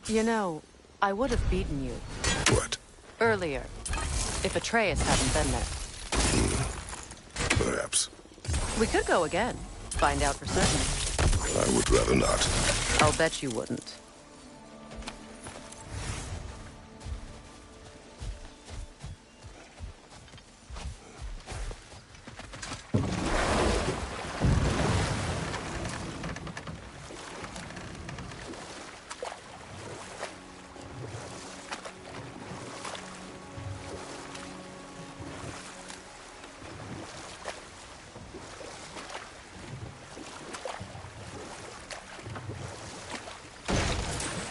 You know, I would have beaten you. What? Earlier. If Atreus hadn't been there. Perhaps. We could go again. Find out for certain. I would rather not. I'll bet you wouldn't.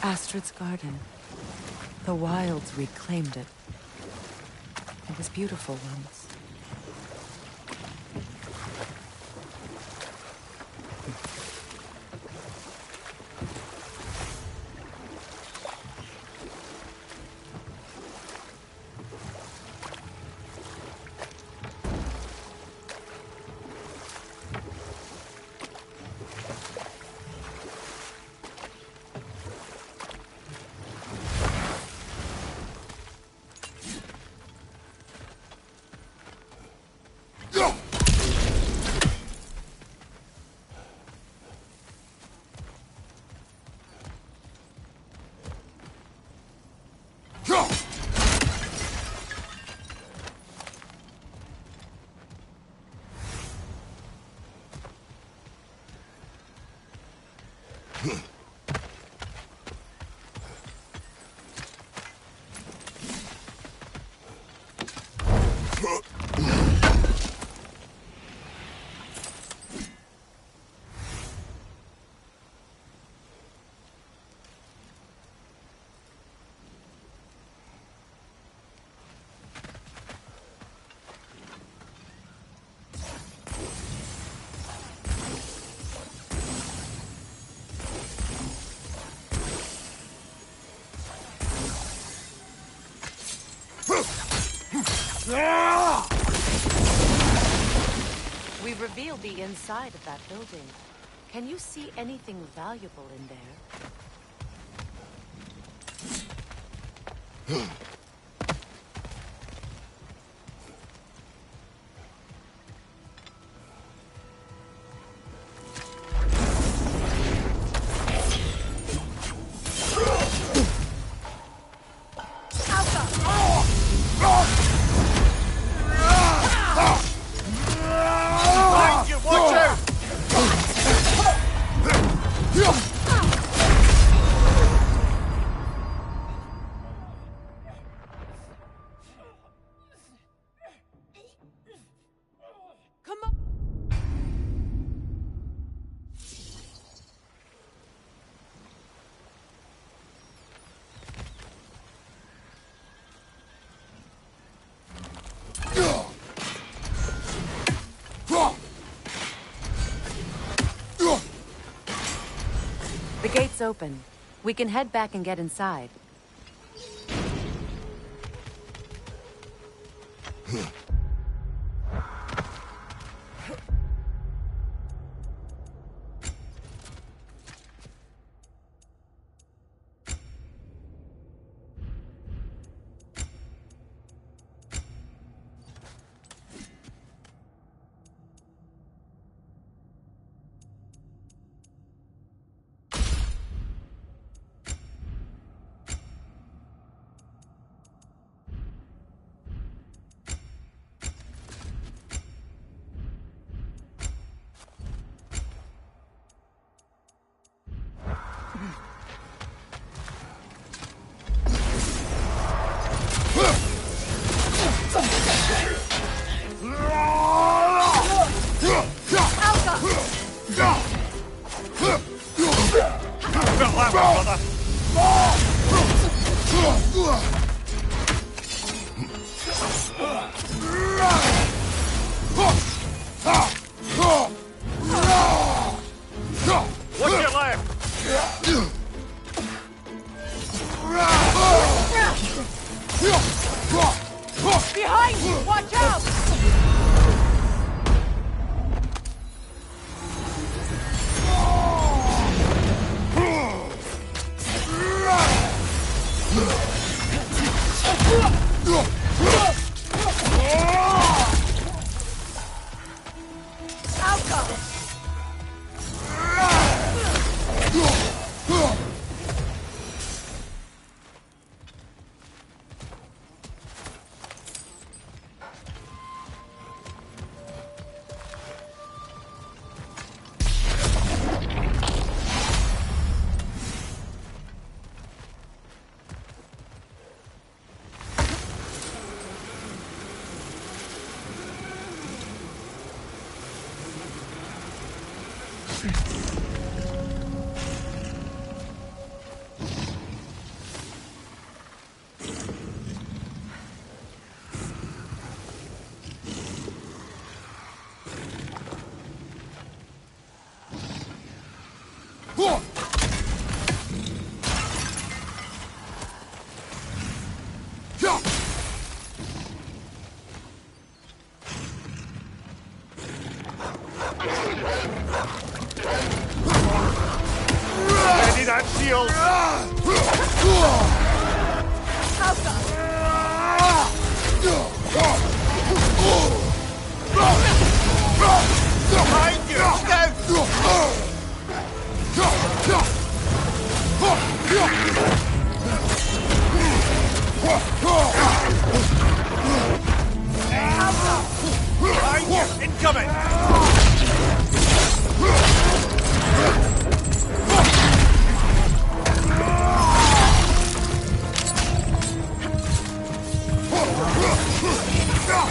Astrid's garden. The wilds reclaimed it. It was beautiful once. We've revealed the inside of that building. Can you see anything valuable in there? The gate's open. We can head back and get inside. Ready that shield! Behind you! Behind you! Incoming!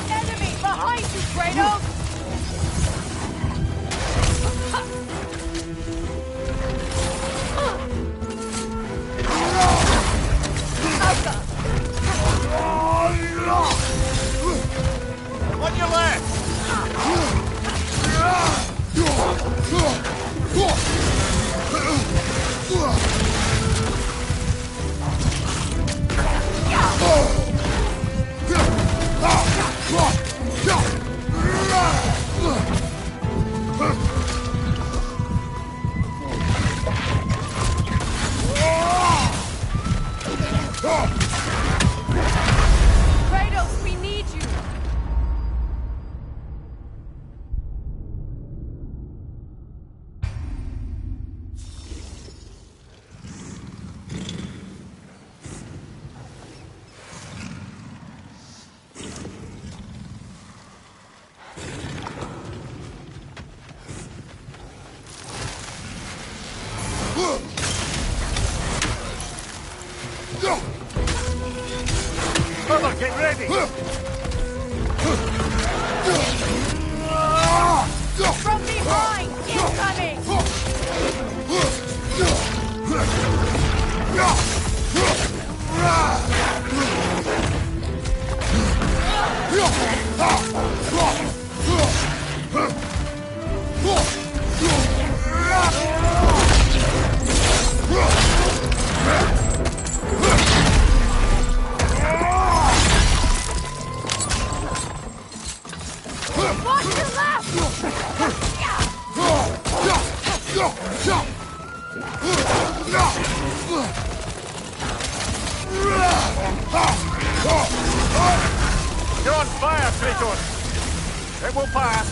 Enemy behind you, Kratos! On your left! Kratos, we need you! Brother, get ready! From behind! Incoming! Watch your left! You're on fire, Kratos! It will pass!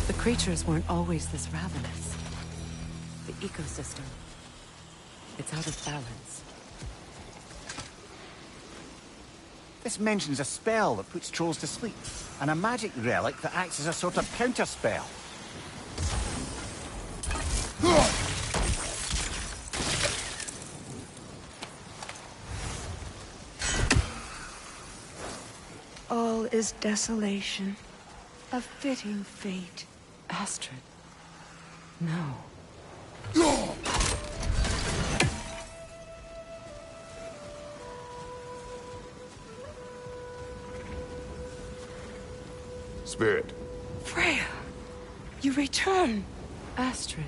The creatures weren't always this ravenous. The ecosystem, it's out of balance. This mentions a spell that puts trolls to sleep, and a magic relic that acts as a sort of counterspell. All is desolation, a fitting fate. Astrid, No. Spirit. Freya, you return. Astrid,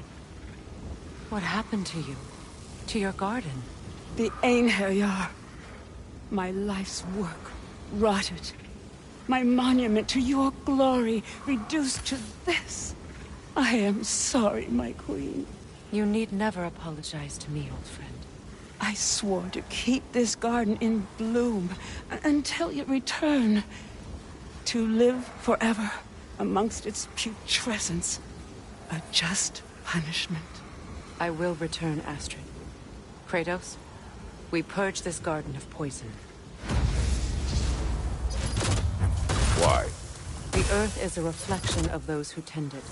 what happened to you? To your garden? The ㄔㄏㄌㄏ. My life's work rotted. My monument to your glory reduced to this. I am sorry, my queen. You need never apologize to me, old friend. I swore to keep this garden in bloom until you return. To live forever amongst its putrescence. A just punishment. I will return, Astrid. Kratos, we purge this garden of poison. Why? The earth is a reflection of those who tend it.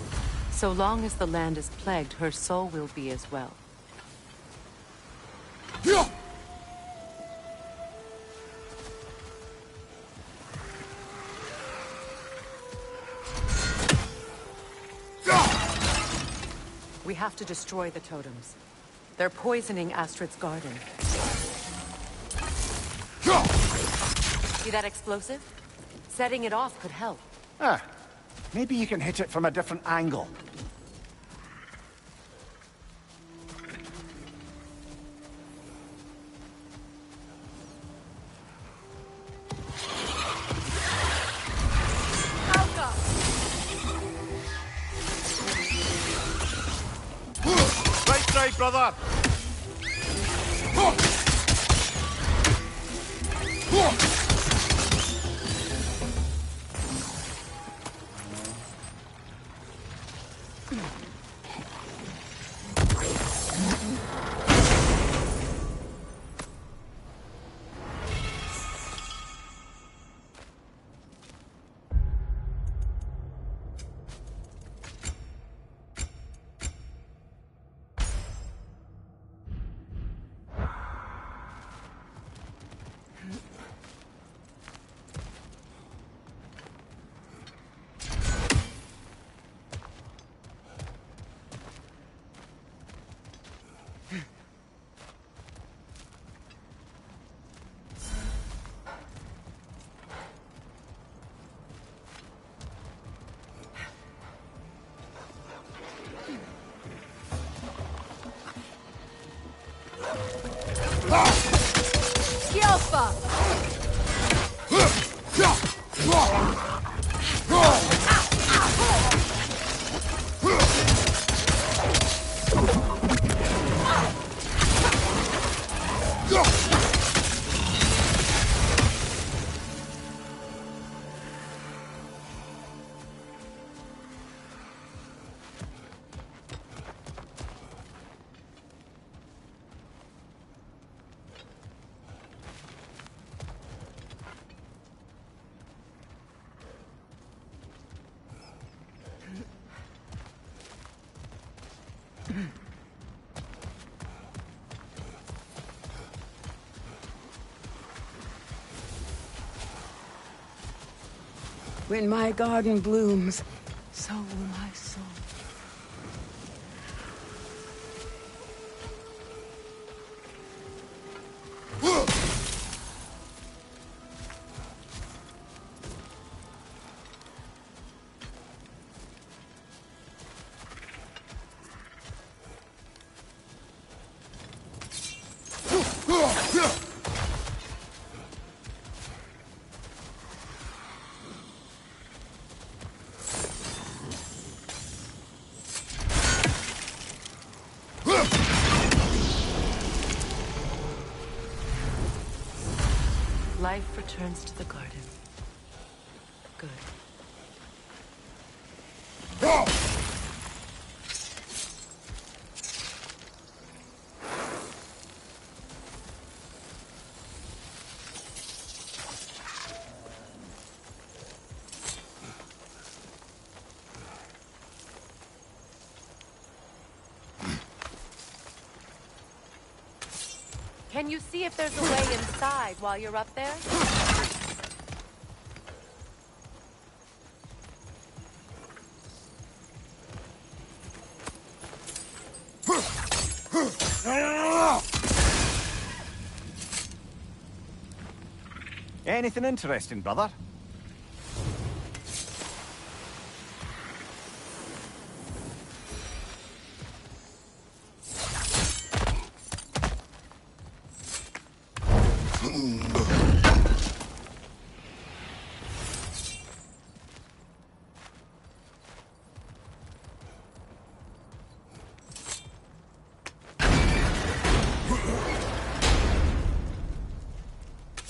So long as the land is plagued, her soul will be as well. We have to destroy the totems. They're poisoning Astrid's garden. See that explosive? Setting it off could help. Ah, maybe you can hit it from a different angle. Right side, brother! When my garden blooms, so will my soul. Life returns to the garden. Good. Can you see if there's a way inside while you're up there? Anything interesting, brother?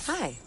Hi.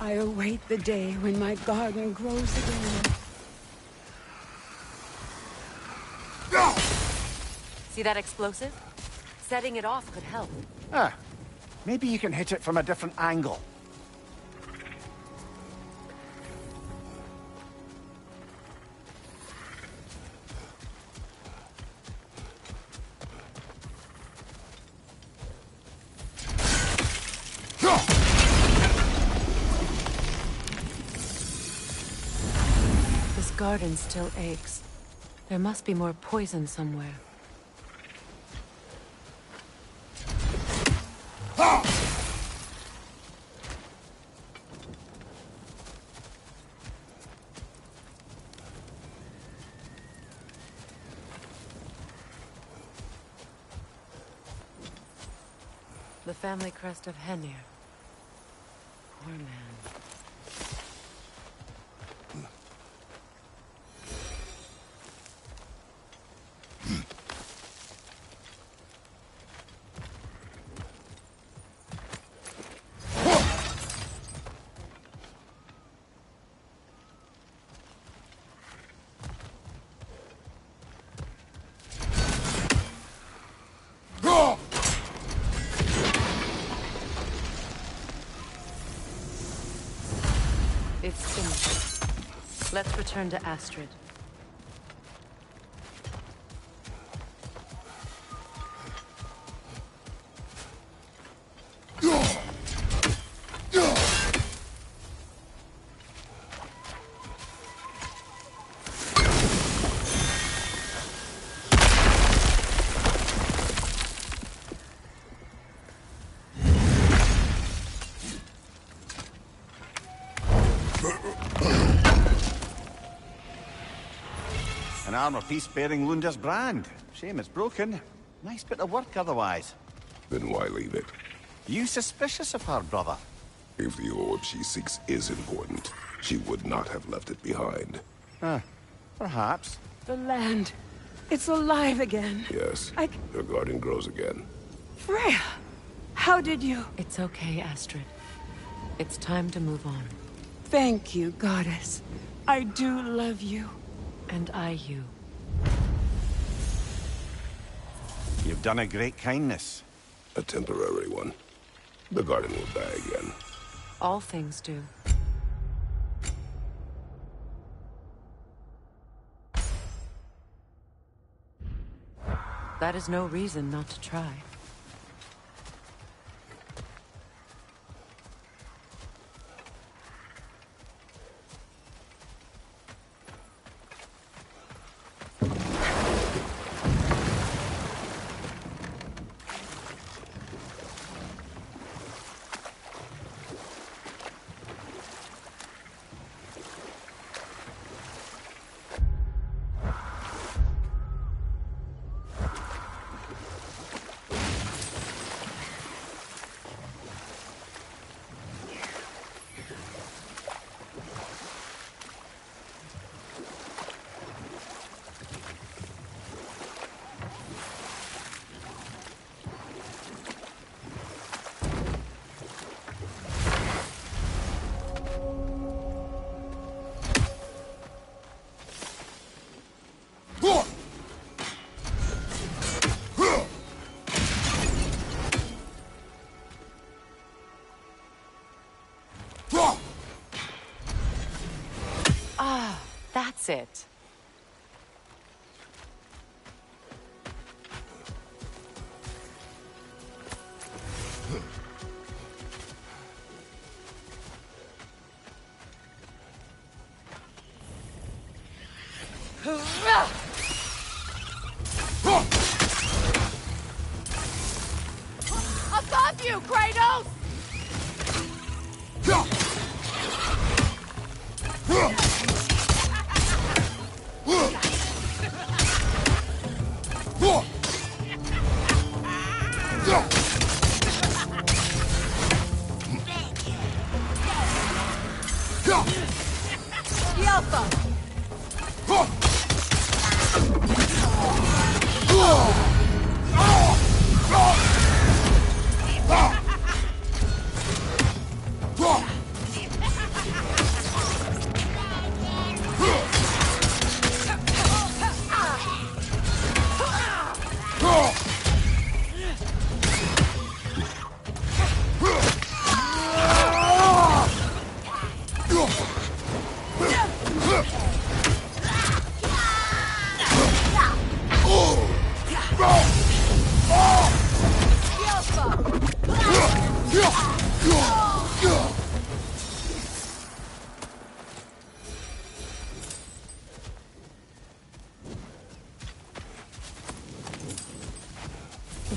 I await the day when my garden grows again. See that explosive? Setting it off could help. Ah, maybe you can hit it from a different angle. This garden still aches. There must be more poison somewhere. The family crest of ㄔㄏㄌㄐ. Poor man. It's finished. Let's return to Astrid. An armor piece bearing Lunda's brand. Shame it's broken. Nice bit of work otherwise. Then why leave it? You suspicious of her, brother? If the orb she seeks is important, she would not have left it behind. Perhaps. The land. It's alive again. Yes, I... her garden grows again. Freya! How did you... It's okay, Astrid. It's time to move on. Thank you, goddess. I do love you. And I you. You've done a great kindness. A temporary one. The garden will die again. All things do. That is no reason not to try. That's it. Above you, Kratos!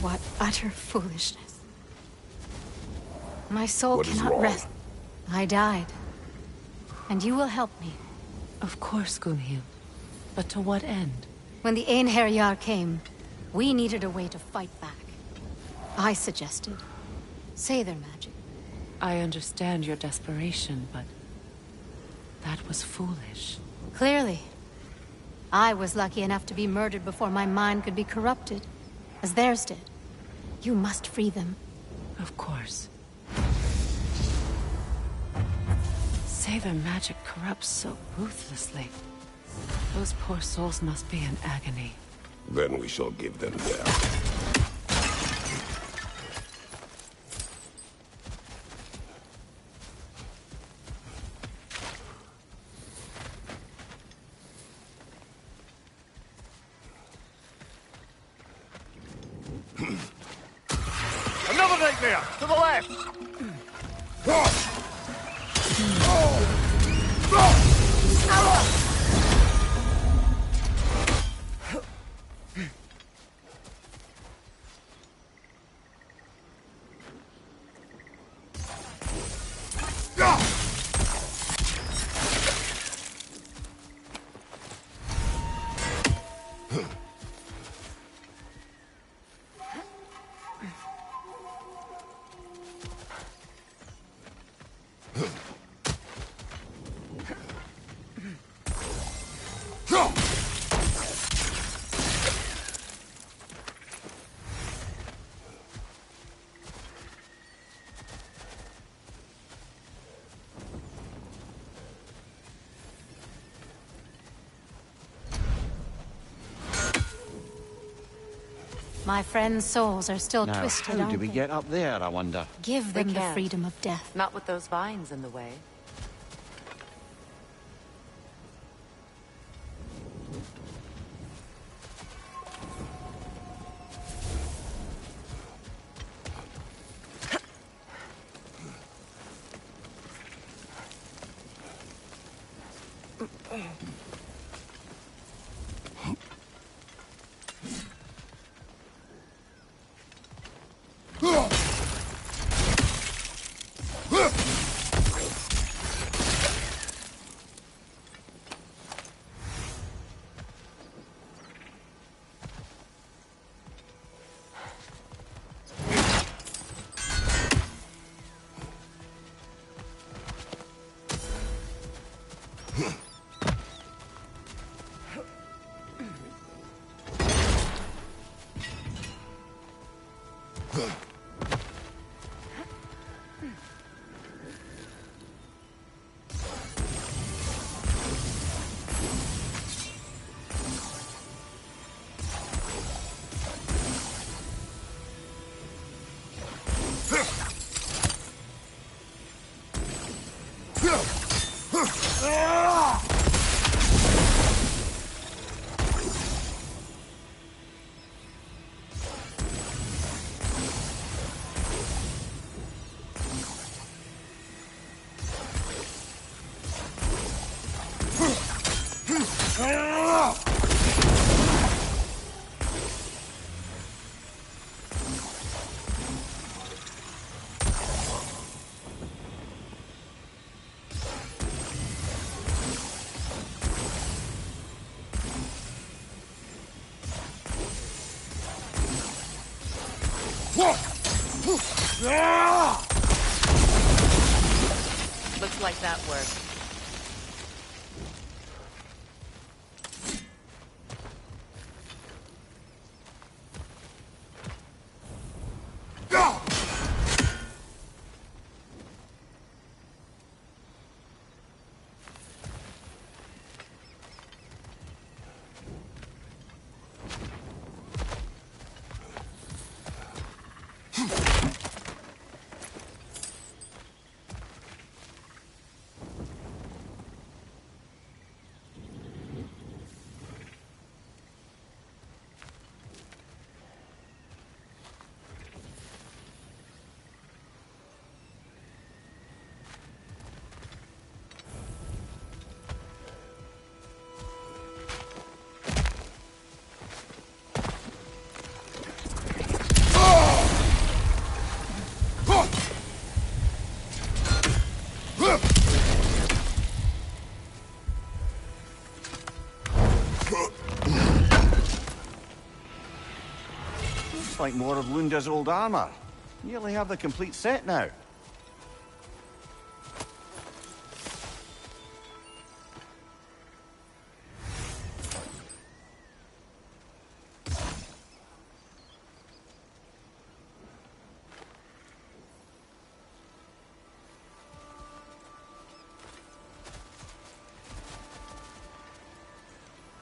What utter foolishness. My soul What is cannot wrong? rest. I died. And you will help me. Of course, Gunhild. But to what end? When the ㄔㄏㄌㄏ came, we needed a way to fight back. I suggested say their magic. I understand your desperation, but that was foolish. Clearly. I was lucky enough to be murdered before my mind could be corrupted, as theirs did. You must free them. Of course. Say their magic corrupts so ruthlessly. Those poor souls must be in agony. Then we shall give them death. Another nightmare! To the left! My friends' souls are still Now, twisted, how aren't do we they? get up there, I wonder? Give them the can't. freedom of death. Not with those vines in the way. Looks like that worked. Looks like more of Lunda's old armor. Nearly have the complete set now.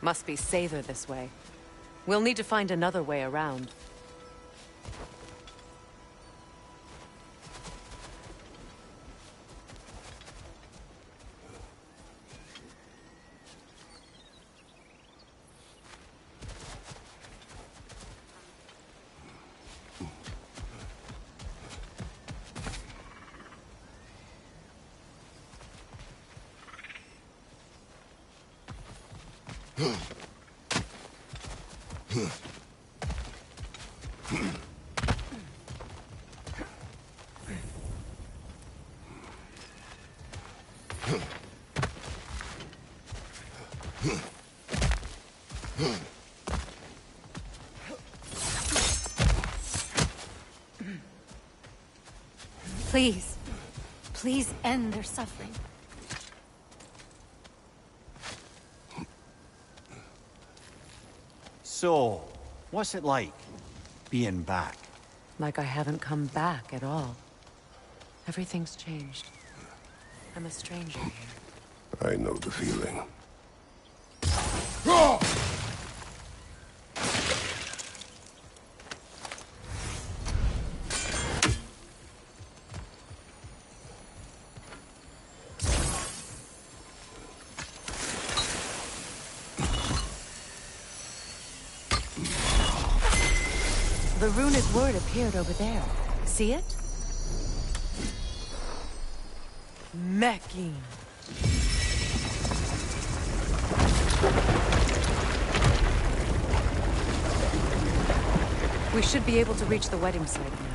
Must be safer this way. We'll need to find another way around. Please. Please end their suffering. So, what's it like, being back? Like I haven't come back at all. Everything's changed. I'm a stranger here. I know the feeling. The runic word appeared over there. See it? Mekin. We should be able to reach the wedding site now.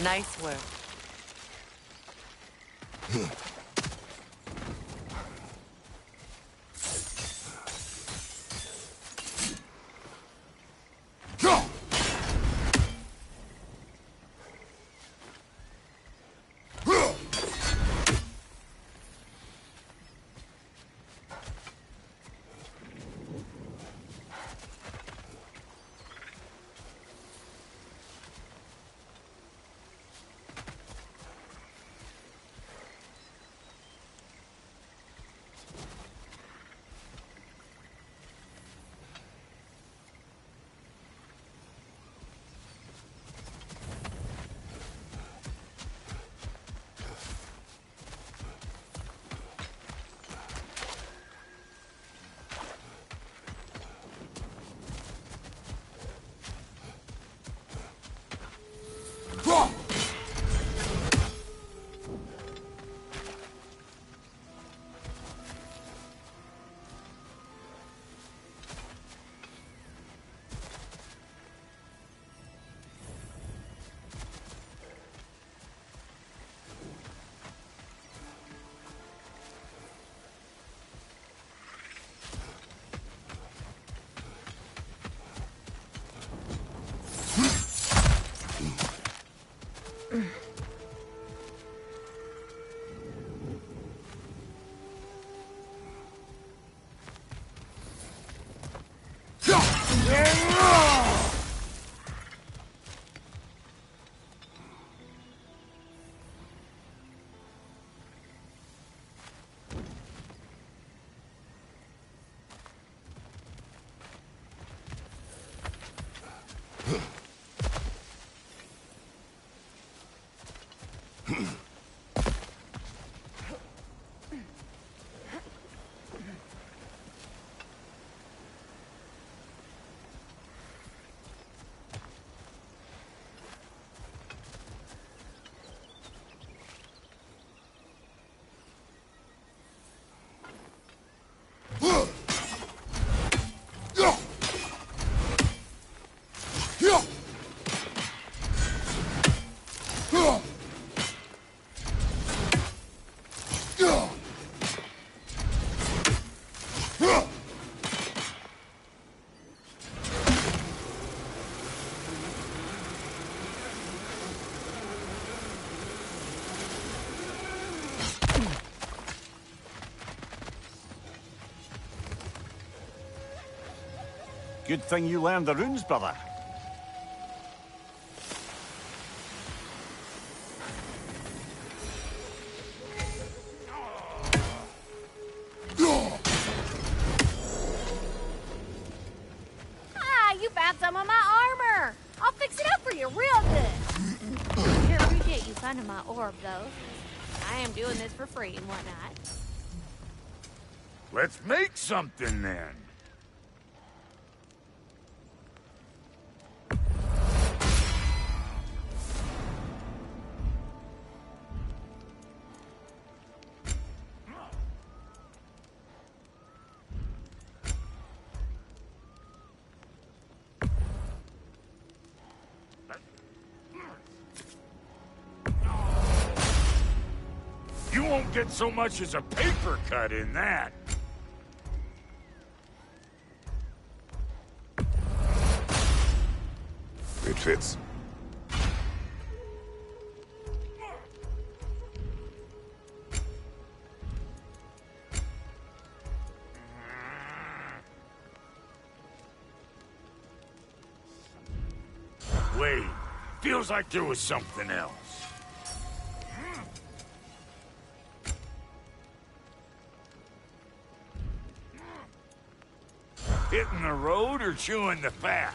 Nice work. Good thing you learned the runes, brother. Ah, you found some of my armor! I'll fix it up for you real good. Sure appreciate you finding my orb, though. I am doing this for free and whatnot. Let's make something then. You won't get so much as a paper cut in that. It fits. Wait, feels like there was something else. Hitting the road or chewing the fat?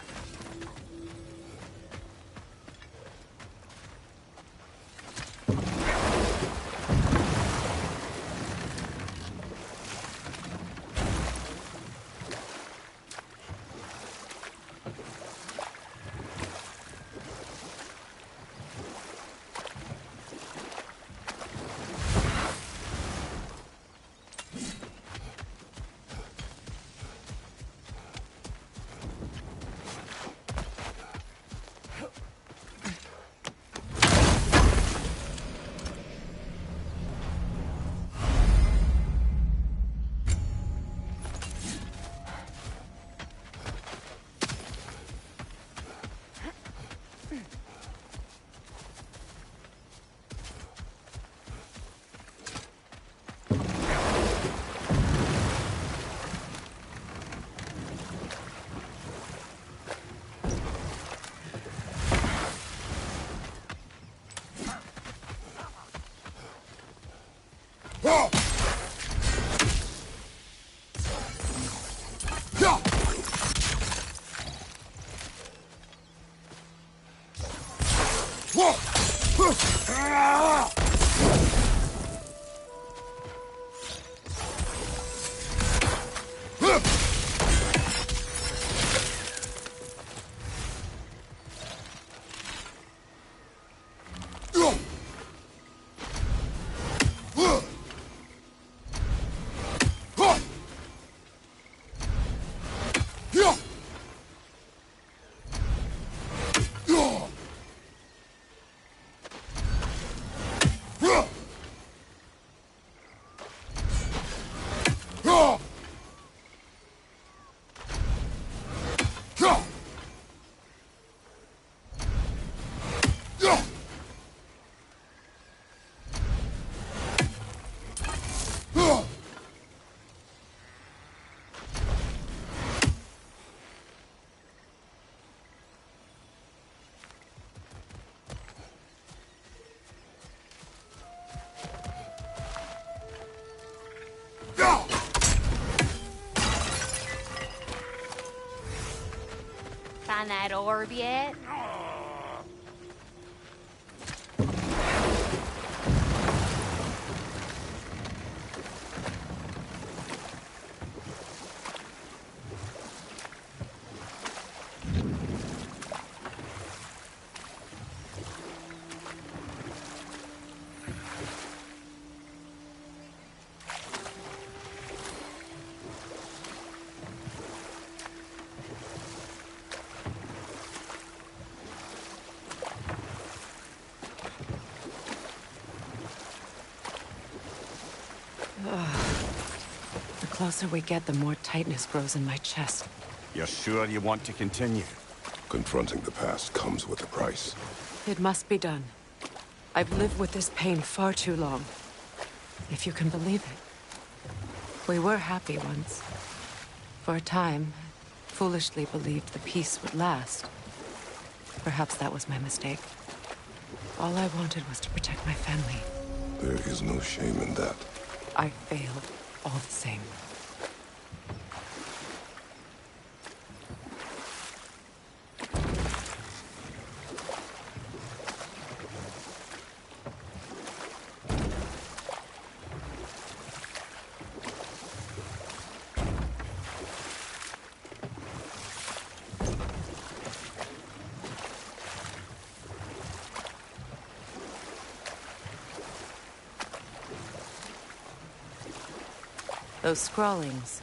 Find that orb yet? The closer we get, the more tightness grows in my chest. You're sure you want to continue? Confronting the past comes with a price. It must be done. I've lived with this pain far too long. If you can believe it. We were happy once. For a time, I foolishly believed the peace would last. Perhaps that was my mistake. All I wanted was to protect my family. There is no shame in that. I failed, all the same. Those scrawlings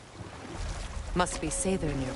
must be Sather nearby.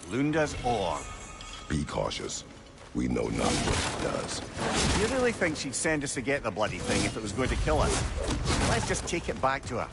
Lunda's orb. Be cautious. We know not what it does. Do you really think she'd send us to get the bloody thing if it was going to kill us? Let's just take it back to her.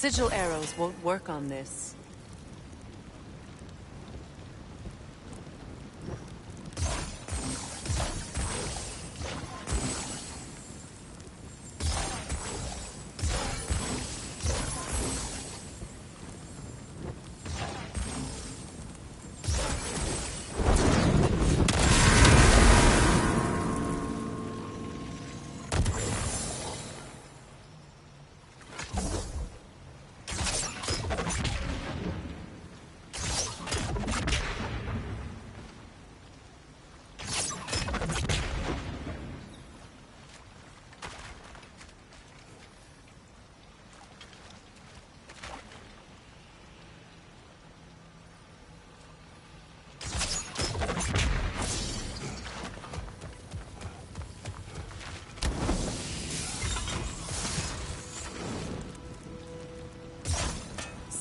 Sigil arrows won't work on this.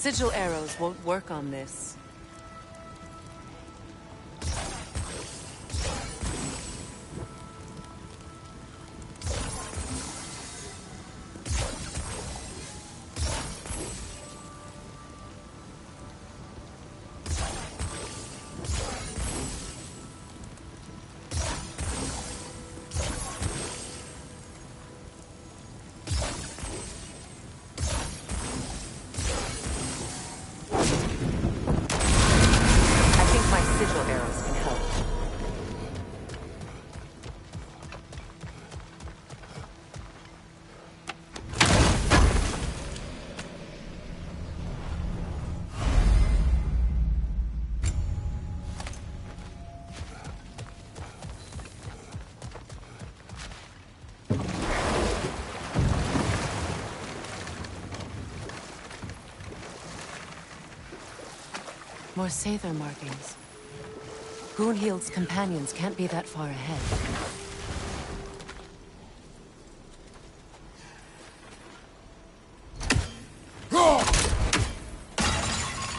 Sigil arrows won't work on this. More Sather markings. Gunhild's companions can't be that far ahead.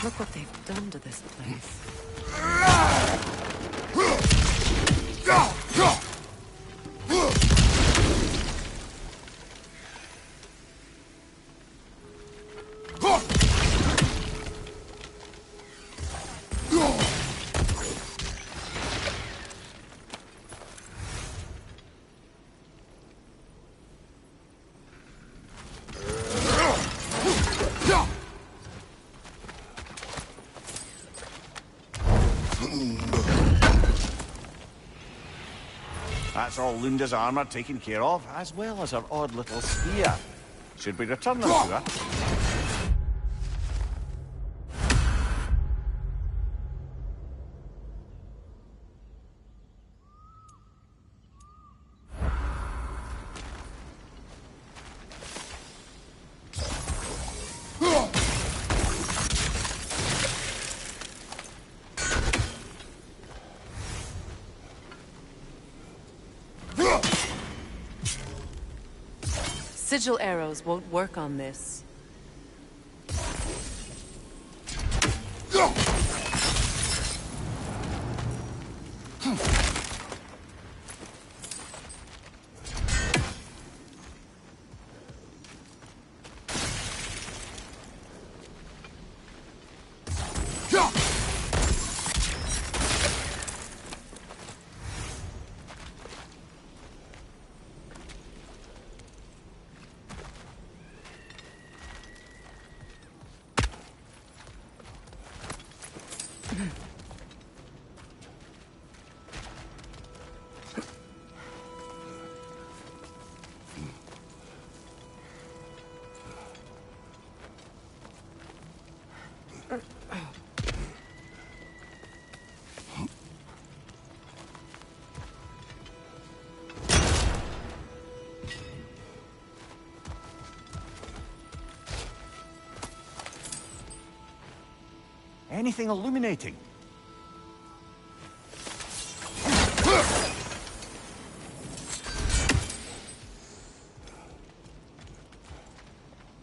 Look what they've done to this place. That's all Lunda's armor taken care of, as well as her odd little spear. Should we return them to her? Sigil arrows won't work on this. Anything illuminating?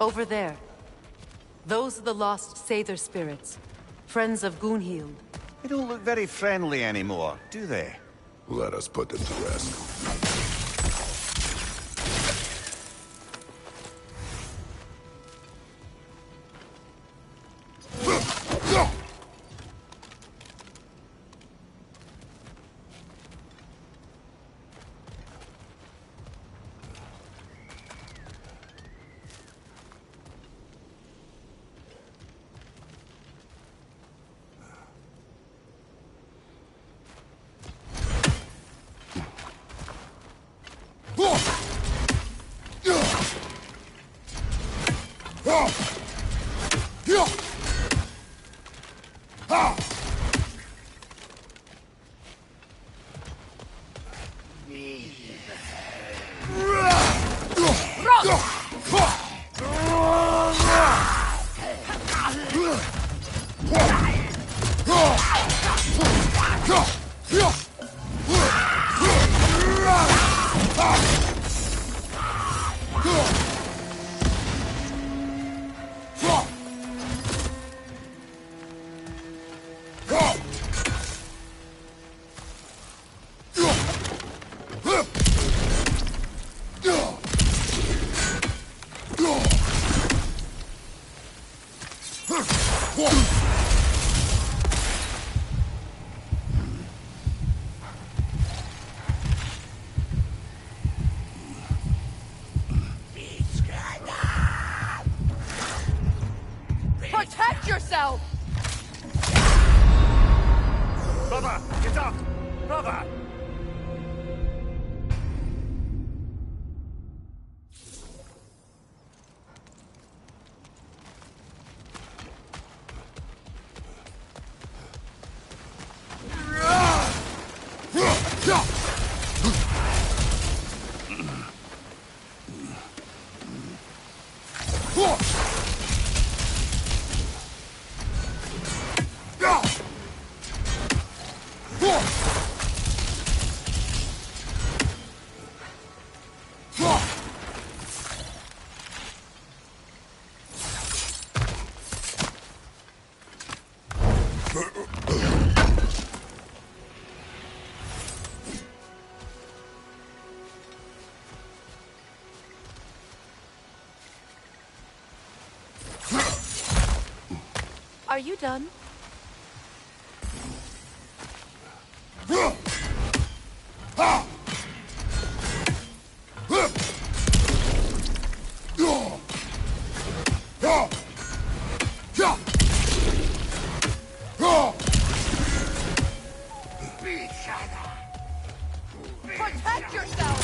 Over there. Those are the lost Sather spirits. Friends of Gunhild. They don't look very friendly anymore, do they? Let us put them to rest. Protect yourself! Brother, get up! Brother! Go! Are you done? Protect yourself!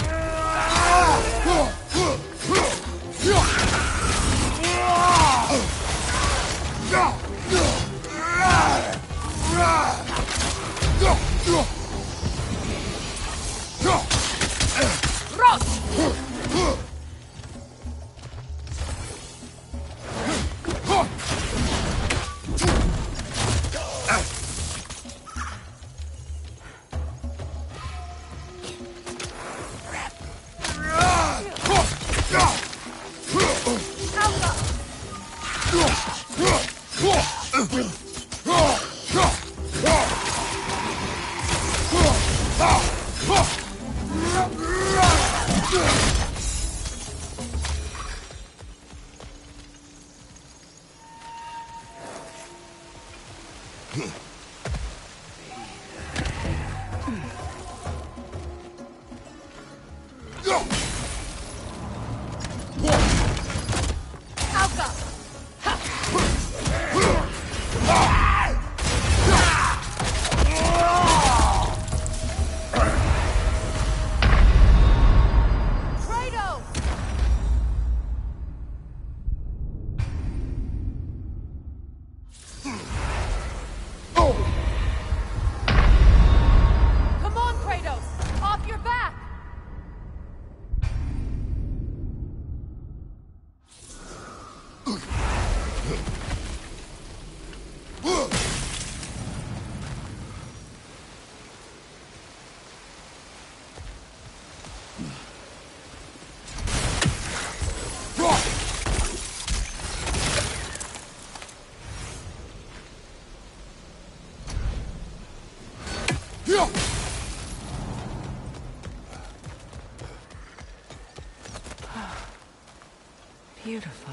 Beautiful,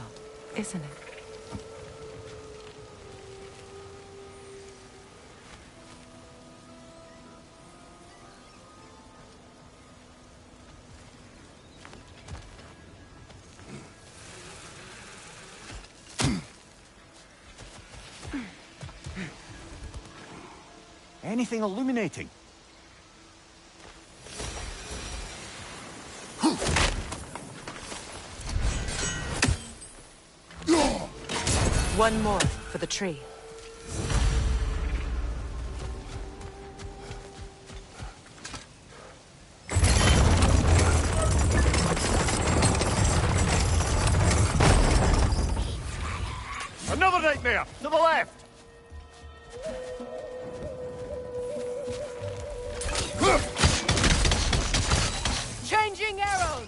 isn't it? Anything illuminating? One more for the tree. Another nightmare! To the left! Changing arrows!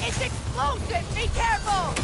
It's explosive! Be careful!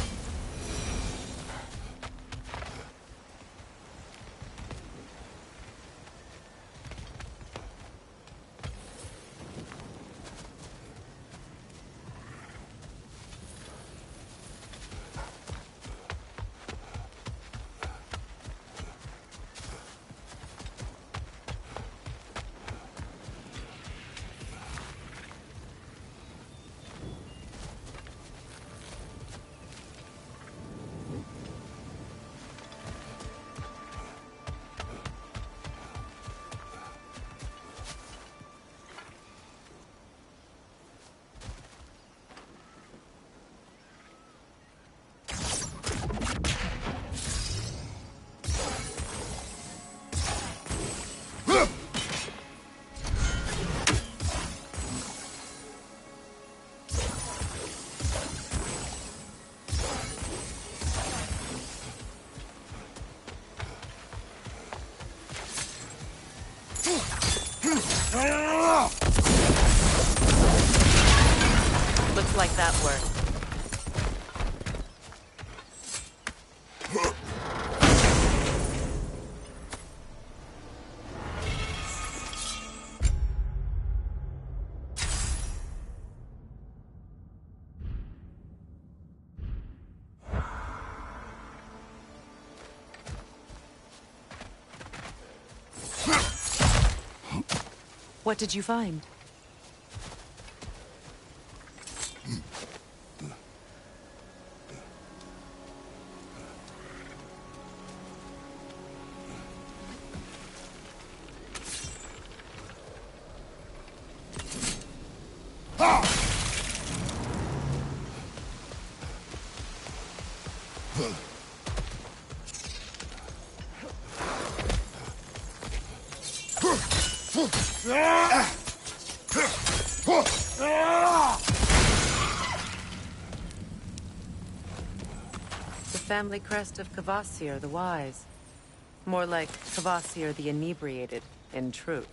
Looks like that worked. What did you find? The family crest of Kvasir the Wise. More like Kvasir the Inebriated, in truth.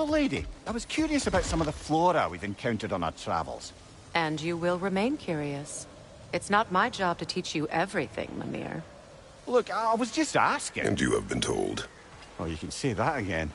Well, lady, I was curious about some of the flora we've encountered on our travels. And you will remain curious. It's not my job to teach you everything, Mimir. Look, I was just asking. And you have been told. Oh, you can say that again.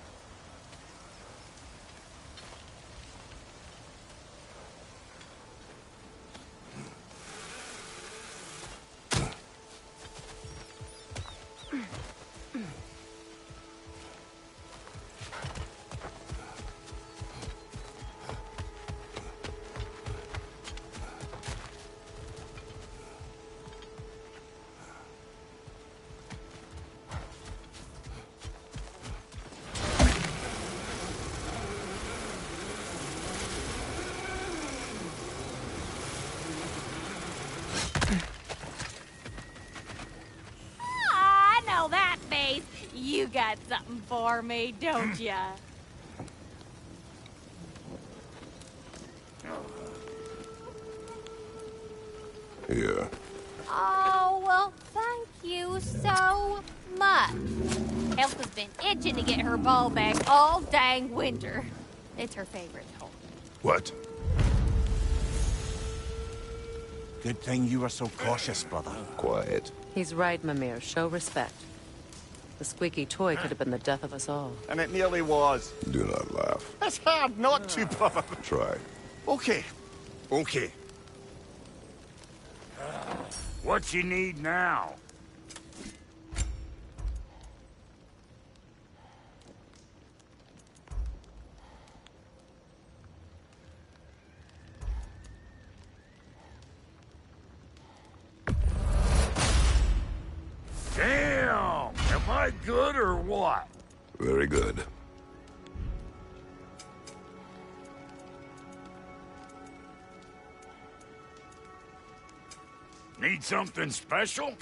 I know that face. You got something for me, don't ya? Yeah. Oh, well, thank you so much. Elf has been itching to get her ball back all dang winter. It's her favorite toy. What? Good thing you were so cautious, brother. Quiet. He's right, Mimir. Show respect. The squeaky toy could have been the death of us all. And it nearly was. Do not laugh. It's hard not to, brother. Try. Okay. Okay. What you need now? Damn! Am I good or what? Very good. Need something special?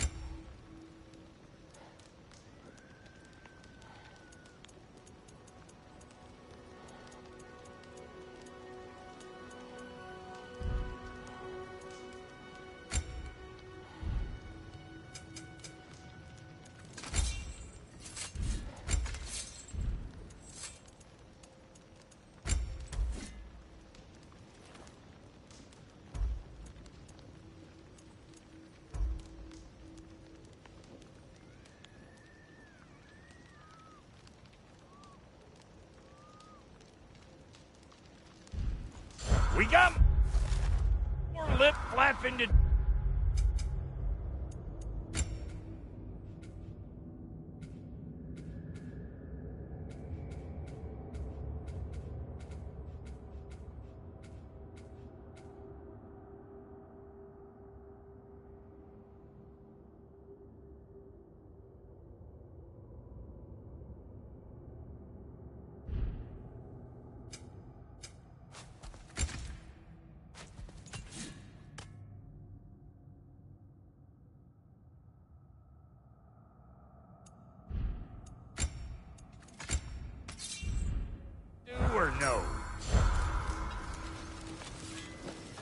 We got more lip flapping to... or no?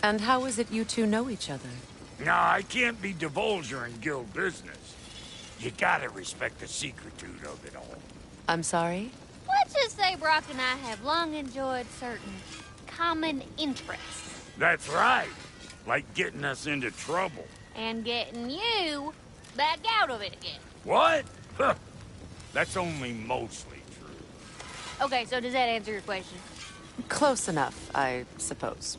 And how is it you two know each other? Nah, I can't be divulger in guild business. You gotta respect the secretude of it all. I'm sorry? Let's just say Brock and I have long enjoyed certain common interests. That's right. Like getting us into trouble. And getting you back out of it again. What? Huh. That's only mostly true. Okay, so does that answer your question? Close enough, I suppose.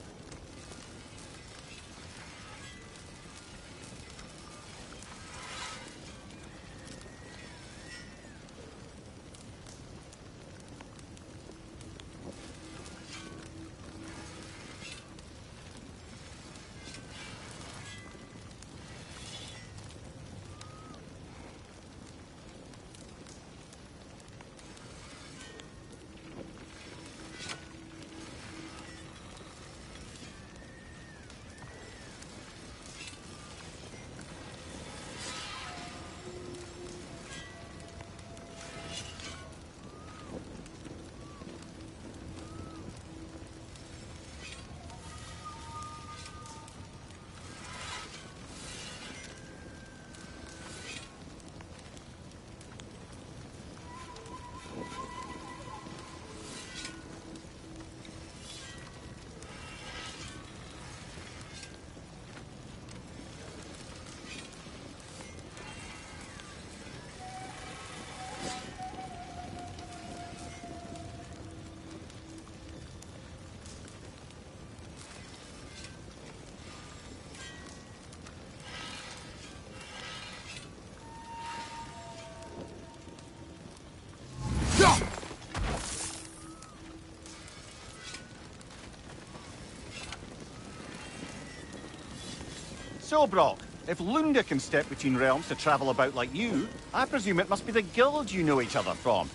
So, Brock, if Lunda can step between realms to travel about like you, I presume it must be the guild you know each other from.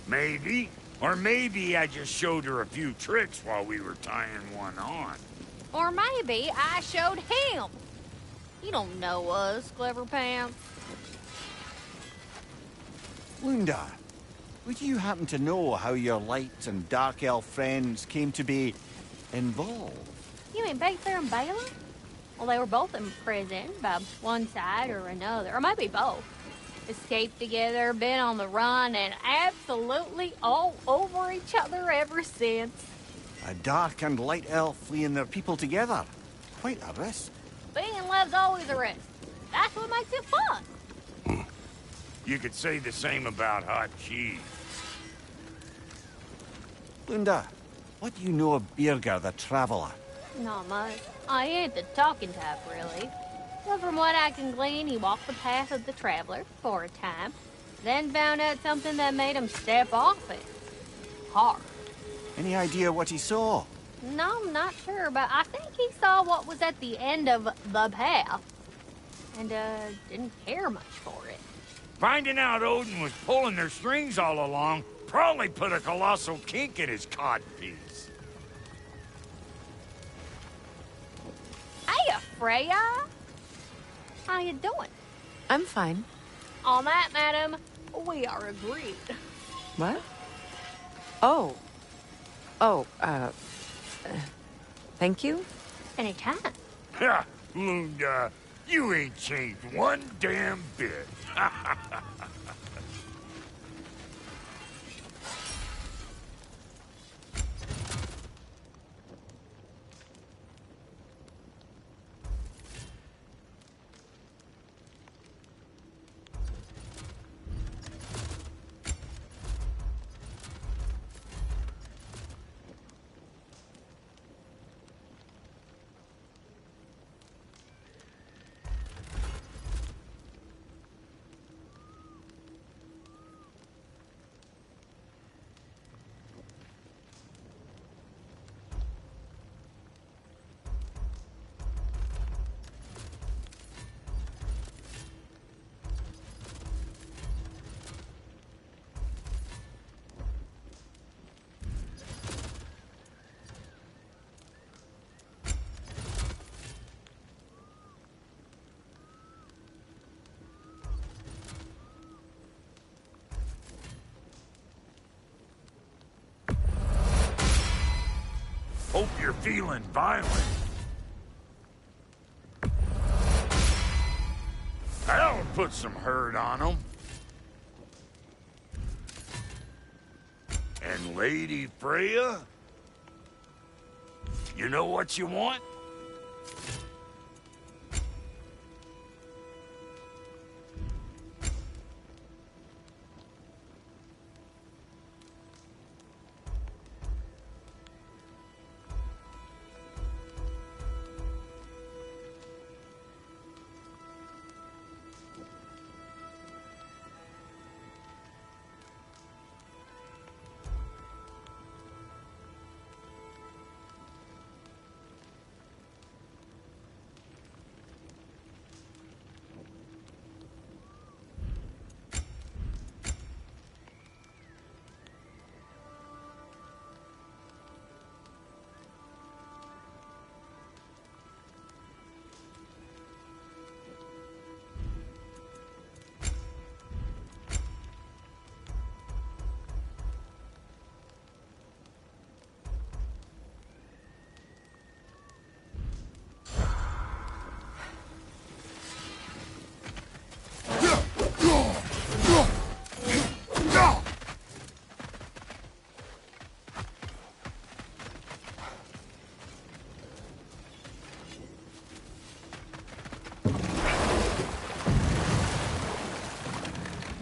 Maybe. Or maybe I just showed her a few tricks while we were tying one on. Or maybe I showed him. You don't know us, Clever Pants. Lunda, would you happen to know how your light and dark elf friends came to be involved? You mean Baither and Baylor? Well, they were both in prison by one side or another, or maybe both. Escaped together, been on the run, and absolutely all over each other ever since. A dark and light elf fleeing their people together. Quite a risk. Being in love's always a risk. That's what makes it fun. You could say the same about hot cheese. Lunda, what do you know of Birger the Traveler? Not much. I ain't the talking type, really. But from what I can glean, he walked the path of the traveler for a time, then found out something that made him step off it. Hard. Any idea what he saw? No, I'm not sure, but I think he saw what was at the end of the path. And, didn't care much for it. Finding out Odin was pulling their strings all along probably put a colossal kink in his codpiece. Hey, Freya! How you doing? I'm fine. On that, madam, we are agreed. What? Oh. Oh, thank you? Anytime. Ha! Lunda, you ain't changed one damn bit. Hope you're feeling violent. That'll put some hurt on them. And Lady Freya? You know what you want?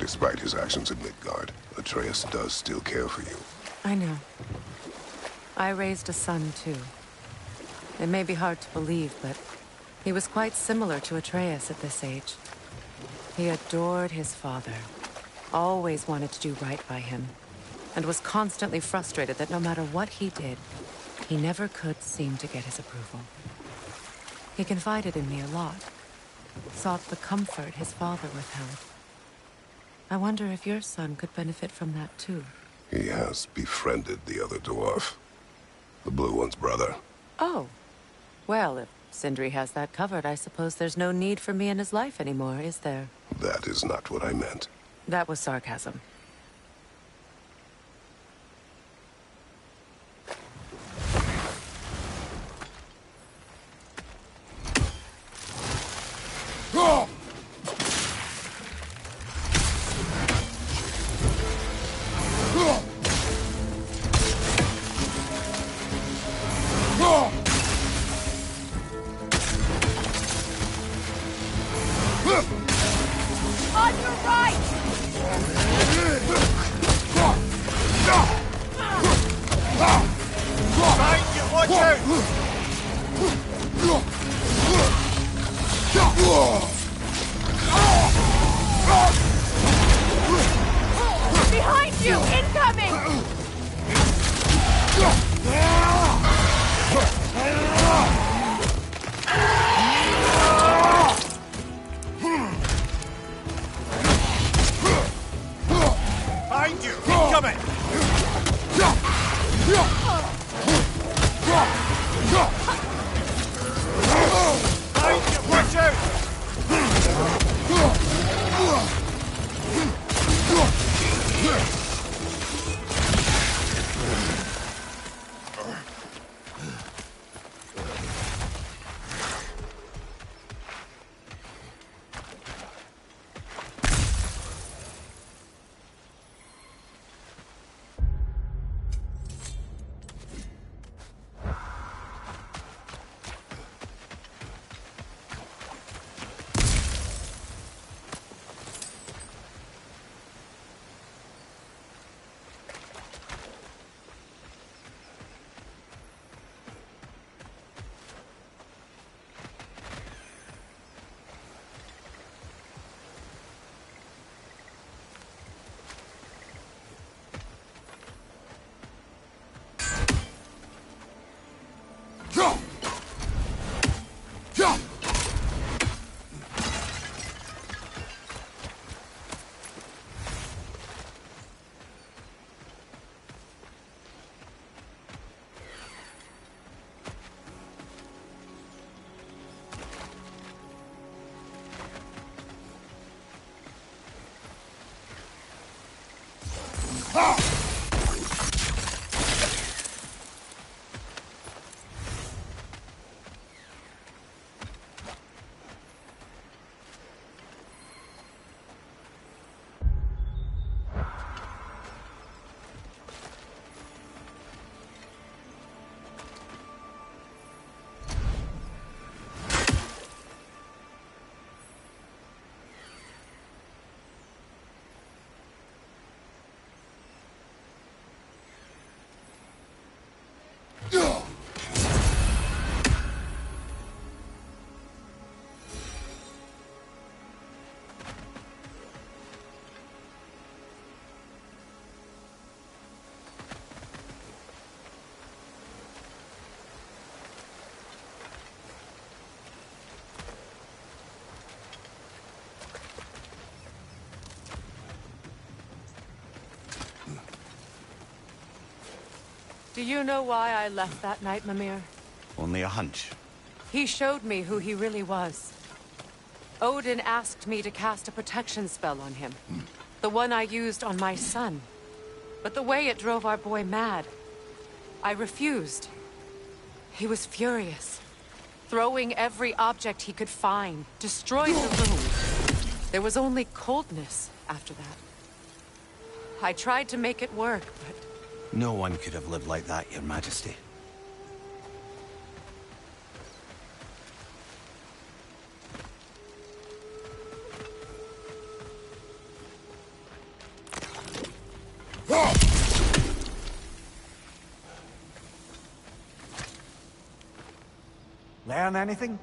Despite his actions in Midgard, Atreus does still care for you. I know. I raised a son, too. It may be hard to believe, but he was quite similar to Atreus at this age. He adored his father, always wanted to do right by him, and was constantly frustrated that no matter what he did, he never could seem to get his approval. He confided in me a lot, sought the comfort his father withheld. I wonder if your son could benefit from that too. He has befriended the other dwarf. The blue one's brother. Oh. Well, if Sindri has that covered, I suppose there's no need for me in his life anymore, is there? That is not what I meant. That was sarcasm. On your right! Watch out! Behind you! Incoming! Behind you! Incoming! Behind you! Watch out! Do you know why I left that night, Mimir? Only a hunch. He showed me who he really was. Odin asked me to cast a protection spell on him. The one I used on my son. But the way it drove our boy mad, I refused. He was furious, throwing every object he could find, destroying the room. There was only coldness after that. I tried to make it work, but... No one could have lived like that, Your Majesty. Learn anything?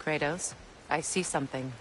Kratos, I see something.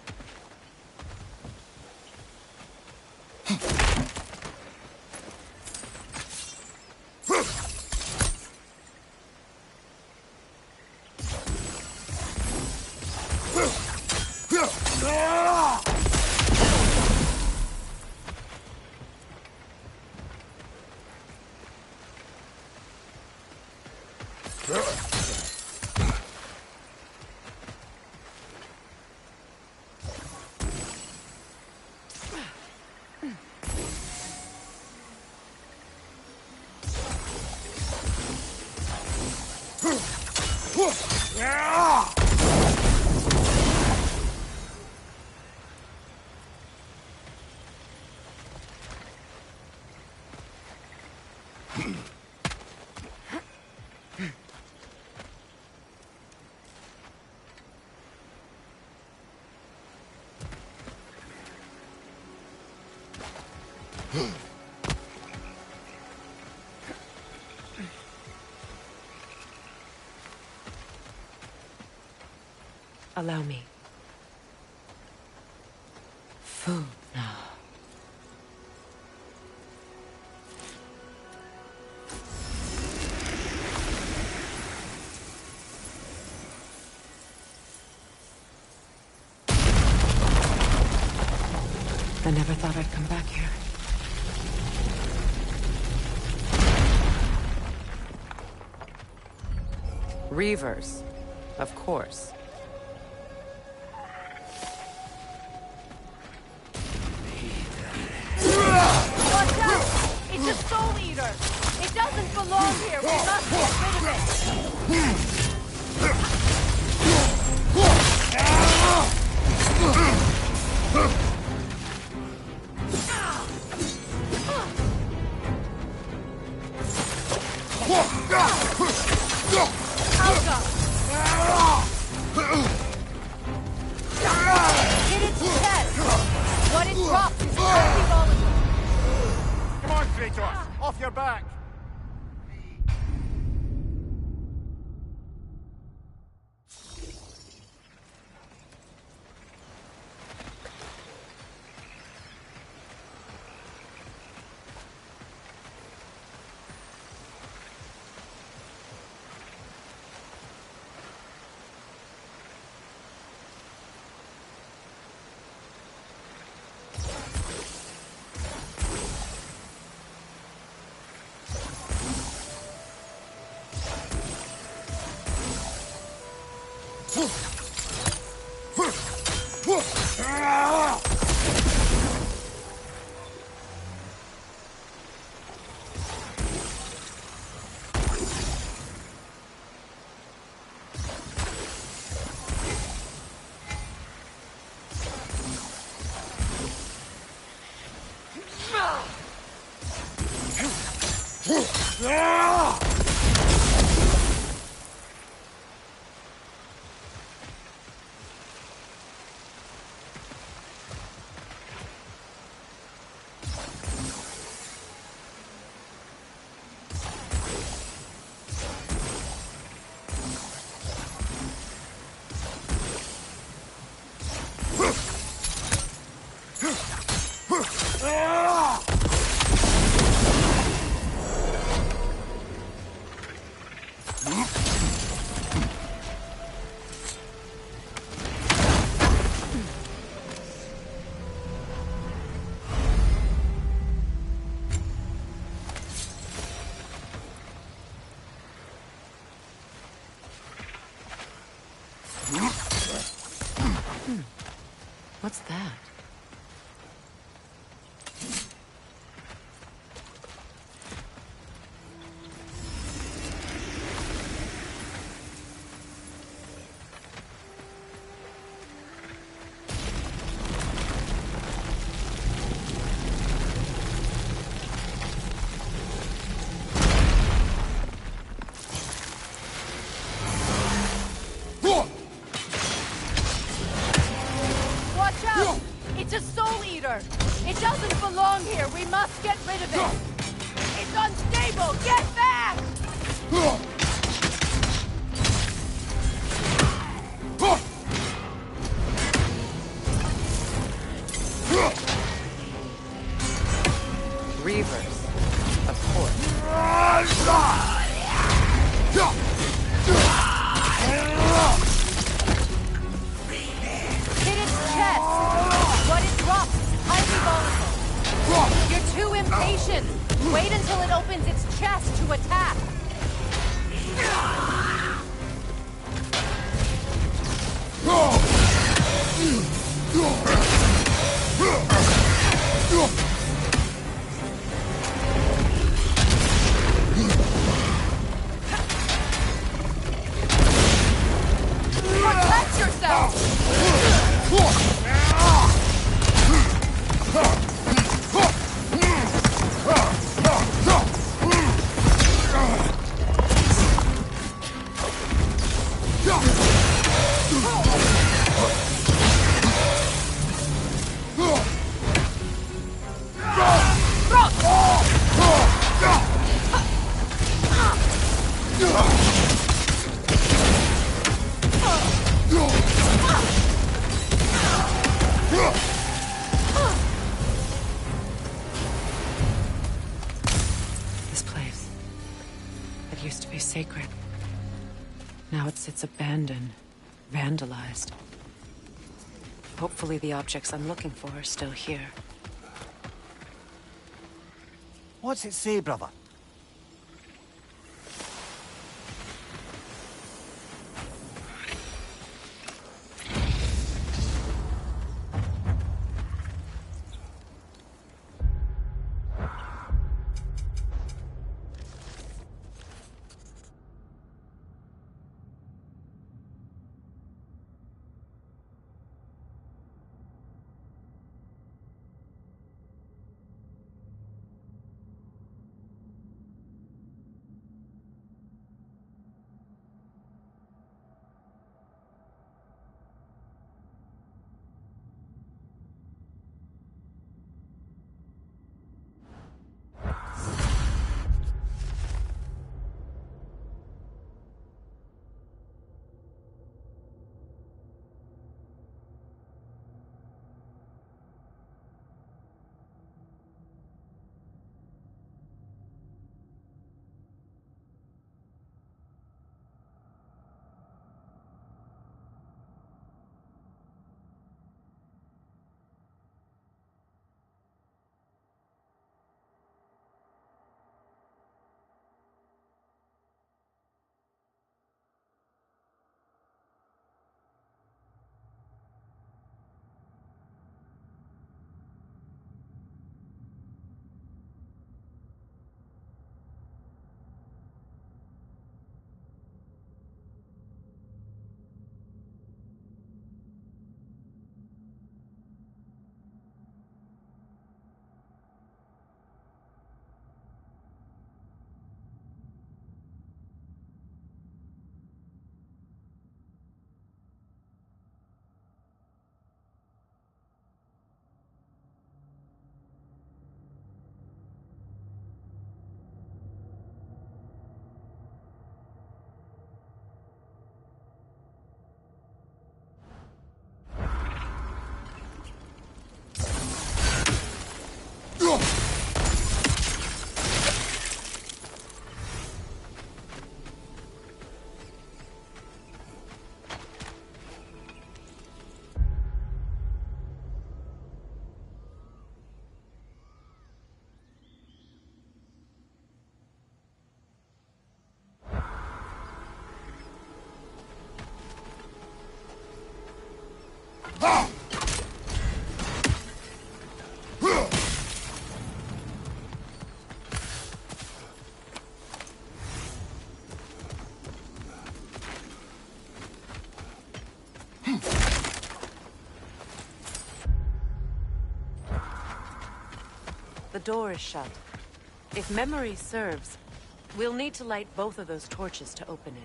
Allow me. Food now. I never thought I'd come back here. Reavers, of course. Watch out! It's a soul eater! It doesn't belong here! We must get rid of it! Hit its chest! What it drops is highly volatile! Come on, Kratos! Off your back! What's that? It doesn't belong here. We must get rid of it. It's unstable. Get back! Reavers, of course. Hit its chest. What it drops is highly volatile. You're too impatient. Wait until it opens its chest to attack. Protect yourself! This place. It used to be sacred. Now it sits abandoned, vandalized. Hopefully the objects I'm looking for are still here. What's it say, brother? The door is shut. If memory serves, we'll need to light both of those torches to open it.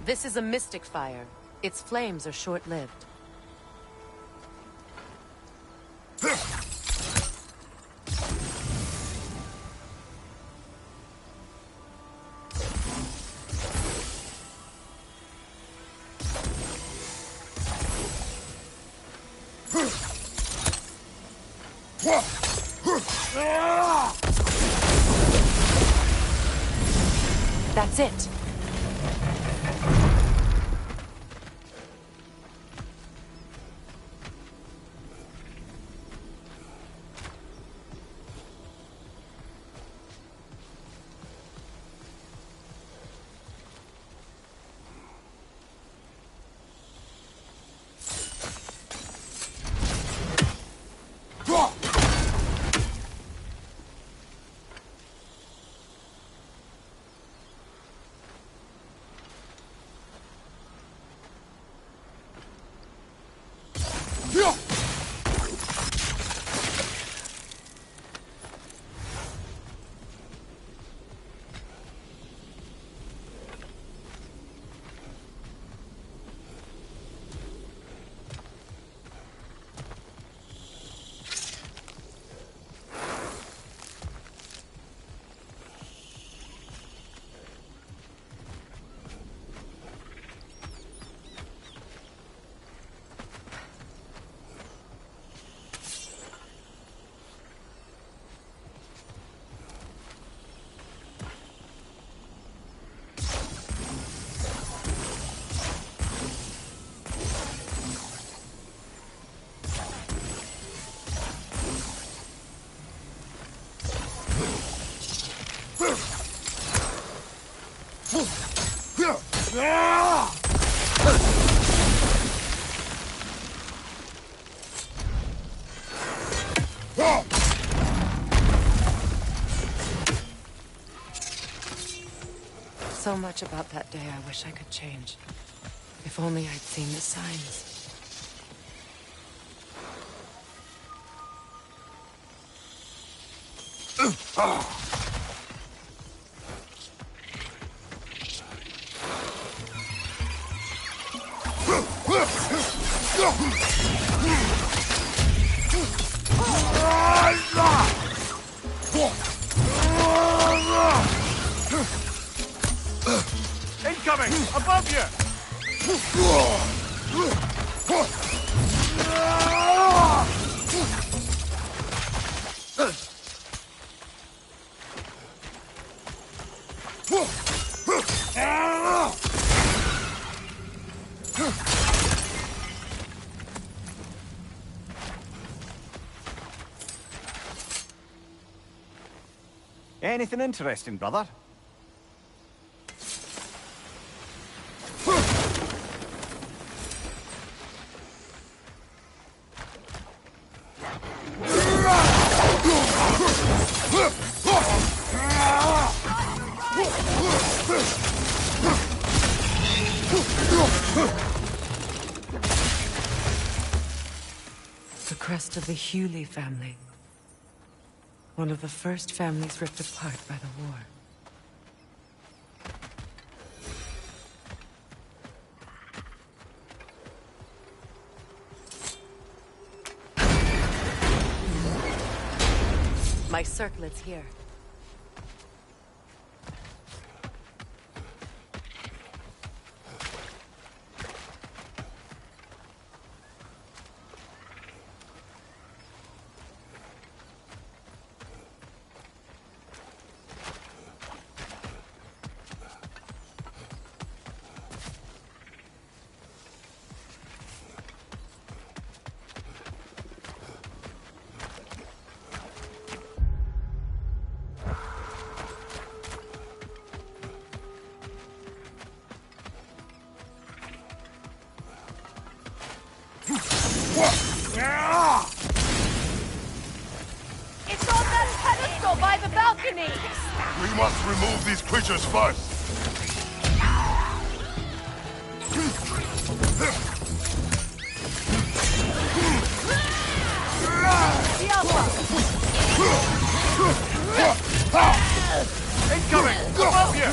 This is a mystic fire. Its flames are short-lived. That's it. So much about that day I wish I could change. If only I'd seen the signs. Incoming! Above you! Anything interesting, brother? The crest of the Hewley family. One of the first families ripped apart by the war. My circlet's here. It's on that pedestal by the balcony! We must remove these creatures first. Incoming! Above you!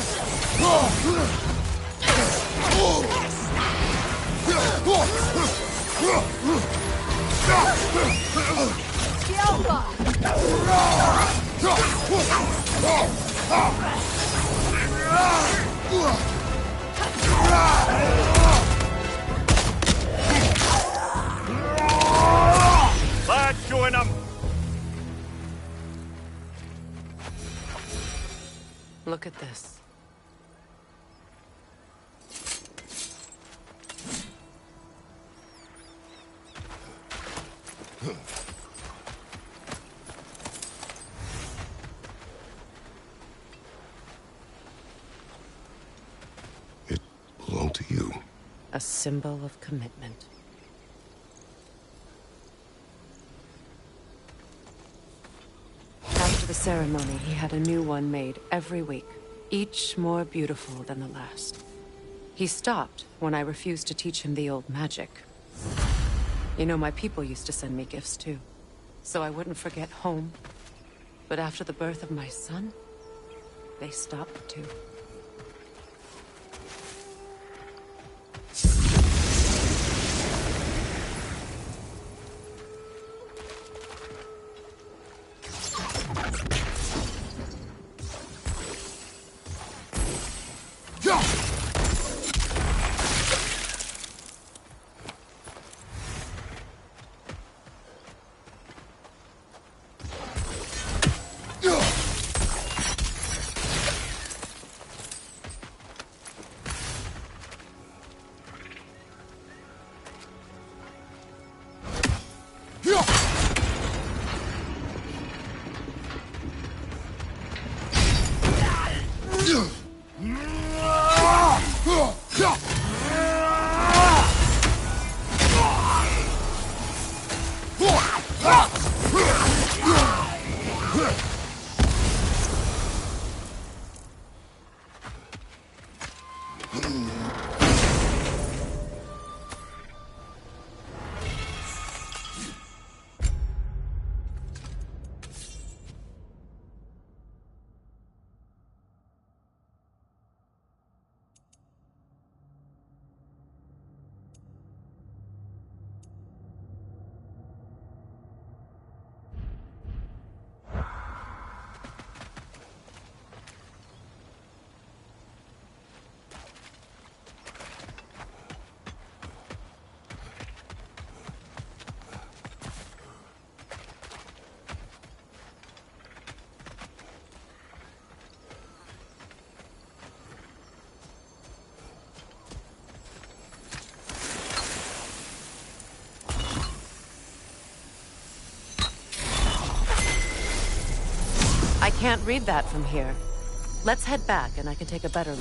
Lads, join them! Look at this. It belonged to you. A symbol of commitment. After the ceremony, he had a new one made every week, each more beautiful than the last. He stopped when I refused to teach him the old magic. You know, my people used to send me gifts too, so I wouldn't forget home. But after the birth of my son, they stopped too. I can't read that from here. Let's head back and I can take a better look.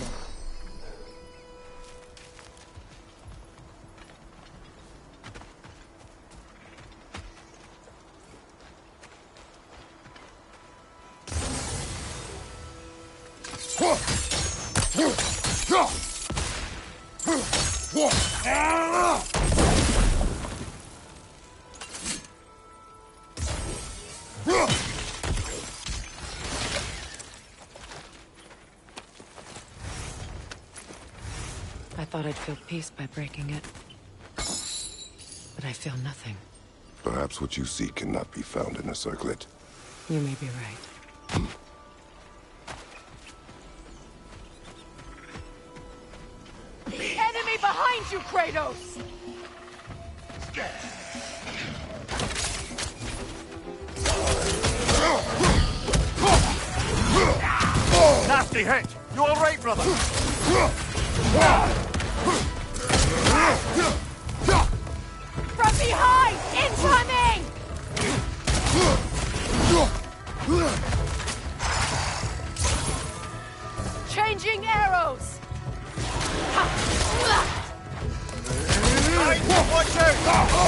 I thought I'd feel peace by breaking it. But I feel nothing. Perhaps what you seek cannot be found in a circlet. You may be right. Enemy behind you, Kratos! Nasty hit! You all right, brother? From behind! Incoming! Changing arrows! Watch out!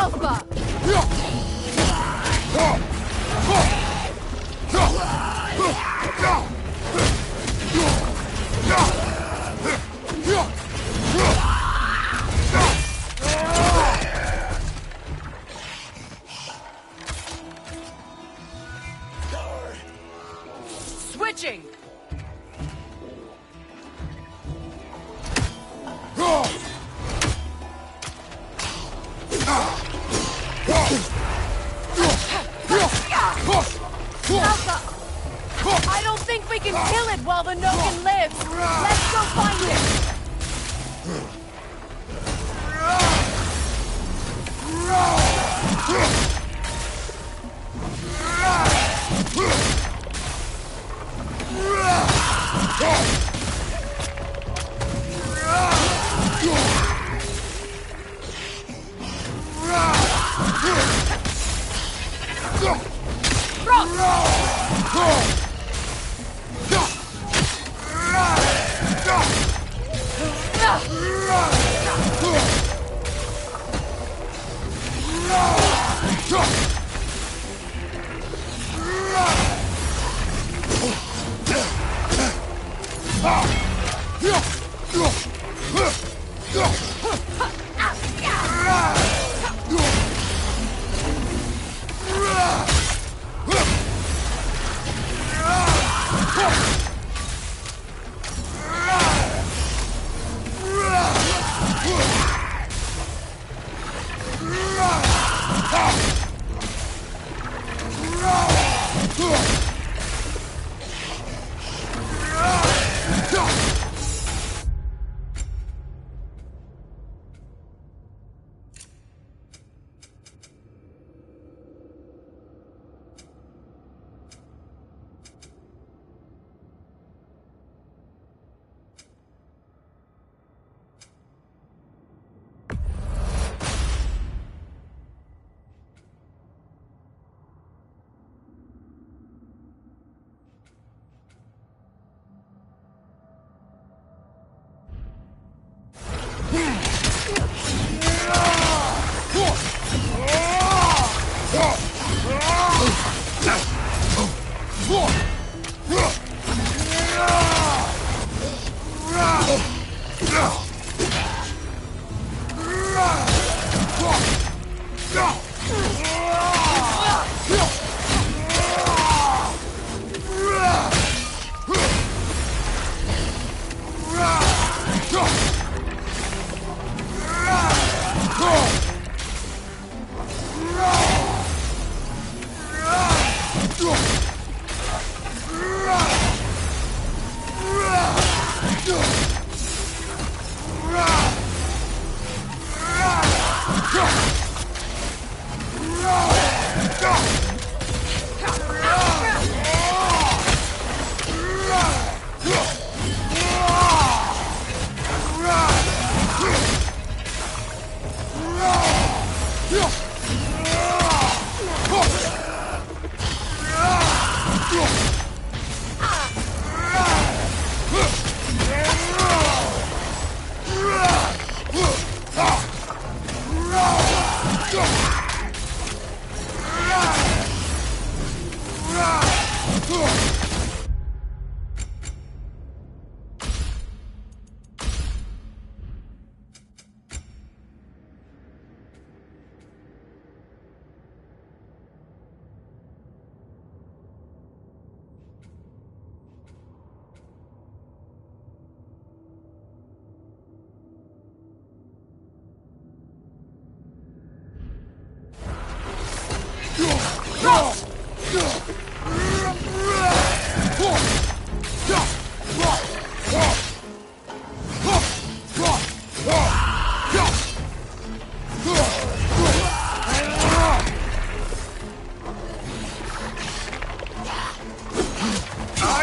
Alpha! Switching! Alpha! I don't think we can kill it while the Nogan lives! Let's go find it!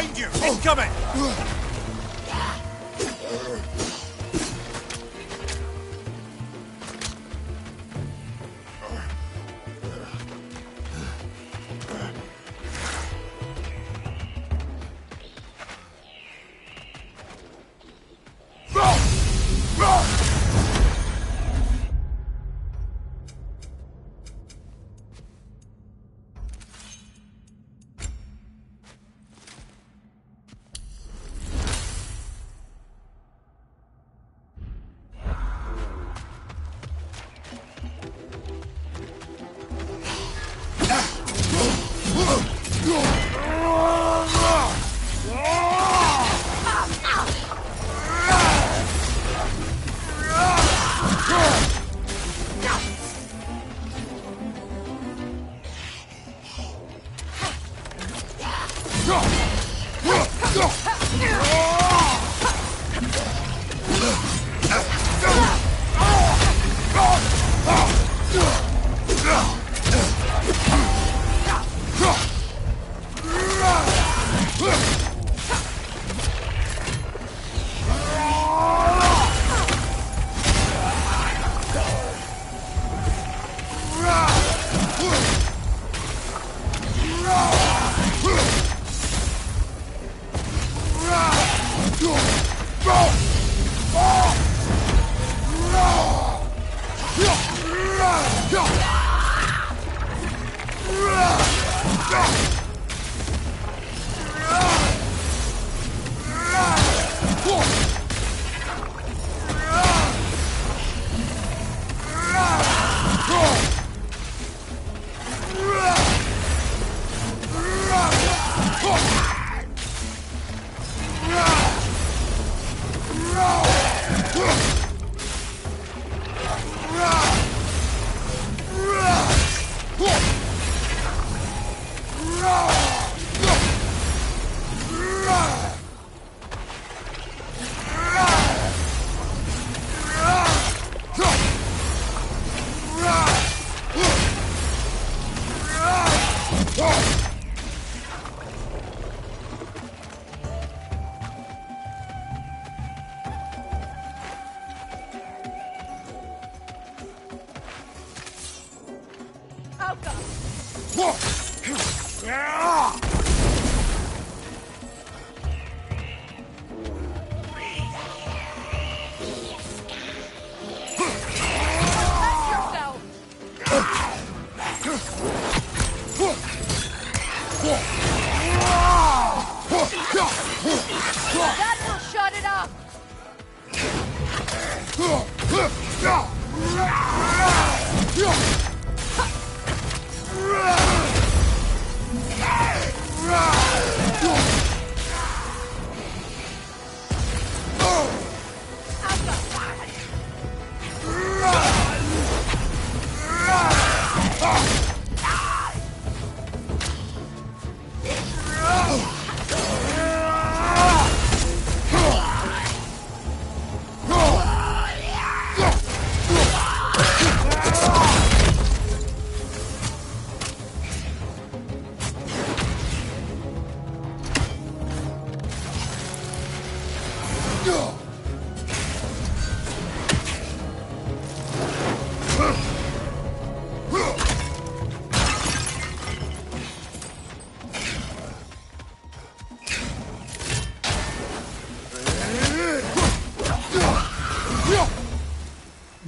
Behind you! Incoming! That will shut it up!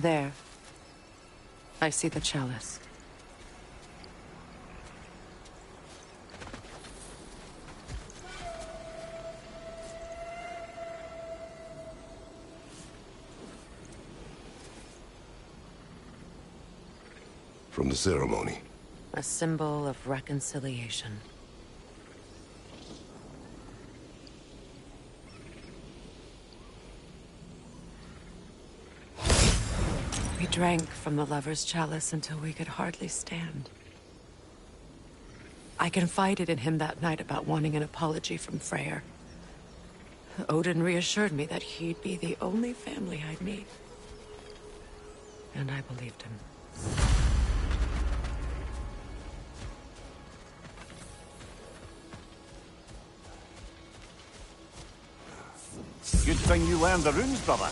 There. I see the chalice. From the ceremony. A symbol of reconciliation. We drank from the lover's chalice until we could hardly stand. I confided in him that night about wanting an apology from Freyr. Odin reassured me that he'd be the only family I'd meet. And I believed him. Good thing you learned the runes, brother.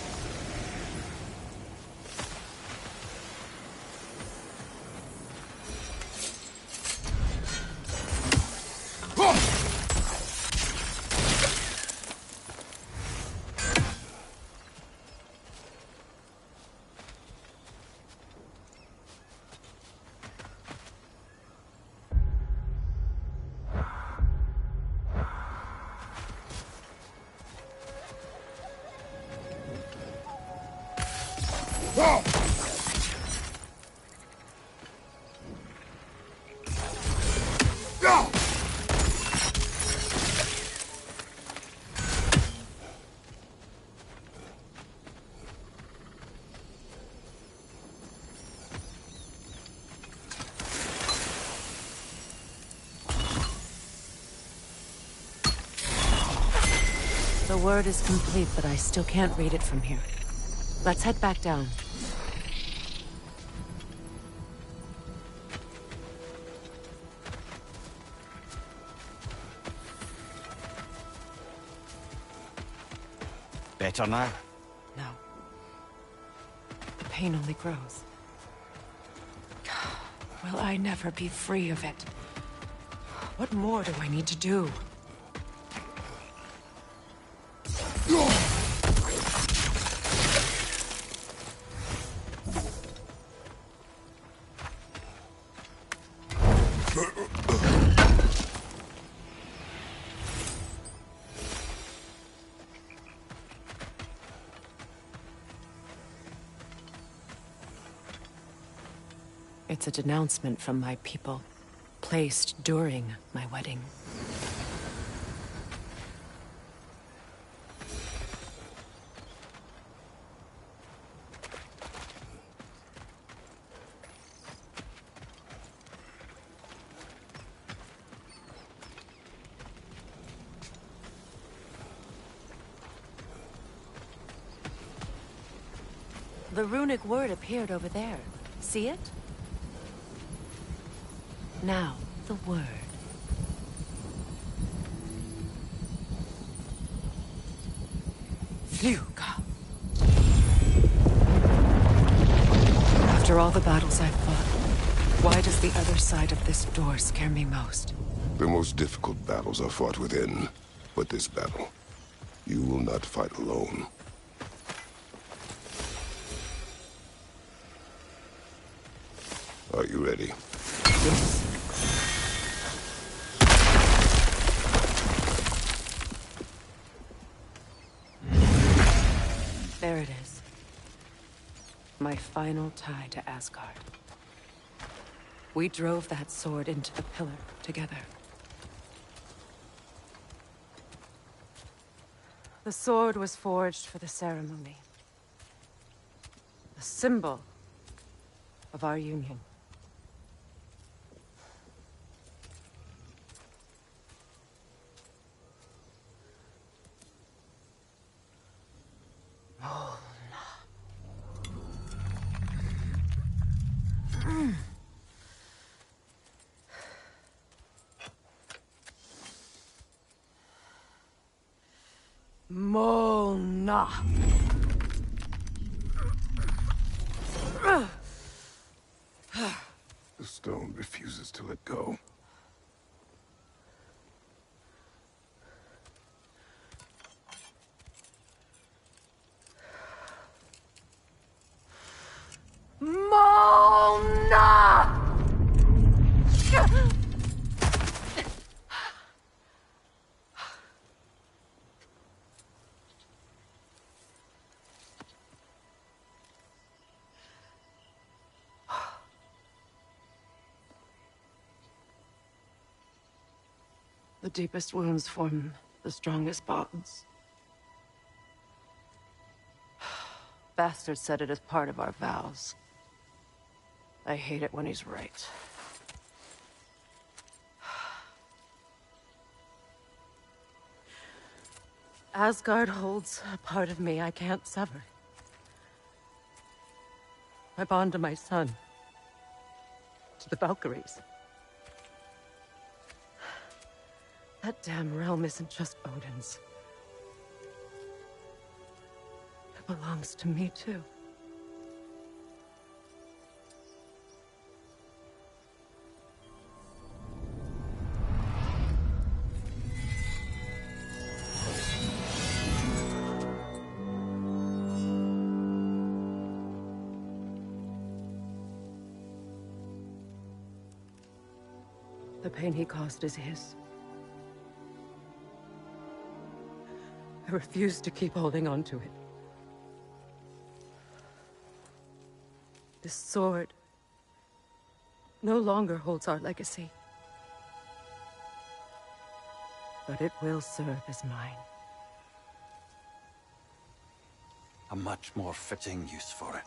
The word is complete, but I still can't read it from here. Let's head back down. Better now? No. The pain only grows. Will I never be free of it? What more do I need to do? It's a denouncement from my people, placed during my wedding. The runic word appeared over there. See it? Now, the word. Fuga. After all the battles I've fought, why does the other side of this door scare me most? The most difficult battles are fought within. But this battle, you will not fight alone. Are you ready? Yes. There it is. My final tie to Asgard. We drove that sword into the pillar together. The sword was forged for the ceremony. A symbol of our union. Mona. The stone refuses to let go. Mona! The deepest wounds form the strongest bonds. Bastard said it as part of our vows. I hate it when he's right. Asgard holds a part of me I can't sever. I bond to my son. To the Valkyries. That damn realm isn't just Odin's. It belongs to me, too. The pain he caused is his. I refuse to keep holding on to it. This sword no longer holds our legacy. But it will serve as mine. A much more fitting use for it.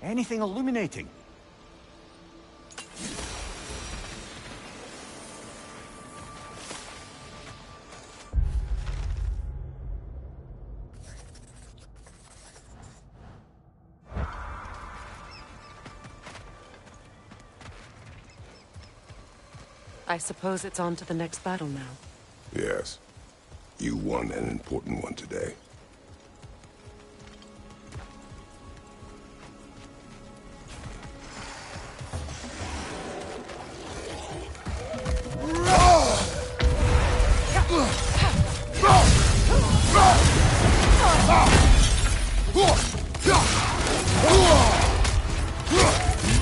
Anything illuminating? I suppose it's on to the next battle now. Yes. You won an important one today.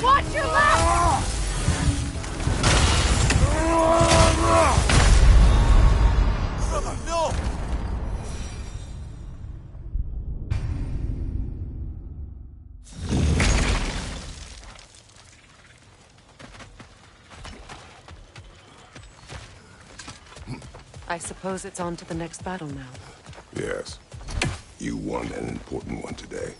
Watch your left! No! I suppose it's on to the next battle now. Yes. You won an important one today.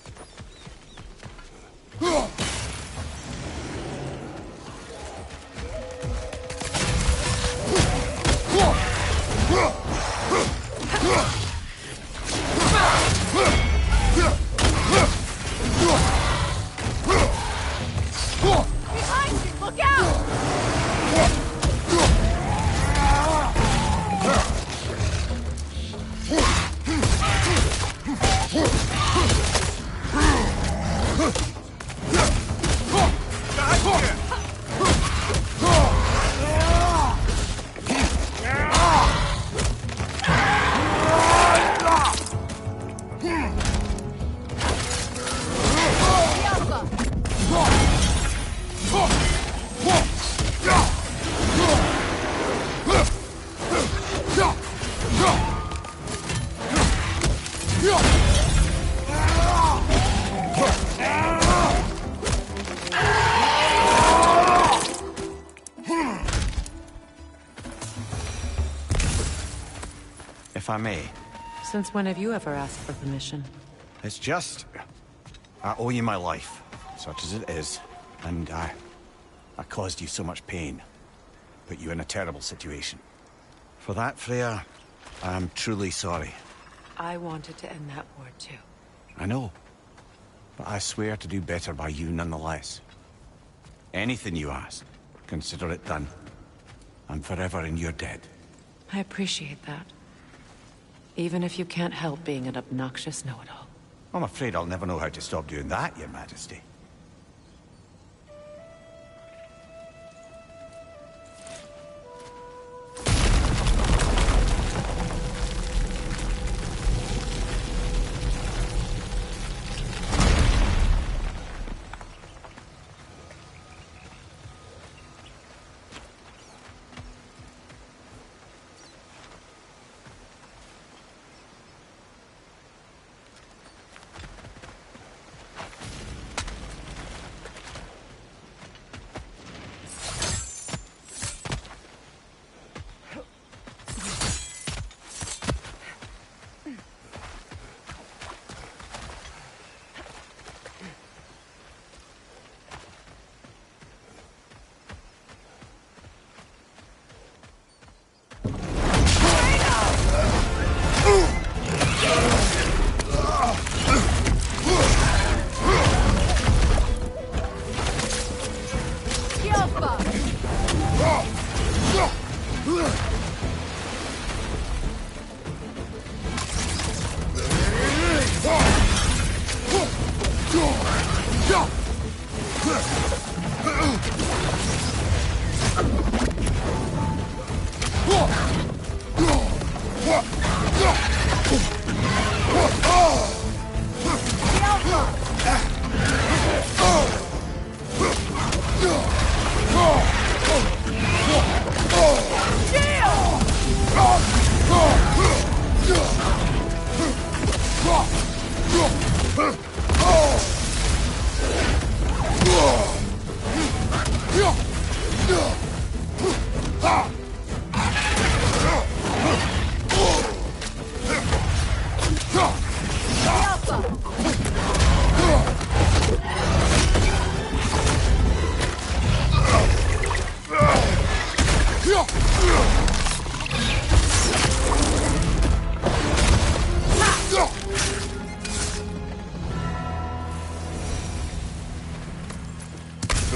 Behind you! Look out! If I may. Since when have you ever asked for permission? It's just... I owe you my life, such as it is. And I caused you so much pain. Put you in a terrible situation. For that, Freya, I am truly sorry. I wanted to end that war too. I know. But I swear to do better by you nonetheless. Anything you ask, consider it done. I'm forever in your debt. I appreciate that. Even if you can't help being an obnoxious know-it-all. I'm afraid I'll never know how to stop doing that, Your Majesty.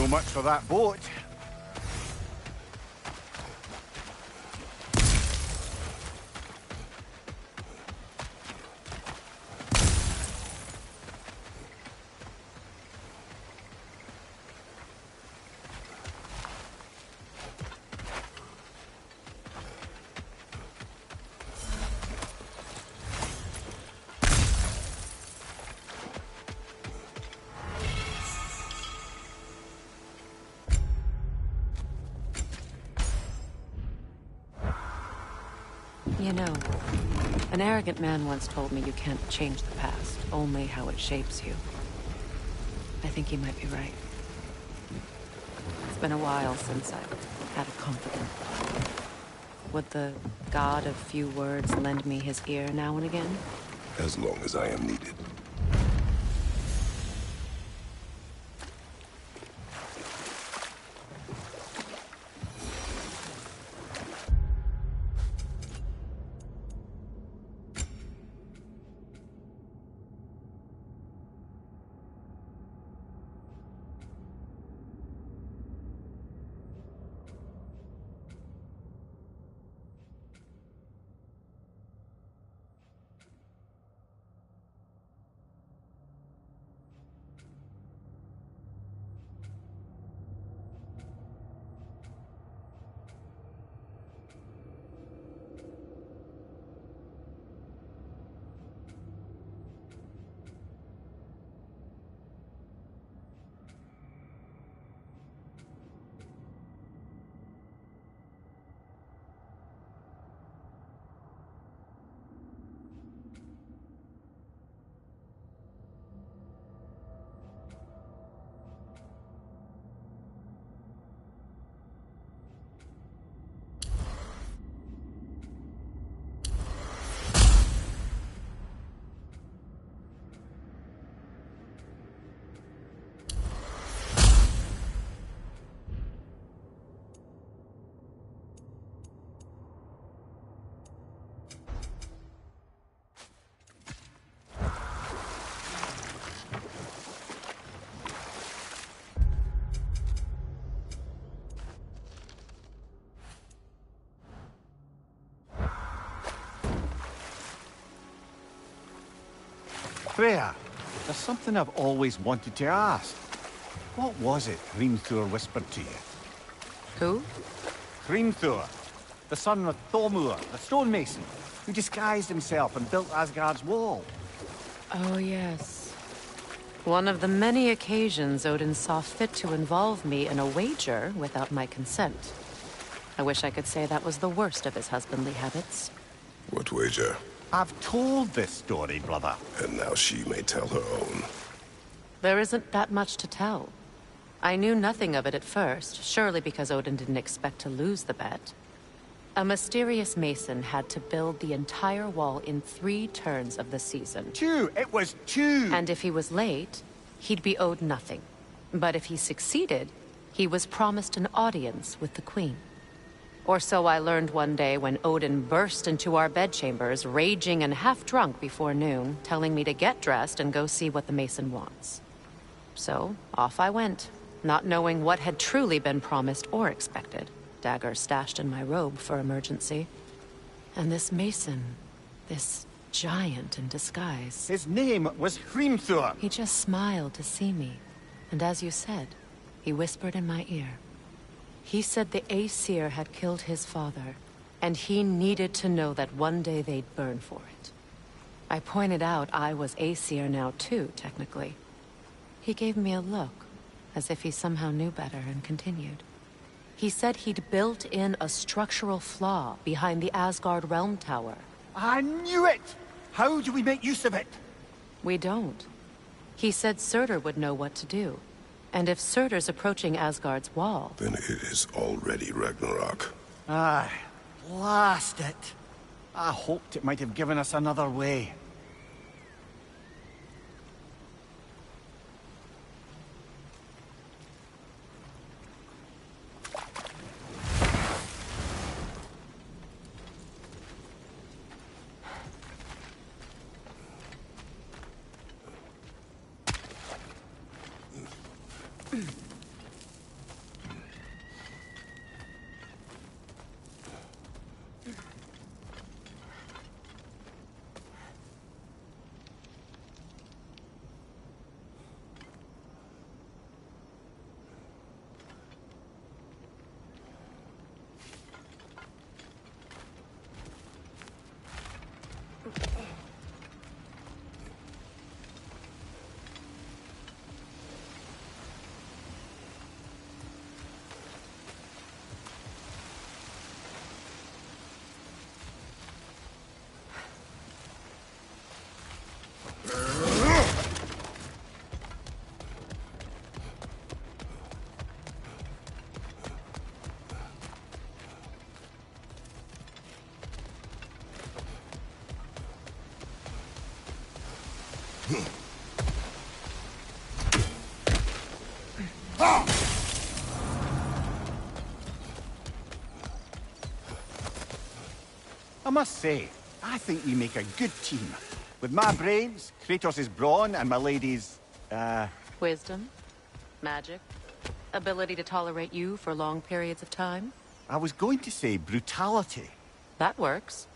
So much for that boat. You know, an arrogant man once told me you can't change the past, only how it shapes you. I think he might be right. It's been a while since I've had a confidant. Would the god of few words lend me his ear now and again? As long as I am needed. Freya, there's something I've always wanted to ask. What was it Hrimthur whispered to you? Who? Hrimthur, the son of Thormur, the stonemason, who disguised himself and built Asgard's wall. Oh, yes. One of the many occasions Odin saw fit to involve me in a wager without my consent. I wish I could say that was the worst of his husbandly habits. What wager? I've told this story, brother. And now she may tell her own. There isn't that much to tell. I knew nothing of it at first, surely because Odin didn't expect to lose the bet. A mysterious mason had to build the entire wall in 3 turns of the season. 2! It was 2! And if he was late, he'd be owed nothing. But if he succeeded, he was promised an audience with the queen. Or so I learned one day when Odin burst into our bedchambers, raging and half-drunk before noon, telling me to get dressed and go see what the mason wants. So, off I went, not knowing what had truly been promised or expected. Dagger stashed in my robe for emergency. And this mason, this giant in disguise. His name was Hrimthur. He just smiled to see me. And as you said, he whispered in my ear. He said the Aesir had killed his father, and he needed to know that one day they'd burn for it. I pointed out I was Aesir now too, technically. He gave me a look, as if he somehow knew better, and continued. He said he'd built in a structural flaw behind the Asgard Realm Tower. I knew it! How do we make use of it? We don't. He said Surtur would know what to do. And if Surtur's approaching Asgard's wall... Then it is already Ragnarok. Aye, blast it. I hoped it might have given us another way. I must say, I think we make a good team. With my brains, Kratos' brawn, and my lady's, Wisdom, magic, ability to tolerate you for long periods of time. I was going to say brutality. That works.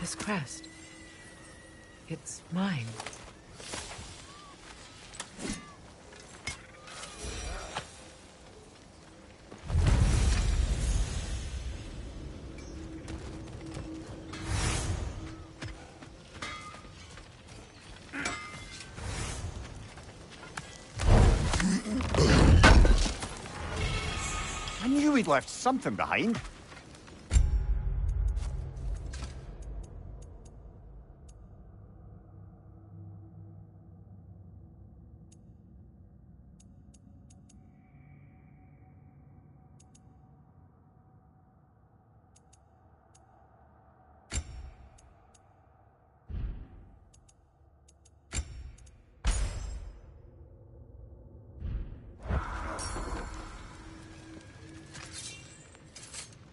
This crest. It's mine. I knew we'd left something behind.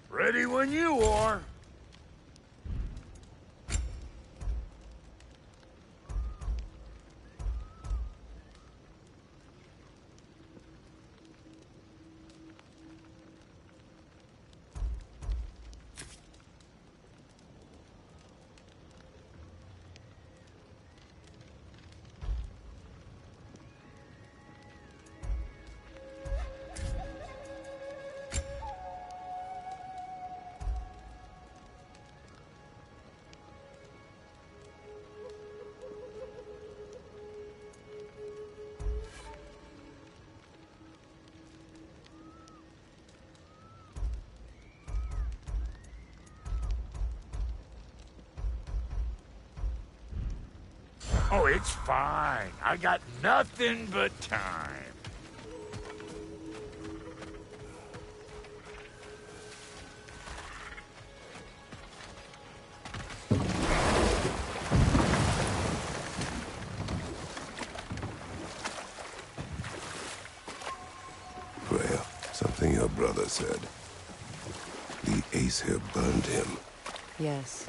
Ready when you are. Oh, it's fine. I got nothing but time. Freya, something your brother said. The Aesir burned him. Yes.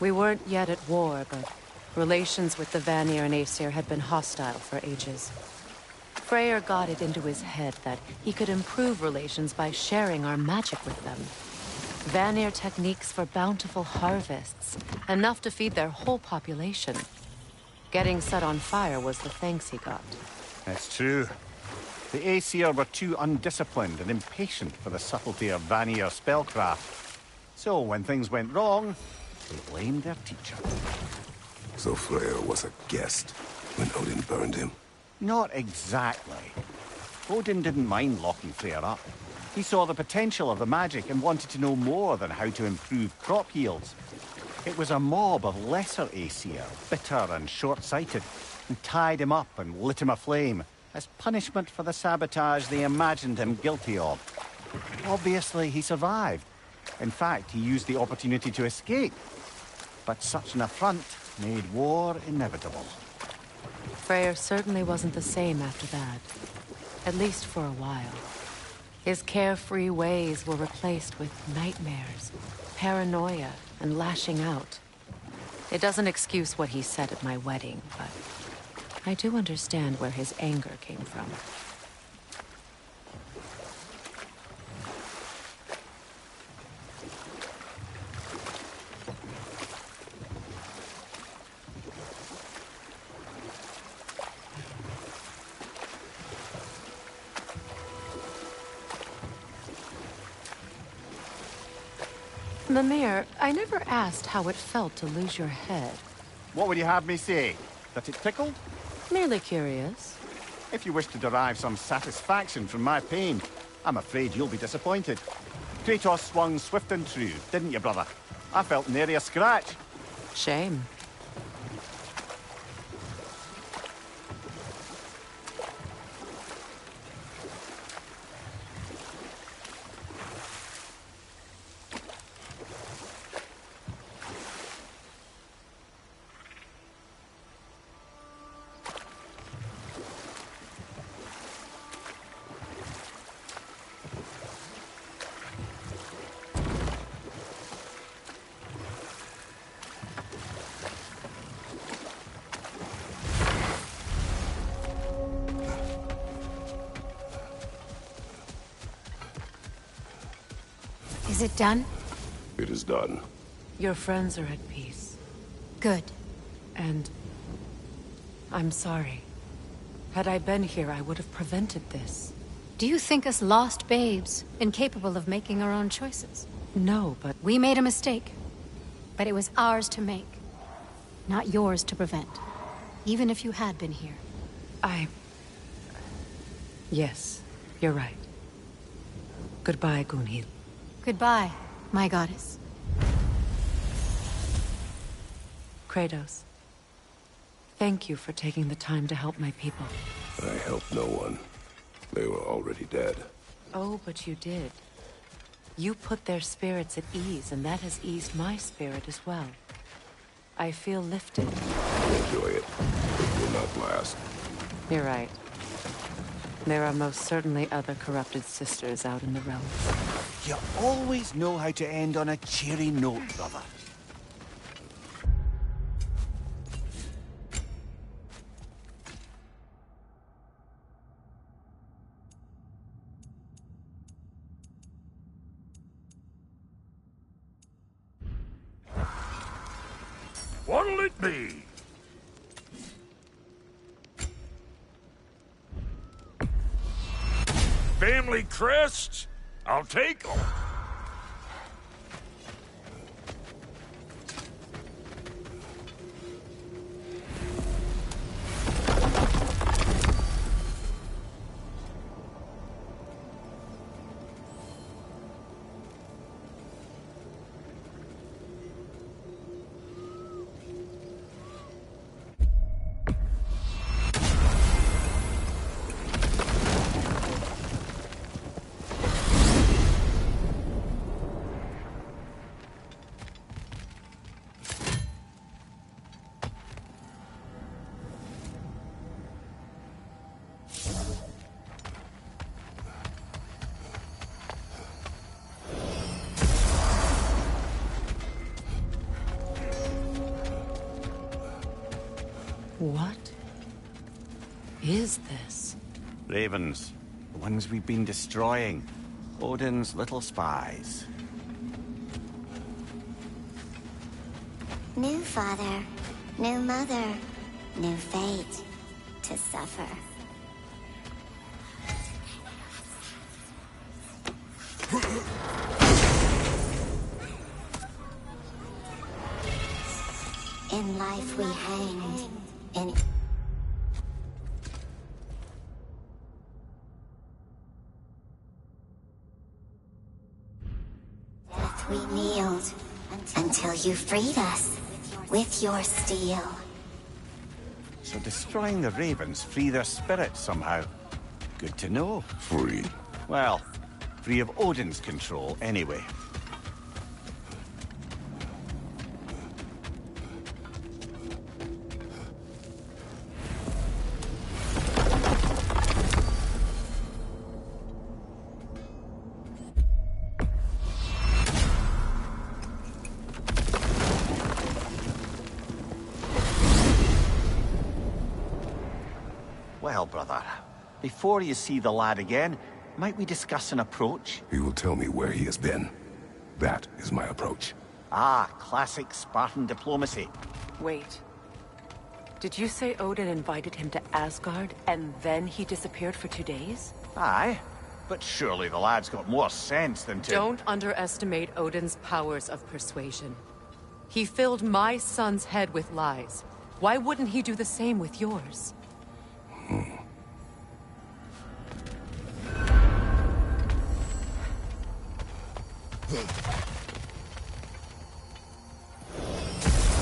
We weren't yet at war, but relations with the Vanir and Aesir had been hostile for ages. Freyr got it into his head that he could improve relations by sharing our magic with them. Vanir techniques for bountiful harvests, enough to feed their whole population. Getting set on fire was the thanks he got. It's true. The Aesir were too undisciplined and impatient for the subtlety of Vanir spellcraft. So when things went wrong, they blamed their teacher. So Freya was a guest when Odin burned him? Not exactly. Odin didn't mind locking Freyr up. He saw the potential of the magic and wanted to know more than how to improve crop yields. It was a mob of lesser Aesir, bitter and short-sighted, who tied him up and lit him aflame as punishment for the sabotage they imagined him guilty of. Obviously, he survived, In fact, he used the opportunity to escape. But such an affront made war inevitable. Freyr certainly wasn't the same after that. At least for a while. His carefree ways were replaced with nightmares, paranoia, and lashing out. It doesn't excuse what he said at my wedding, but I do understand where his anger came from. Mimir, I never asked how it felt to lose your head. What would you have me say? That it tickled? Merely curious. If you wish to derive some satisfaction from my pain, I'm afraid you'll be disappointed. Kratos swung swift and true, didn't you, brother? I felt nary a scratch. Shame. Is it done? It is done. Your friends are at peace. Good. And I'm sorry. Had I been here, I would have prevented this. Do you think us lost babes, incapable of making our own choices? No, but We made a mistake. But it was ours to make. Not yours to prevent. Even if you had been here. Yes, you're right. Goodbye, Gunhild. Goodbye, my goddess. Kratos. Thank you for taking the time to help my people. I helped no one. They were already dead. Oh, but you did. You put their spirits at ease, and that has eased my spirit as well. I feel lifted. Enjoy it. It will not last. You're right. There are most certainly other corrupted sisters out in the realms. You always know how to end on a cheery note, brother. What'll it be? Family crests? I'll take them. What is this? Ravens. The ones we've been destroying. Odin's little spies. New father, new mother, new fate to suffer. In life we hanged, in death we kneeled until you freed us with your steel. So destroying the ravens free their spirits somehow. Good to know. Free. Well, free of Odin's control anyway. Well, brother, before you see the lad again, might we discuss an approach? He will tell me where he has been. That is my approach. Ah, classic Spartan diplomacy. Wait. Did you say Odin invited him to Asgard, and then he disappeared for 2 days? Aye, but surely the lad's got more sense than to... Don't underestimate Odin's powers of persuasion. He filled my son's head with lies. Why wouldn't he do the same with yours?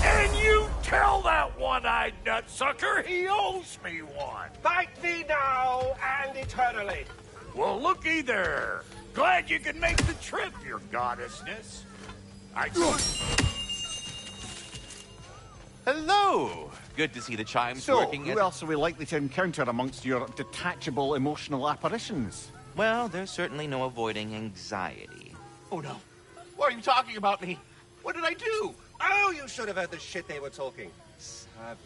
And you tell that one-eyed nutsucker he owes me one. Fight thee now and eternally. Well, looky there. Glad you can make the trip, your goddessness. I could... Hello! Good to see the chimes So, working. who else are we likely to encounter amongst your detachable emotional apparitions? Well, there's certainly no avoiding anxiety. Oh no. Why are you talking about me? What did I do? Oh, you should have heard the shit they were talking. Savage.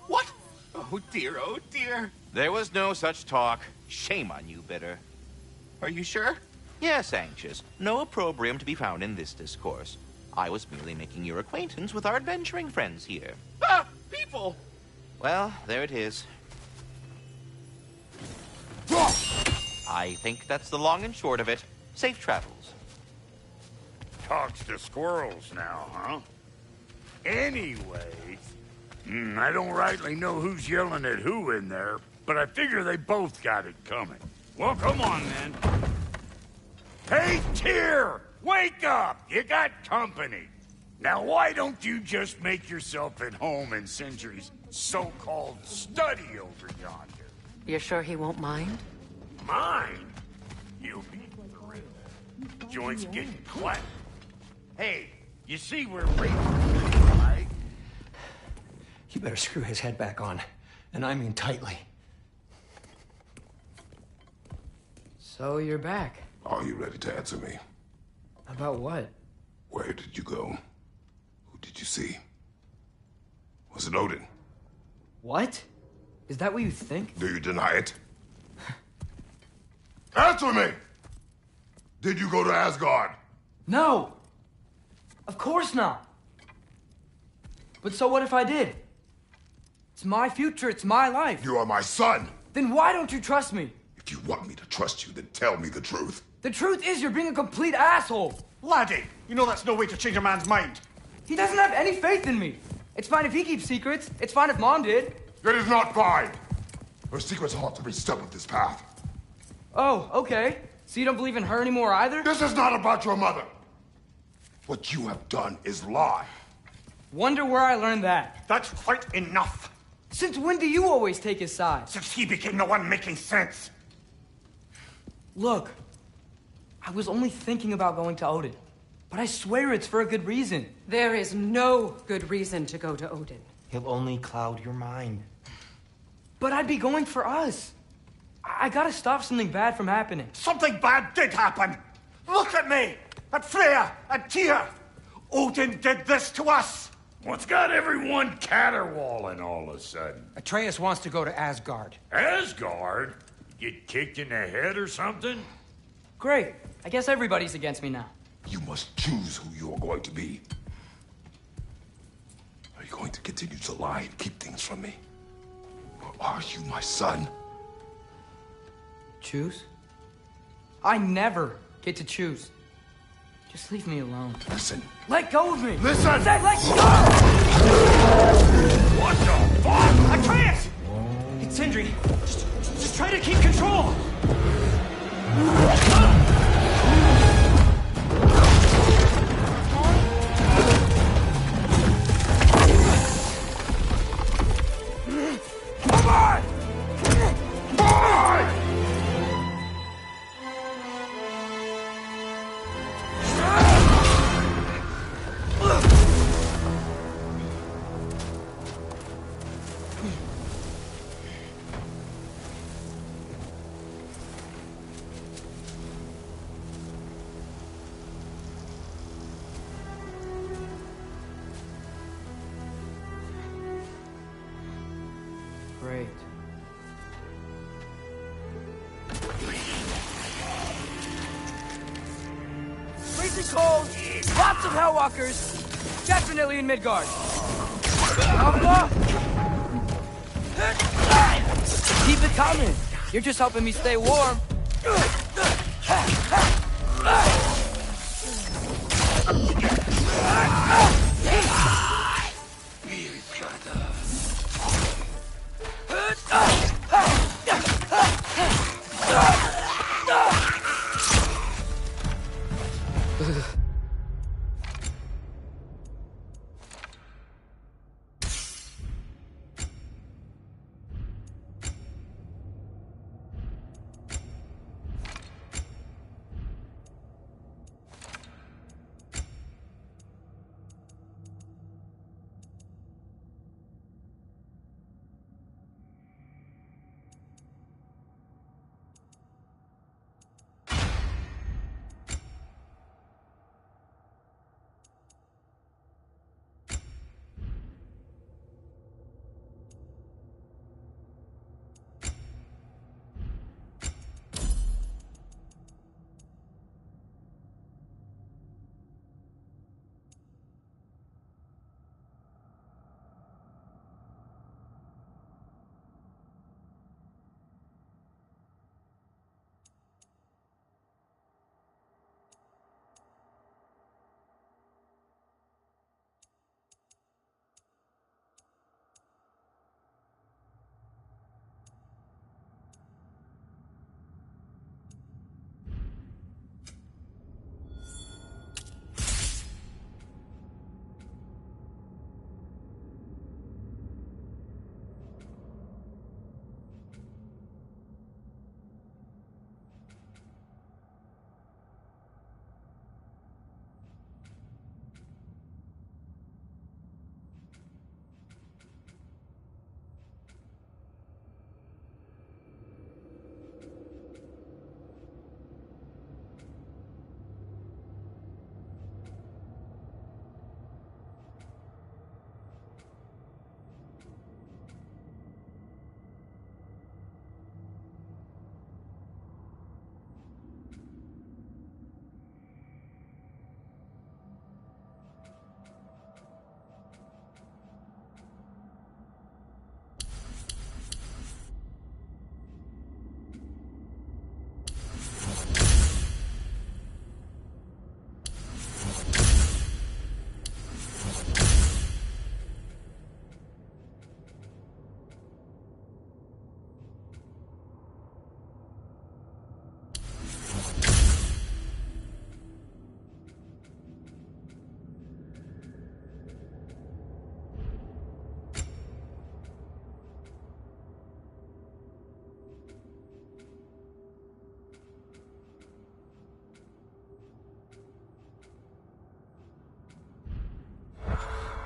What? Oh dear, oh dear. There was no such talk. Shame on you, Bitter. Are you sure? Yes, Anxious. No opprobrium to be found in this discourse. I was merely making your acquaintance with our adventuring friends here. Ah, people! Well, there it is. I think that's the long and short of it. Safe travels. Talks to squirrels now, huh? Anyway, I don't rightly know who's yelling at who in there, but I figure they both got it coming. Well, come on, then. Hey, Tyr! Wake up! You got company. Now, why don't you just make yourself at home in Sindri's so-called study over yonder? You're sure he won't mind? Mine? You'll be thrilled. Joint's getting clapped. Hey, you see where Rachel is, right? You better screw his head back on, and I mean tightly. So you're back. Are you ready to answer me? About what? Where did you go? Who did you see? Was it Odin? What? Is that what you think? Do you deny it? Answer me! Did you go to Asgard? No! Of course not! But so what if I did? It's my future, it's my life. You are my son! Then why don't you trust me? If you want me to trust you, then tell me the truth. The truth is you're being a complete asshole! Laddie, you know that's no way to change a man's mind. He doesn't have any faith in me. It's fine if he keeps secrets. It's fine if Mom did. It is not fine! Her secrets ought to be step with this path. Oh, okay. So you don't believe in her anymore either? This is not about your mother! What you have done is lie. Wonder where I learned that. That's quite enough. Since when do you always take his side? Since he became the one making sense. Look, I was only thinking about going to Odin, but I swear it's for a good reason. There is no good reason to go to Odin. He'll only cloud your mind. But I'd be going for us. I gotta stop something bad from happening. Something bad did happen. Look at me, at Freya, at Tyr. Odin did this to us. What's got everyone caterwauling all of a sudden? Atreus wants to go to Asgard. Asgard? Get kicked in the head or something? Great. I guess everybody's against me now. You must choose who you are going to be. Are you going to continue to lie and keep things from me? Or are you my son? Choose? I never get to choose. Just leave me alone. Listen. Let go of me! Listen! I said let go! What the fuck? Atreus! It's Sindri. Just try to keep control! Come on! Bye! cold. Lots of Hellwalkers. Definitely in Midgard. Alpha! Keep it coming. You're just helping me stay warm.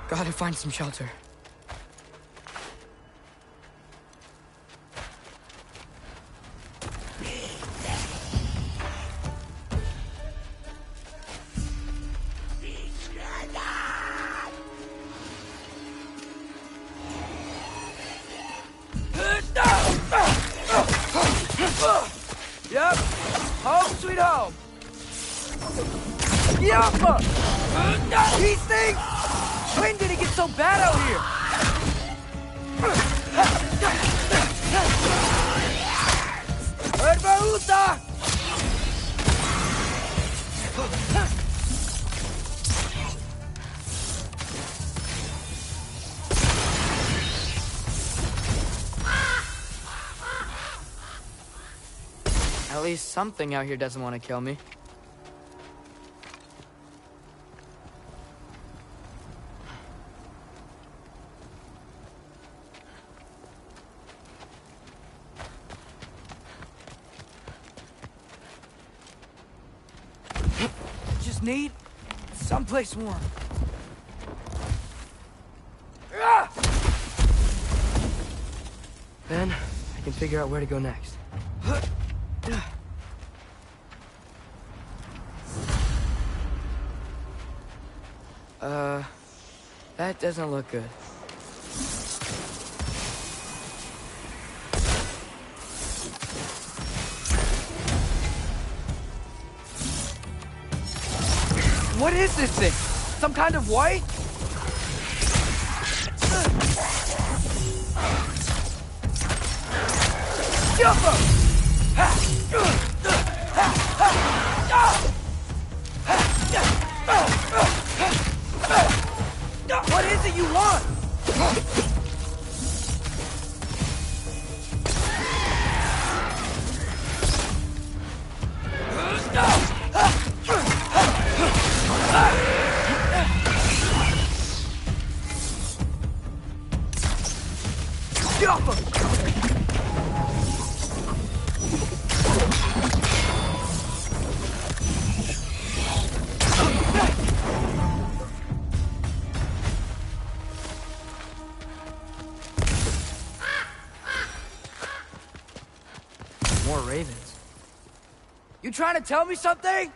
Gotta find some shelter. Yep, home sweet home. Yappa! He stinks! When did it get so bad out here? Herbaruta! At least something out here doesn't want to kill me. Just need someplace warm. Then I can figure out where to go next. That doesn't look good. What is this thing? Some kind of white? What is it you want? More ravens. You trying to tell me something?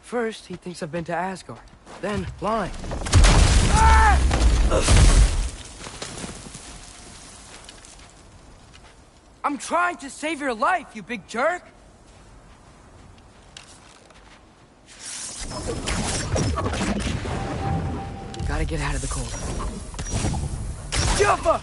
First, he thinks I've been to Asgard. Then, lying. Ah! I'm trying to save your life, you big jerk! Gotta get out of the cold. Jump up!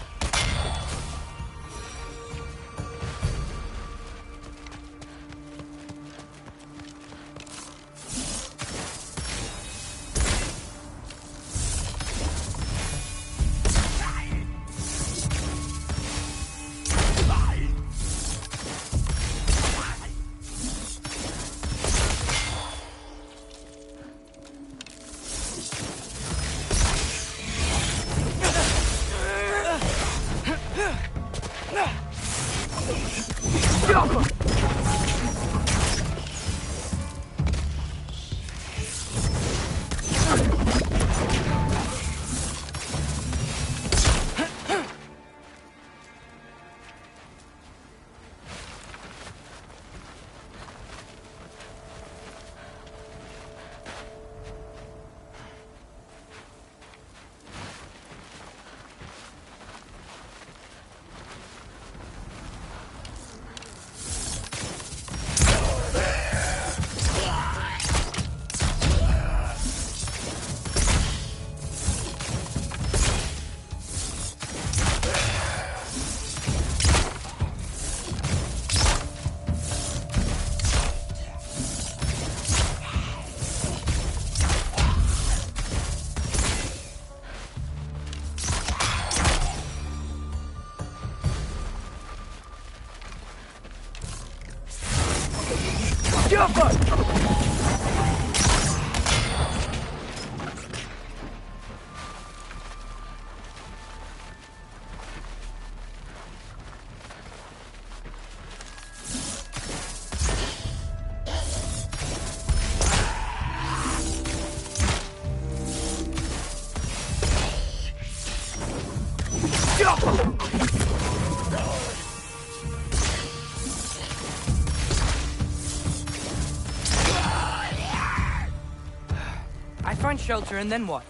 I find shelter, and then what?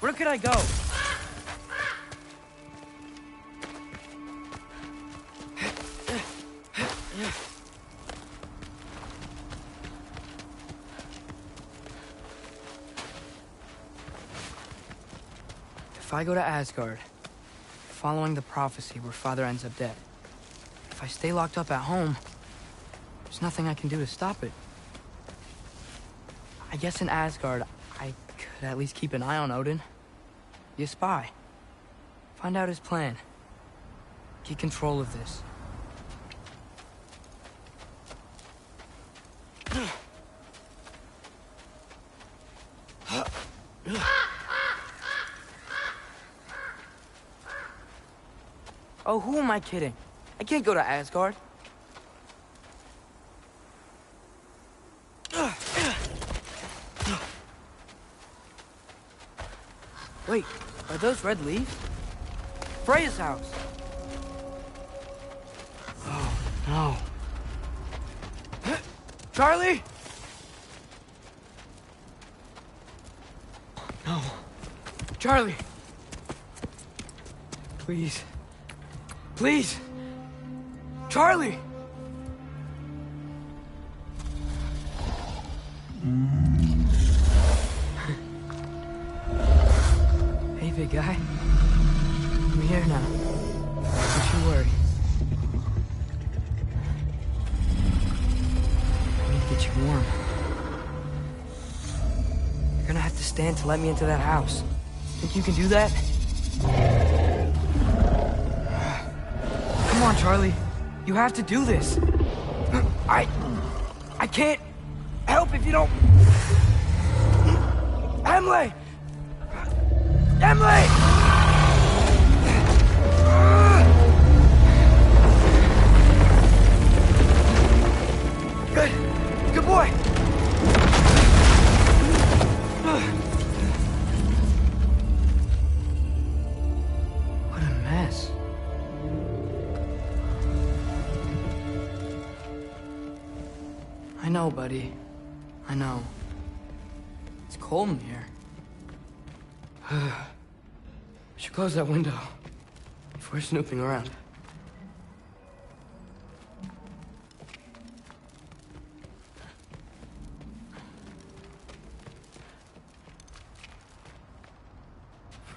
Where could I go? If I go to Asgard, following the prophecy where Father ends up dead, if I stay locked up at home, there's nothing I can do to stop it. I guess in Asgard, I could at least keep an eye on Odin. Be a spy. Find out his plan. Get control of this. Oh, who am I kidding? I can't go to Asgard. Wait, are those red leaves? Freya's house! Oh, no. Charlie! No. Charlie! Please. Please! Charlie! Hey, big guy. I'm here now. Don't you worry. I need to get you warm. You're gonna have to stand to let me into that house. Think you can do that? Come on, Charlie. You have to do this. I can't help if you don't... Emily! Emily! Good. Good boy. What a mess. I know, buddy. I know. It's cold in here. We should close that window if we're snooping around.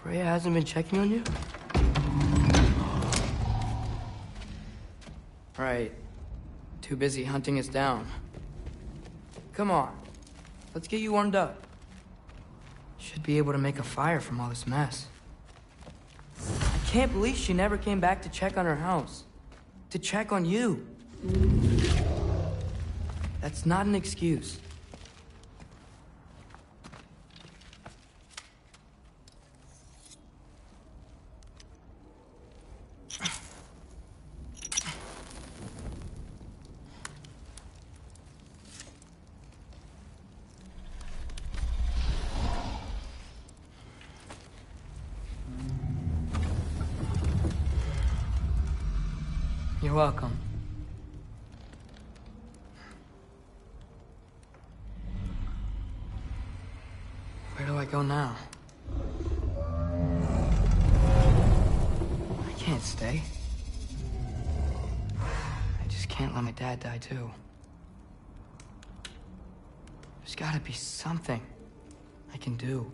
Freya hasn't been checking on you? Right. Too busy hunting us down. Come on. Let's get you warmed up. Should be able to make a fire from all this mess. I can't believe she never came back to check on her house. To check on you. That's not an excuse. You're welcome. Where do I go now? I can't stay. I just can't let my dad die too. There's gotta be something I can do.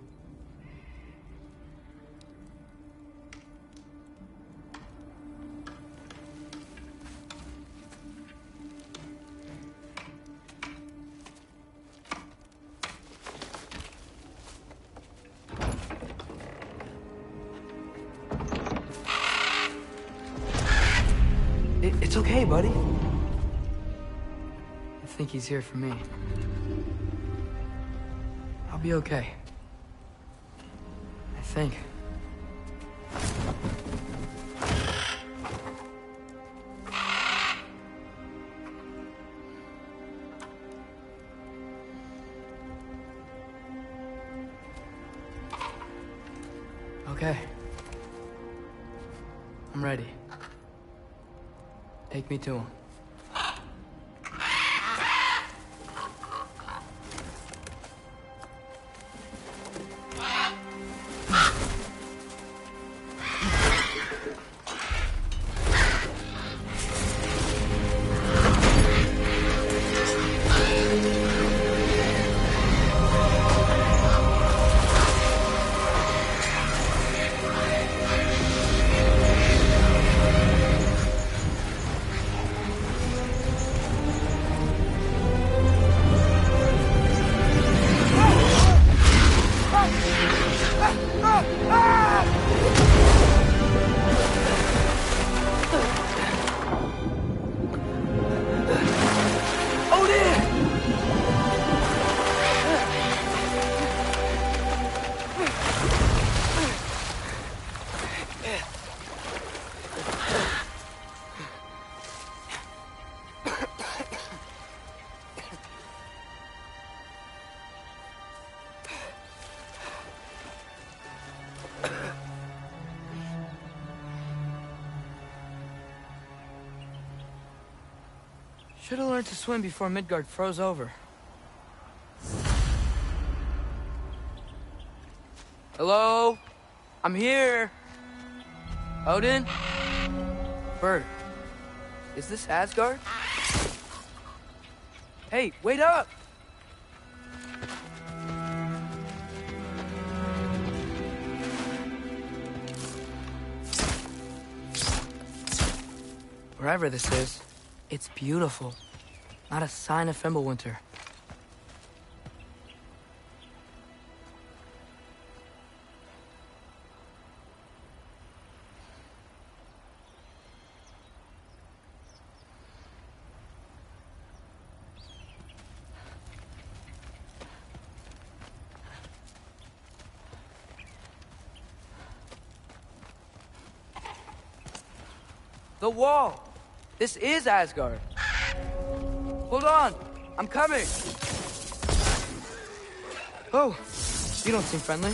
It's okay, buddy. I think he's here for me. I'll be okay. I think. Okay. I'm ready. Take me to him. Should have learned to swim before Midgard froze over. Hello? I'm here. Odin? Bird. Is this Asgard? Hey, wait up! Wherever this is, it's beautiful. Not a sign of Fimbulwinter. The wall! This is Asgard. Hold on! I'm coming! Oh, you don't seem friendly.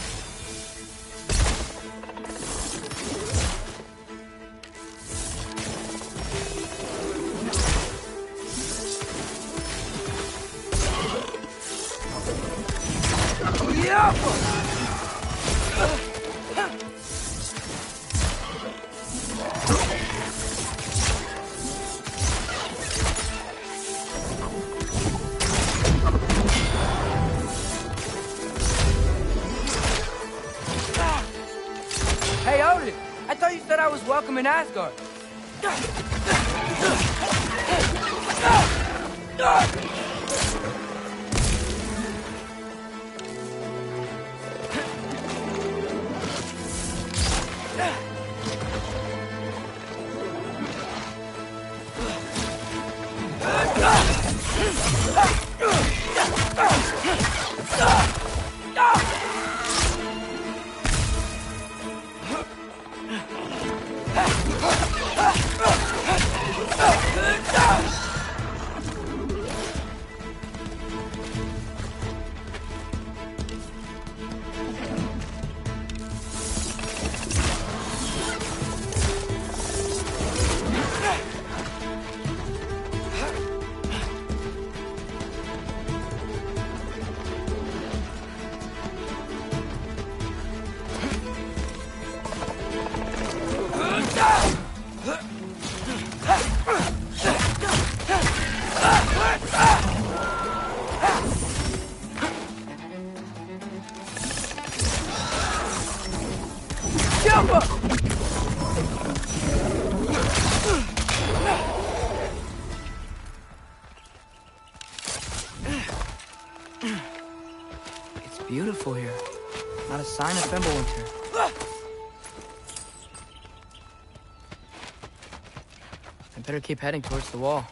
Hey, Odin! I thought you said I was welcome in Asgard. It's beautiful here. Not a sign of Fimbulwinter. I better keep heading towards the wall.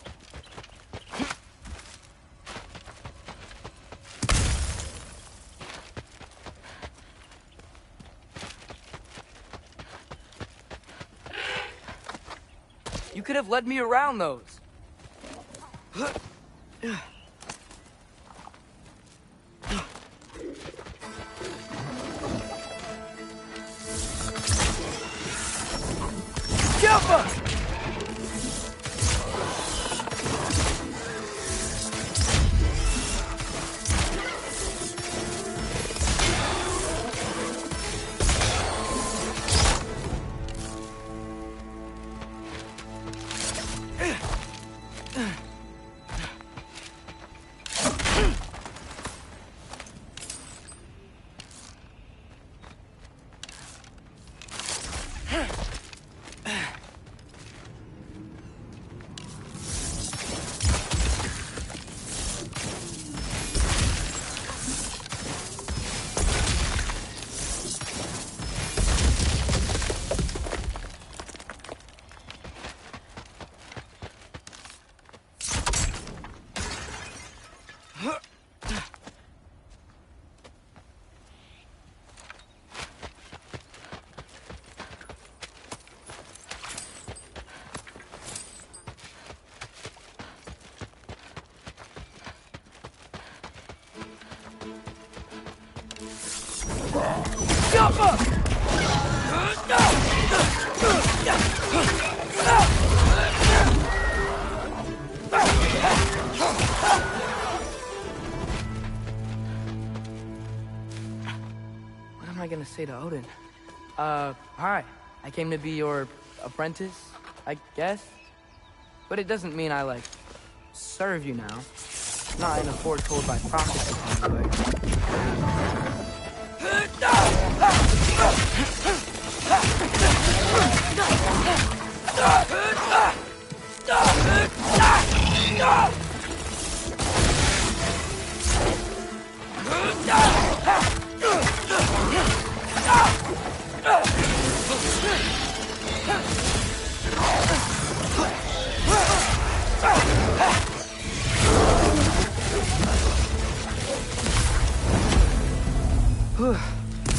You could have led me around those. am I gonna say to Odin? Hi. I came to be your apprentice, I guess? But it doesn't mean I, like, serve you now. Not in a foretold by prophecy kind of way.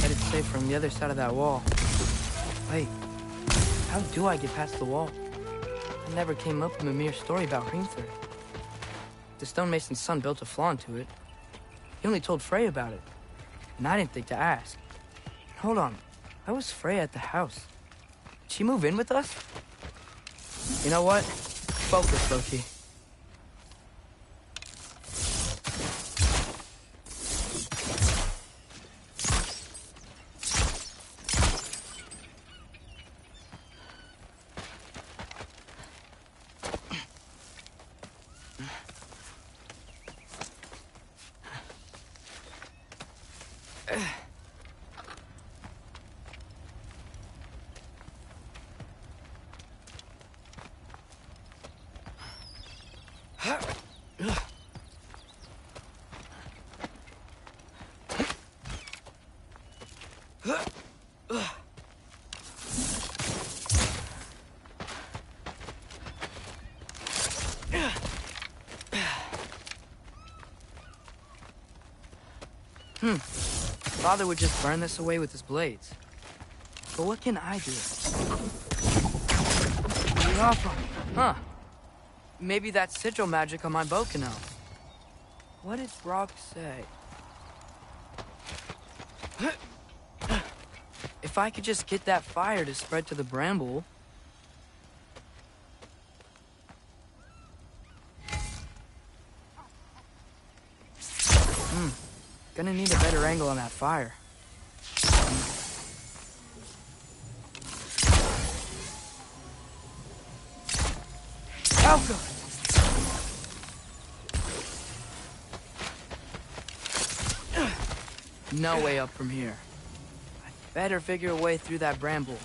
Headed safe from the other side of that wall. Wait, how do I get past the wall? I never came up with a mere story about Hrimthur. The stonemason's son built a flaw into it. He only told Frey about it, and I didn't think to ask. Hold on, why was Frey at the house? Did she move in with us? You know what? Focus, Loki. Father would just burn this away with his blades. But what can I do? Huh. Maybe that sigil magic on my bow can help. What did Brock say? If I could just get that fire to spread to the bramble... Gonna need a better angle on that fire. Alka! No way up from here. I'd better figure a way through that bramble.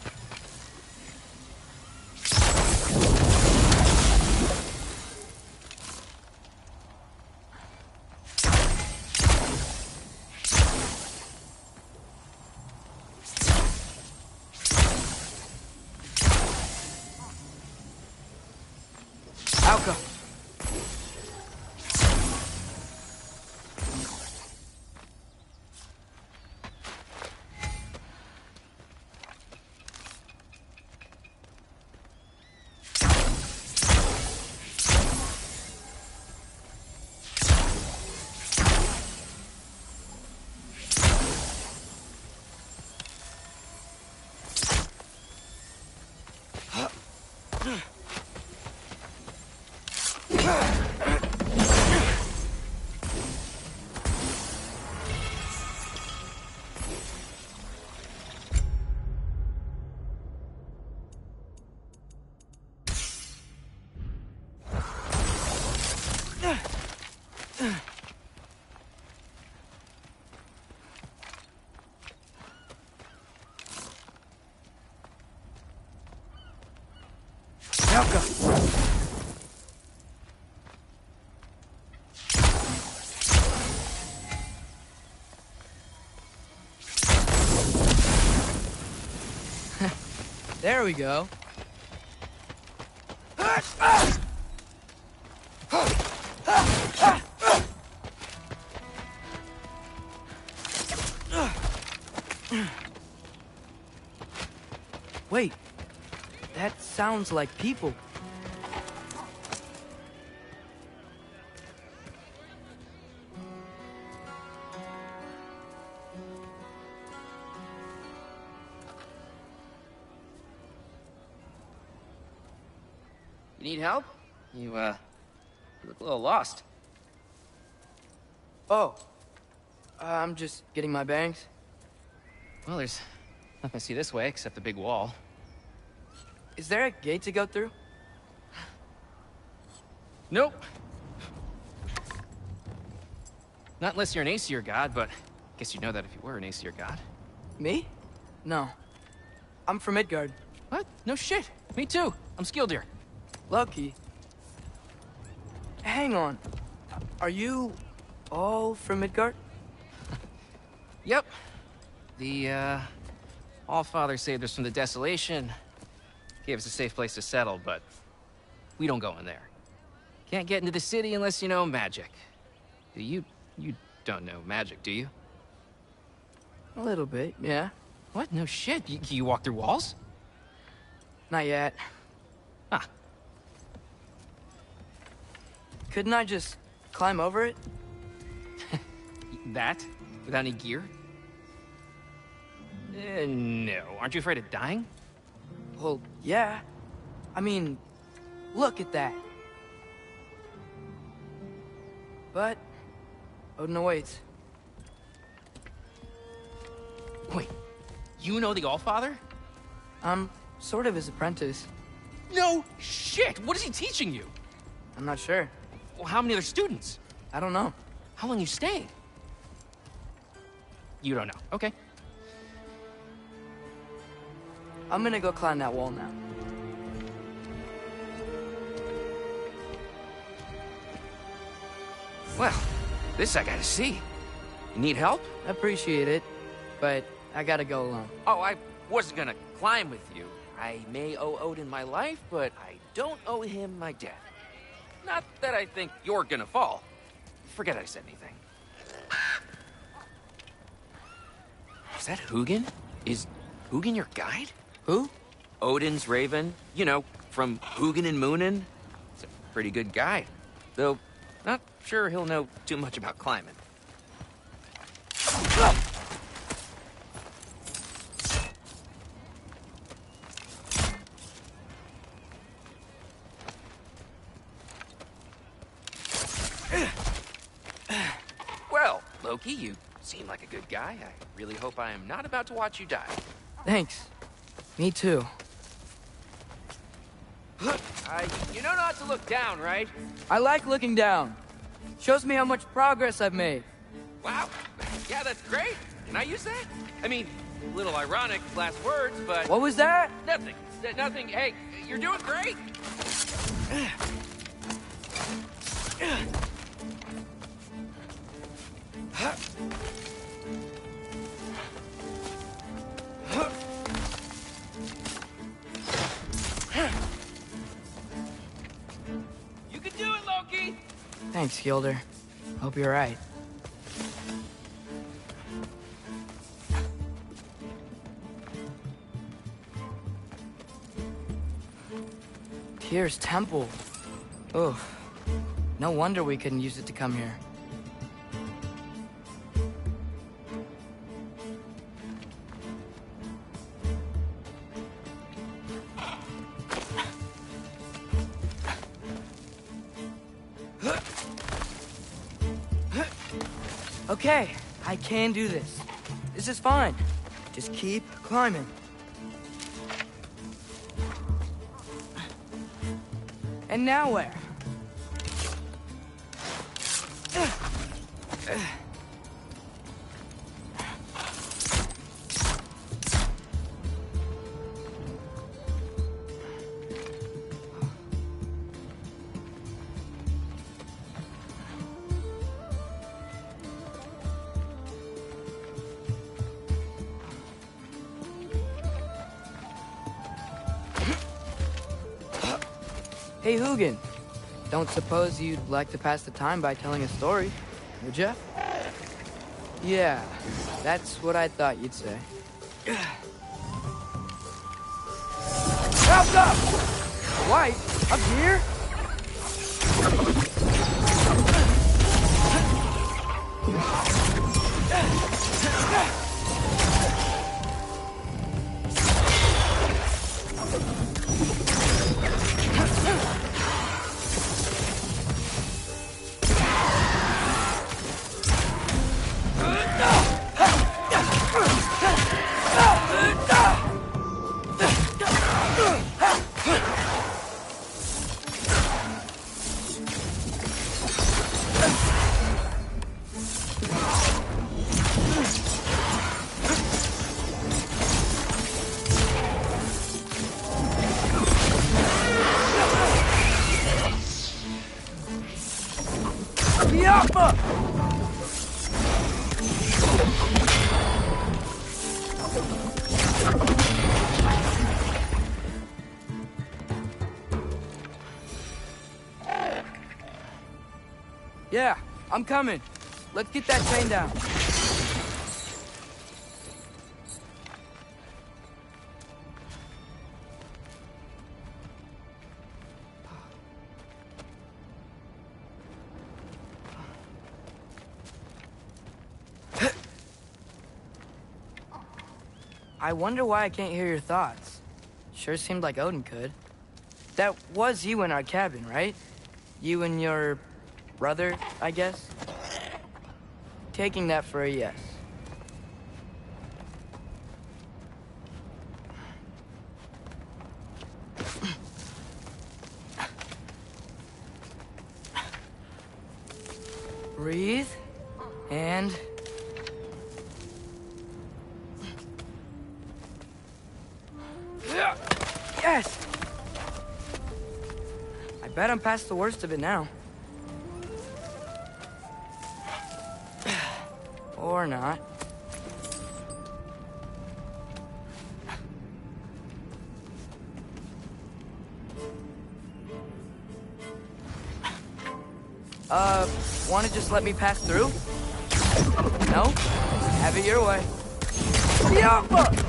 There we go. Wait, that sounds like people. Need help? You look a little lost. Oh, I'm just getting my bangs. Well, there's nothing I see this way except the big wall. Is there a gate to go through? Nope. Not unless you're an Aesir god, but I guess you'd know that if you were an Aesir god. Me? No. I'm from Midgard. What? No shit. Me too. I'm Skildir. Lucky. Hang on. Are you all from Midgard? Yep. The, All-Father saved us from the desolation. Gave us a safe place to settle, but we don't go in there. Can't get into the city unless you know magic. You don't know magic, do you? A little bit, yeah. What? No shit. You walk through walls? Not yet. Ah. Couldn't I just climb over it? That? Without any gear? No. Aren't you afraid of dying? Well, yeah. I mean, look at that. But Odin awaits. Wait, you know the All-Father? I'm sort of his apprentice. No shit! What is he teaching you? I'm not sure. Well, how many other students? I don't know. How long you staying? You don't know. Okay. I'm gonna go climb that wall now. Well, this I gotta see. You need help? Appreciate it, but I gotta go alone. Oh, I wasn't gonna climb with you. I may owe Odin my life, but I don't owe him my death. Not that I think you're gonna fall. Forget I said anything. Is that Hugin? Is Hugin your guide? Who? Odin's raven. You know, from Hugin and Moonin. He's a pretty good guide. Though, not sure he'll know too much about climbing. Well, Loki, you seem like a good guy. I really hope I am not about to watch you die. Thanks. Me too. You know not to look down, right? I like looking down. Shows me how much progress I've made. Wow. Yeah, that's great. Can I use that? I mean, a little ironic, last words, but... What was that? Nothing. Nothing. Hey, you're doing great. You can do it, Loki! Thanks, Gilder. Hope you're right. Tyr's temple. Oh, no wonder we couldn't use it to come here. Okay, I can do this. This is fine. Just keep climbing. And now where? Hey, Hugin. Don't suppose you'd like to pass the time by telling a story, would ya? Yeah, that's what I thought you'd say. Help up! White, up here? Yeah, I'm coming. Let's get that chain down. I wonder why I can't hear your thoughts. Sure seemed like Odin could. That was you in our cabin, right? You and your brother, I guess? Taking that for a yes. Breathe, and... Yes! I bet I'm past the worst of it now. Or not. Wanna just let me pass through? No? Have it your way. Yappa!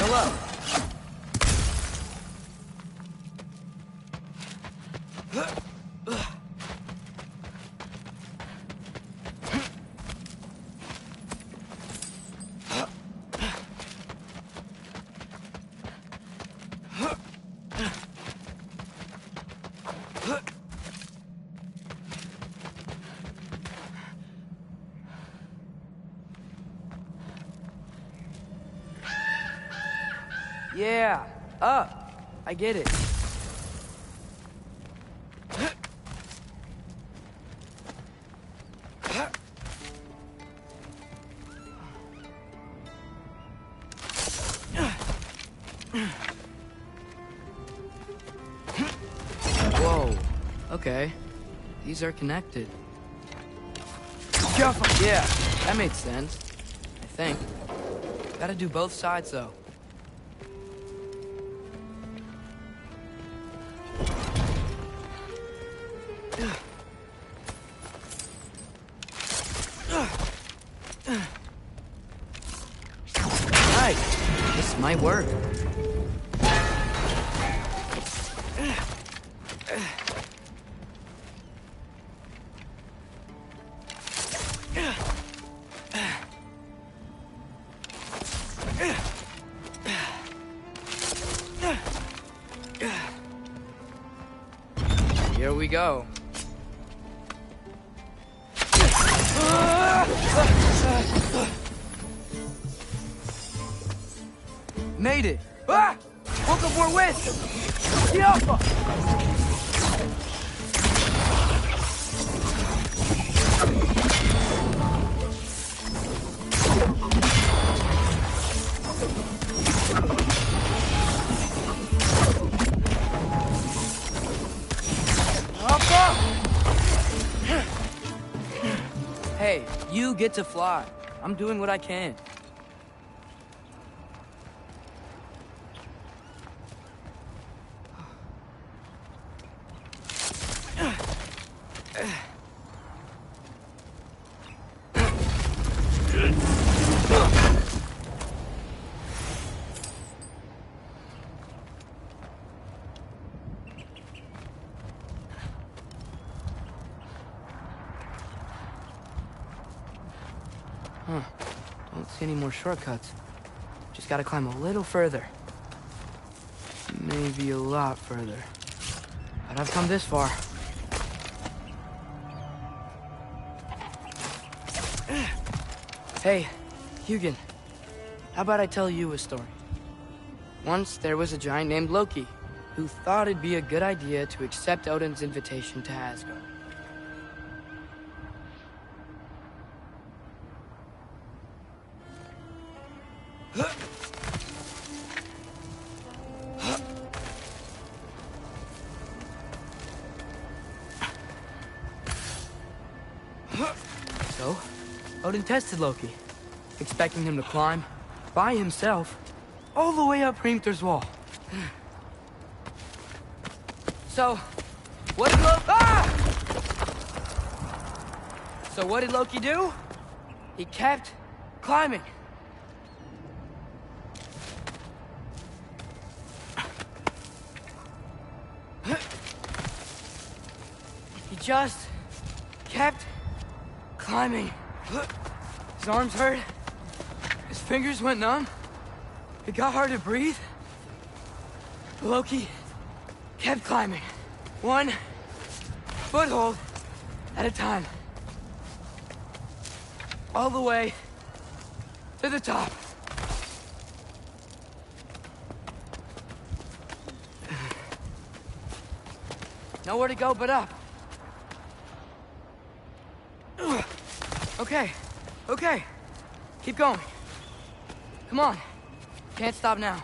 Hello. Yeah, up. I get it. Whoa. Okay. These are connected. Yeah, that made sense. I think. Gotta do both sides, though. Nice. This might work. Here we go. Made it! Ah! Welcome for wisdom! Yappa! still get to fly. I'm doing what I can. Don't see any more shortcuts. Just gotta climb a little further. Maybe a lot further. But I've come this far. Hey, Hugin. How about I tell you a story? Once there was a giant named Loki who thought it'd be a good idea to accept Odin's invitation to Asgard. So, Odin tested Loki, expecting him to climb, by himself, all the way up Hrimthur's wall. So, what did Loki do? He kept climbing. He just kept climbing. His arms hurt. His fingers went numb. It got hard to breathe. Loki kept climbing. One foothold at a time. All the way to the top. Nowhere to go but up. Okay. Keep going. Come on. Can't stop now.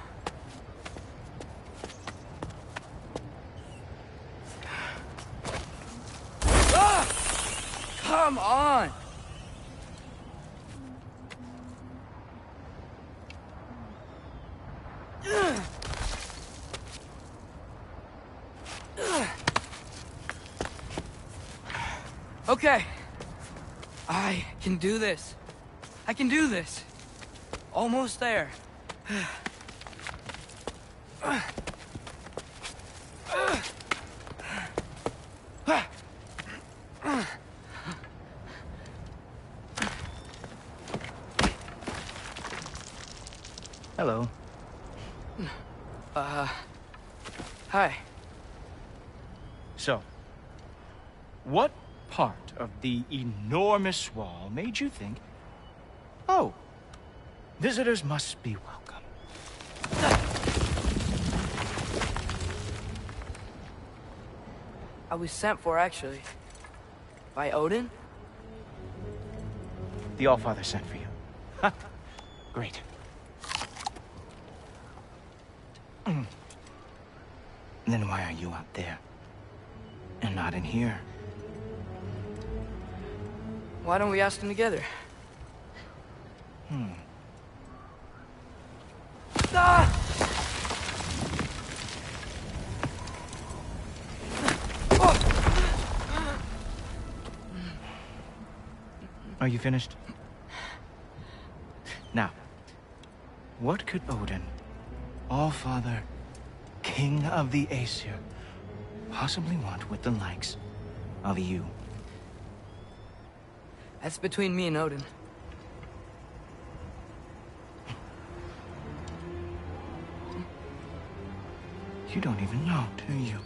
Come on! Okay. I can do this. I can do this. Almost there. Hello. Hi. So, what part of the enormous wall made you think, oh, visitors must be welcome? I was sent for, actually. By Odin? The Allfather sent for you. Ha! Great. Then why are you out there? And not in here? Why don't we ask them together? Ah! Are you finished? Now, what could Odin, Allfather, King of the Aesir, possibly want with the likes of you? That's between me and Odin. You don't even know, do you?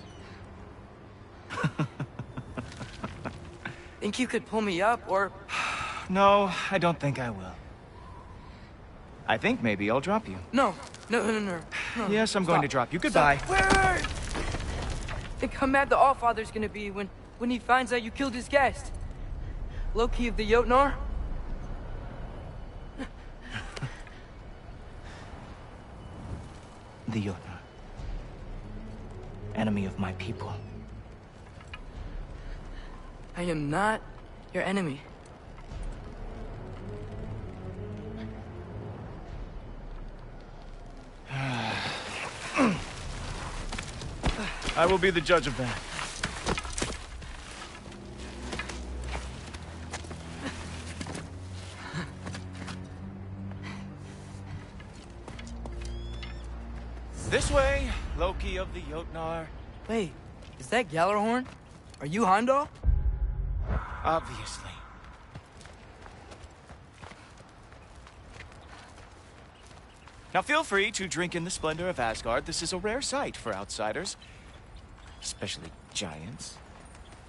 Think you could pull me up, or... No, I don't think I will. I think maybe I'll drop you. No. Yes, I'm going to drop you. Goodbye. Wait. Think how mad the Allfather's gonna be when he finds out you killed his guest. Loki of the Jotnar? The Jotnar. Enemy of my people. I am not your enemy. I will be the judge of that. This way, Loki of the Jotnar. Wait, is that Gjallarhorn? Are you Heimdall? Obviously. Now feel free to drink in the splendor of Asgard. This is a rare sight for outsiders. Especially giants.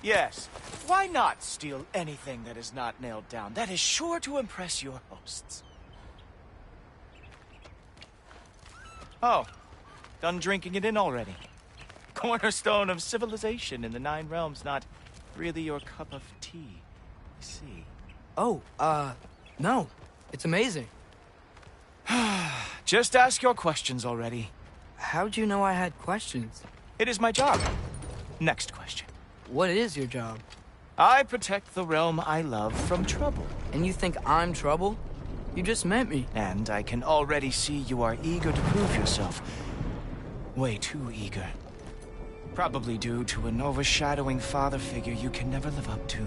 Yes, why not steal anything that is not nailed down? That is sure to impress your hosts. Oh, done drinking it in already. Cornerstone of civilization in the 9 realms, not really your cup of tea, I see. Oh, no. It's amazing. Just ask your questions already. How'd you know I had questions? It is my job. Next question. What is your job? I protect the realm I love from trouble. And you think I'm trouble? You just met me. And I can already see you are eager to prove yourself. Way too eager. Probably due to an overshadowing father figure you can never live up to.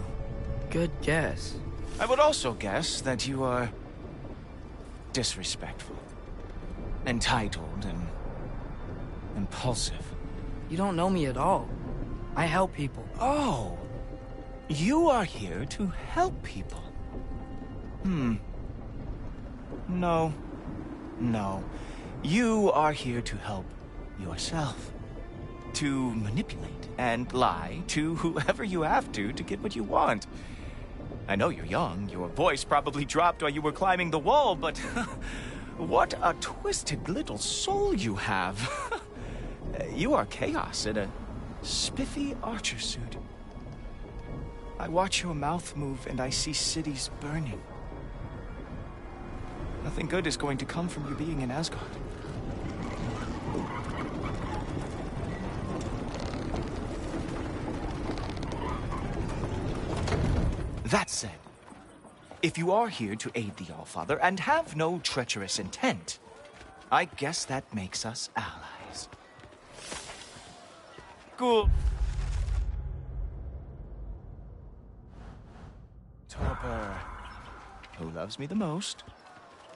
Good guess. I would also guess that you are disrespectful, entitled, and impulsive. You don't know me at all. I help people. Oh, you are here to help people. No. You are here to help yourself. To manipulate and lie to whoever you have to get what you want. I know you're young, your voice probably dropped while you were climbing the wall, but what a twisted little soul you have. You are chaos in a spiffy archer suit. I watch your mouth move and I see cities burning. Nothing good is going to come from you being in Asgard. That said, if you are here to aid the Allfather and have no treacherous intent, I guess that makes us allies. Cool. Torpor. Who loves me the most?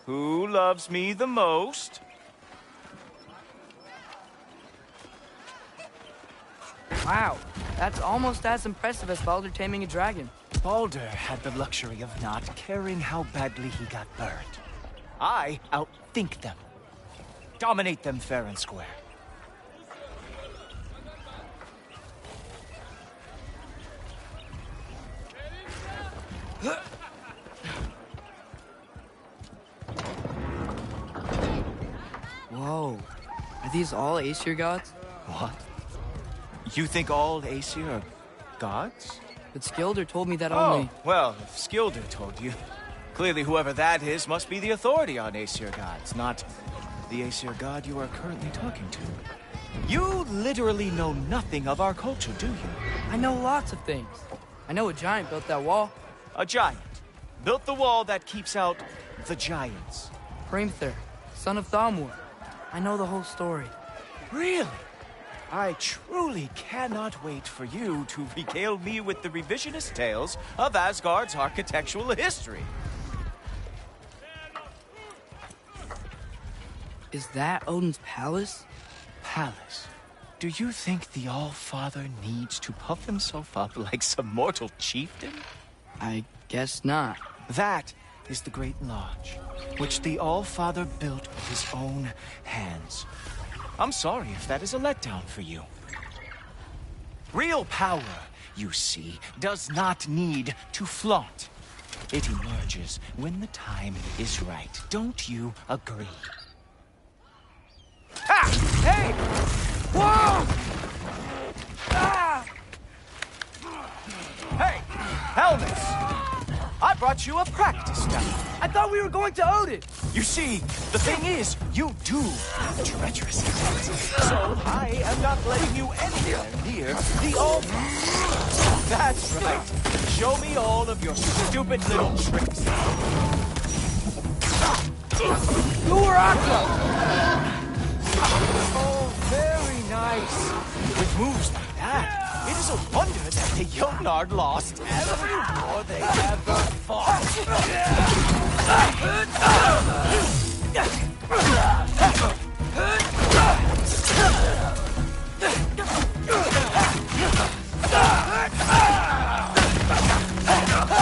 Who loves me the most? Wow, that's almost as impressive as Baldur taming a dragon. Baldur had the luxury of not caring how badly he got burned. I outthink them. Dominate them fair and square. Whoa. Are these all Aesir gods? What? You think all Aesir are gods? But Skilder told me that Oh, only... well, if Skilder told you, clearly whoever that is must be the authority on Aesir gods, not the Aesir god you are currently talking to. You literally know nothing of our culture, do you? I know lots of things. I know a giant built that wall. A giant built the wall that keeps out the giants. Hrimthur, son of Thamur. I know the whole story. Really? I truly cannot wait for you to regale me with the revisionist tales of Asgard's architectural history. Is that Odin's palace? Palace? Do you think the All-Father needs to puff himself up like some mortal chieftain? I guess not. That is the Great Lodge, which the All-Father built with his own hands. I'm sorry if that is a letdown for you. Real power, you see, does not need to flaunt. It emerges when the time is right. Don't you agree? Ah! Hey! Whoa! Ah! Hey! Helmets! I brought you a practice gun. I thought we were going to Odin! You see, the thing is, you do have treacherous intent. So I am not letting you anywhere near the All-Father. That's right. Show me all of your stupid little tricks. Uraka! Oh, very nice. With moves like that, it is a wonder that the Yonard lost every war they ever fought.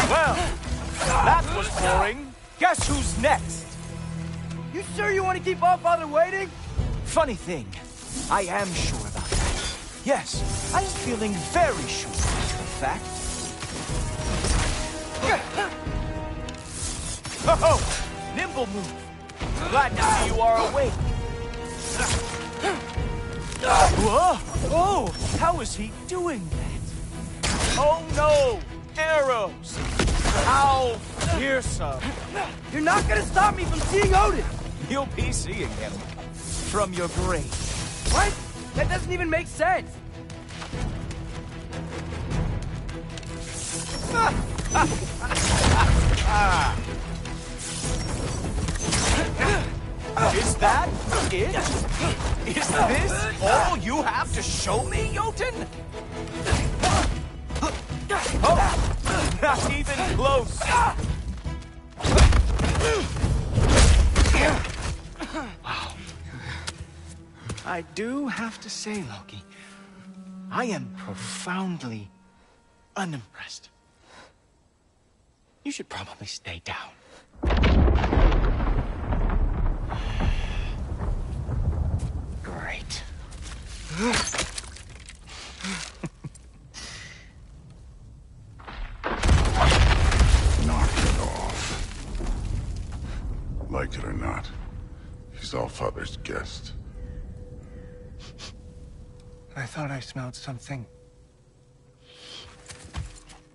Well, that was boring. Guess who's next? You sure you want to keep Allfather waiting? Funny thing, I am sure about that. Yes, I'm feeling very sure, in fact. Oh, nimble move. Glad to see you are awake. Whoa! Oh, how is he doing that? Oh no! Arrows! How fearsome! You're not gonna stop me from seeing Odin! You'll be seeing him from your grave. What? That doesn't even make sense! Is that it? Is this all you have to show me, Jotun? Oh, not even close. Wow. I do have to say, Loki, I am profoundly unimpressed. You should probably stay down. Great. Knock it off. Like it or not, he's Allfather's guest. I thought I smelled something.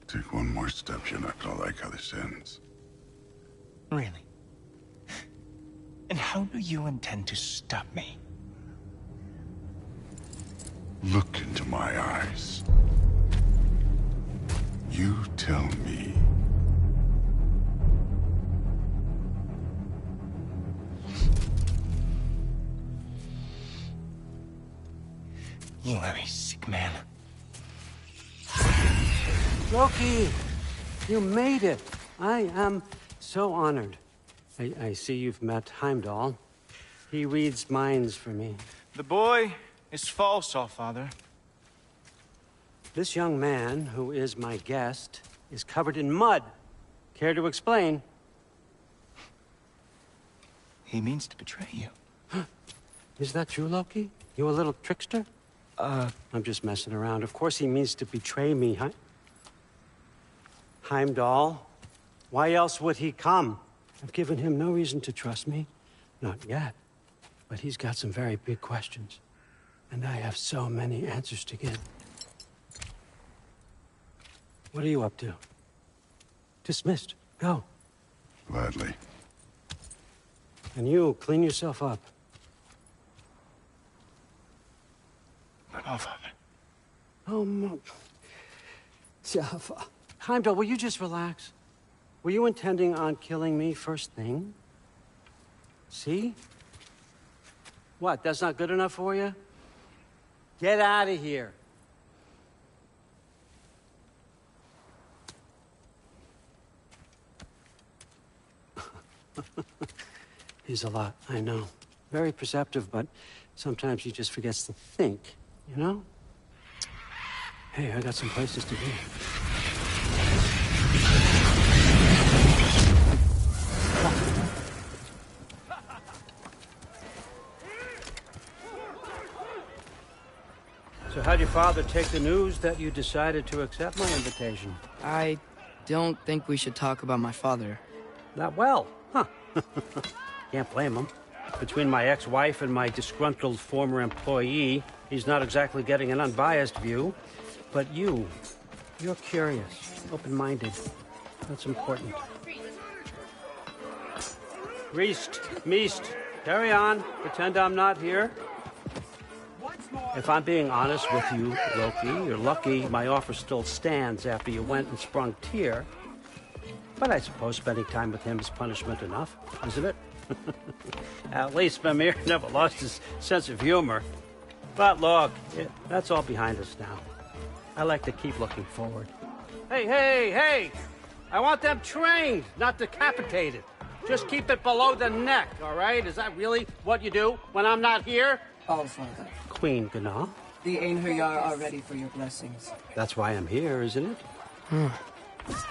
Take one more step, you're not gonna like how this ends. Really? And how do you intend to stop me? Look into my eyes. You tell me. You are a sick man. Loki! You made it! I am so honored. I see you've met Heimdall. He reads minds for me. The boy is false, Allfather. This young man, who is my guest, is covered in mud. Care to explain? He means to betray you. Is that true, Loki? You a little trickster? I'm just messing around. Of course he means to betray me, Heimdall. Why else would he come? I've given him no reason to trust me. Not yet. But he's got some very big questions. And I have so many answers to give. What are you up to? Dismissed. Go. Gladly. And you, clean yourself up. But Allfather. Oh, no. Jaffa. Heimdall, will you just relax? Were you intending on killing me first thing? See? What, that's not good enough for you? Get out of here. He's a lot, I know. Very perceptive, but sometimes he just forgets to think, you know? Hey, I got some places to be. So how'd your father take the news that you decided to accept my invitation? I don't think we should talk about my father. Not well, huh? Can't blame him. Between my ex-wife and my disgruntled former employee, he's not exactly getting an unbiased view. But you're curious, open-minded. That's important. Meest, carry on. Pretend I'm not here. If I'm being honest with you, Loki, you're lucky my offer still stands after you went and sprung Tyr. But I suppose spending time with him is punishment enough, isn't it? At least Mimir never lost his sense of humor. But look, that's all behind us now. I like to keep looking forward. Hey, hey, hey! I want them trained, not decapitated. Just keep it below the neck, all right? Is that really what you do when I'm not here? All Father. Queen Gná. The ㄔㄏㄌㄏ are ready for your blessings. That's why I'm here, isn't it?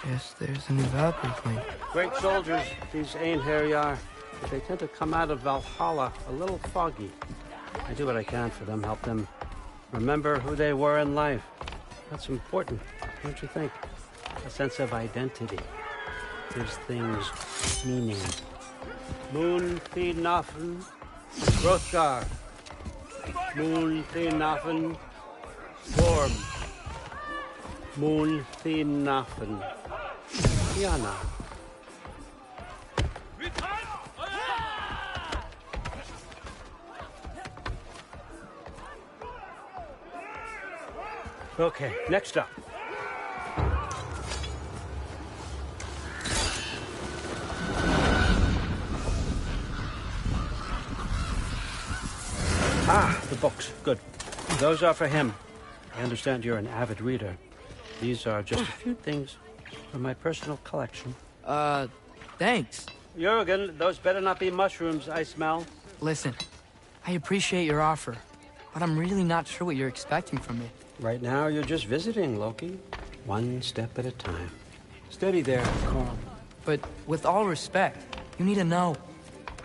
Yes, there's a new Valkyrie Queen. Great soldiers, these ㄔㄏㄌㄏ. But they tend to come out of Valhalla a little foggy. I do what I can for them, help them remember who they were in life. That's important, don't you think? A sense of identity gives things meaning. Moon thi nafen, Hrothgar. Moon thi nafen, Gorm. Moon thi nafen, Tiana. Okay, next up. Ah, the books. Good. Those are for him. I understand you're an avid reader. These are just a few things from my personal collection. Thanks. Jurgen, those better not be mushrooms I smell. Listen, I appreciate your offer, but I'm really not sure what you're expecting from me. Right now, you're just visiting, Loki. One step at a time. Steady there, Carl. But with all respect, you need to know,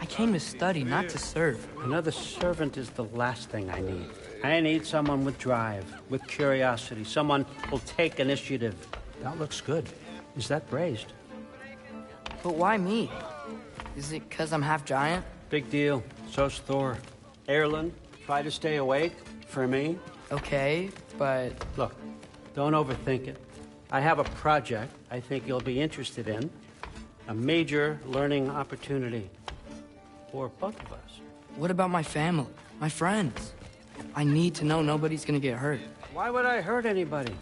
I came to study, not to serve. Another servant is the last thing I need. I need someone with drive, with curiosity, someone who'll take initiative. That looks good. Is that braised? But why me? Is it because I'm half giant? Big deal. So's Thor. Erlen, try to stay awake for me. Okay, but... Look, don't overthink it. I have a project I think you'll be interested in. A major learning opportunity. For both of us. What about my family? My friends? I need to know nobody's gonna get hurt. Why would I hurt anybody?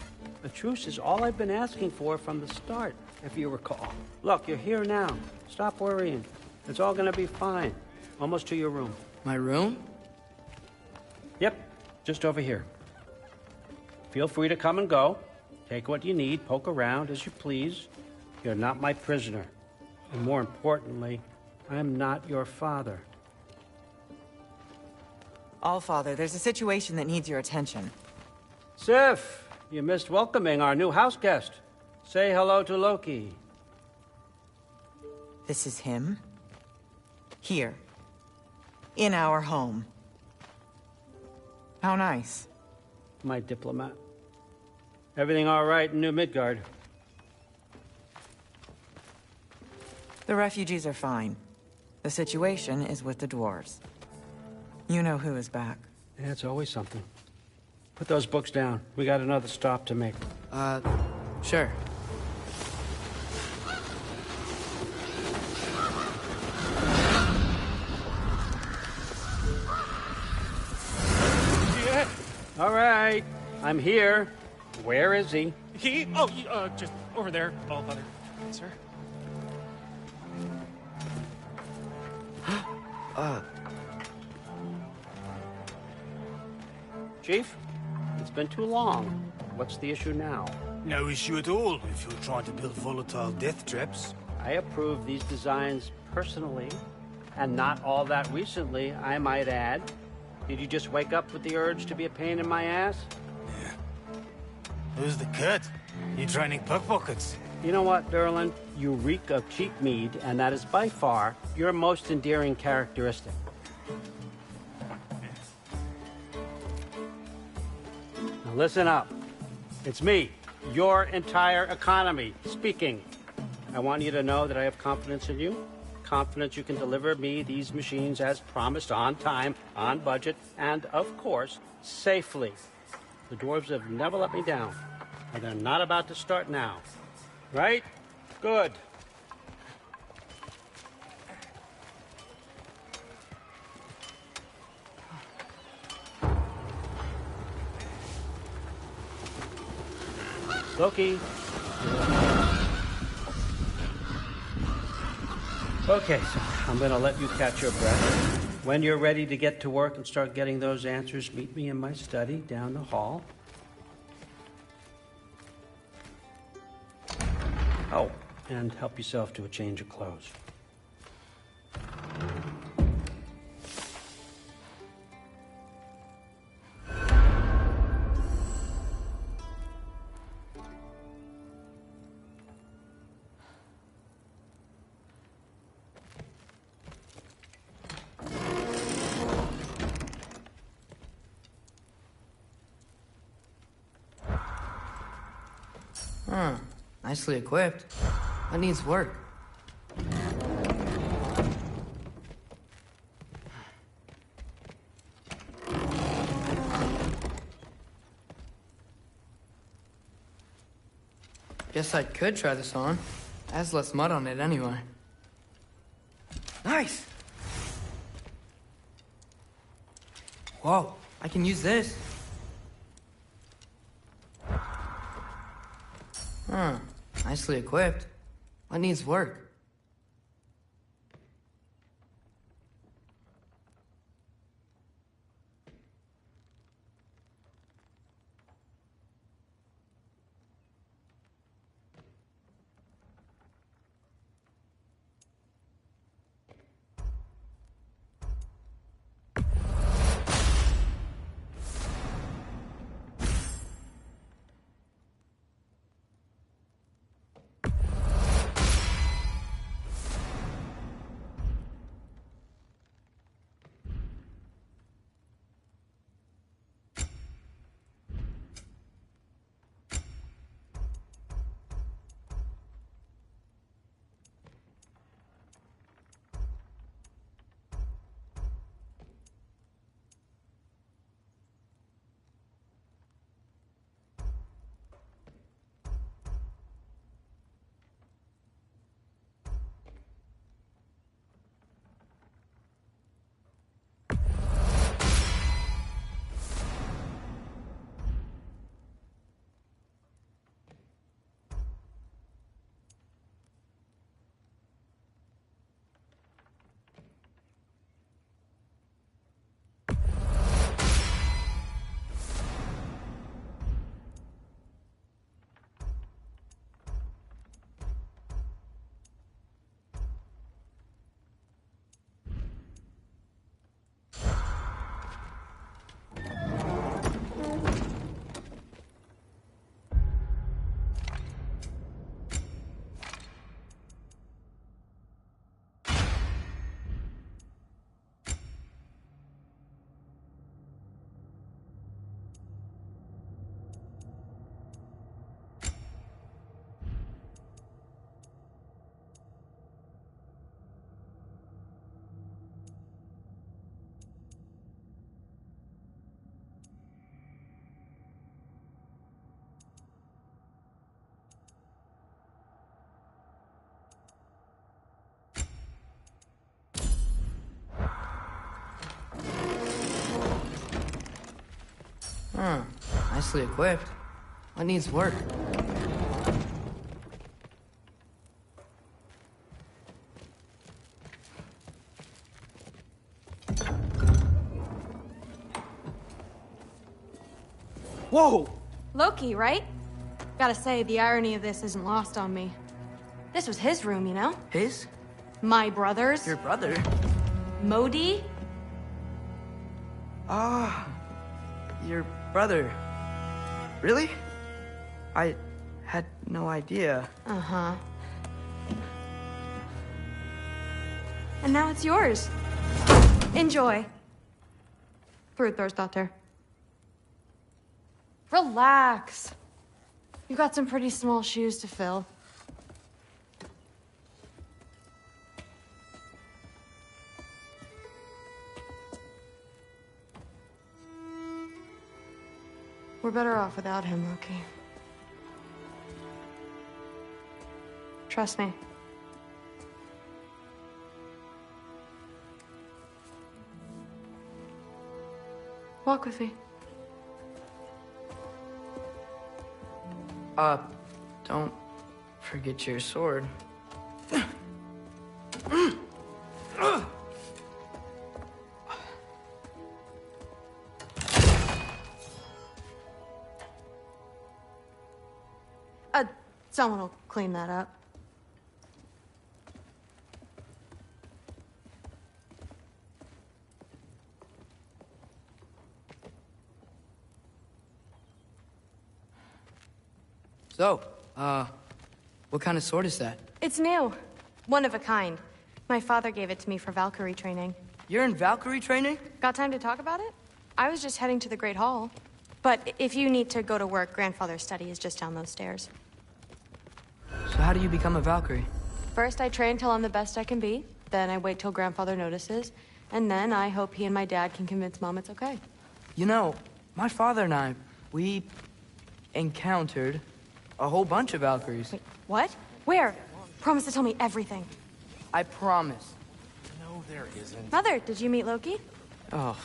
A truce is all I've been asking for from the start, if you recall. Look, you're here now. Stop worrying. It's all gonna be fine. Almost to your room. My room? Yep, just over here. Feel free to come and go. Take what you need, poke around as you please. You're not my prisoner. And more importantly, I'm not your father. Allfather, there's a situation that needs your attention. Sif, you missed welcoming our new house guest. Say hello to Loki. This is him? Here. In our home. How nice. My diplomat. Everything all right in New Midgard? The refugees are fine. The situation is with the dwarves. You know who is back. Yeah, it's always something. Put those books down. We got another stop to make. Sure. Yeah. All right. I'm here. Where is he? Just over there, Allfather. Sir? Chief, it's been too long. What's the issue now? No issue at all, if you're trying to build volatile death traps. I approve these designs personally, and not all that recently, I might add. Did you just wake up with the urge to be a pain in my ass? Yeah. Who's the cut? You training pickpockets? You know what, Derlin? You reek of cheap mead, and that is by far your most endearing characteristic. Now listen up. It's me, your entire economy, speaking. I want you to know that I have confidence in you. Confidence you can deliver me these machines as promised, on time, on budget, and, of course, safely. The dwarves have never let me down, and they're not about to start now. Right? Good. Loki. Okay, so I'm gonna let you catch your breath. When you're ready to get to work and start getting those answers, meet me in my study down the hall. Oh, and help yourself to a change of clothes. Huh. Nicely equipped. That needs work. Guess I could try this on. It has less mud on it anyway. Nice! Whoa, I can use this. Huh. Nicely equipped. What needs work? Huh. Nicely equipped. What needs work? Whoa! Loki, right? Gotta say, the irony of this isn't lost on me. This was his room, you know? His? My brother's. Your brother? Modi? Ah, your brother. Really? I had no idea. Uh-huh. And now it's yours. Enjoy. Daughter. Relax. You got some pretty small shoes to fill. We're better off without him, Loki. Trust me. Walk with me. Don't forget your sword. Someone will clean that up. So, what kind of sword is that? It's new. One of a kind. My father gave it to me for Valkyrie training. You're in Valkyrie training? Got time to talk about it? I was just heading to the Great Hall. But if you need to go to work, Grandfather's study is just down those stairs. So how do you become a Valkyrie? First, I train till I'm the best I can be. Then I wait till Grandfather notices. And then I hope he and my dad can convince Mom it's okay. You know, my father and I, we encountered a whole bunch of Valkyries. Wait, what? Where? Promise to tell me everything. I promise. No, there isn't. Mother, did you meet Loki? Oh.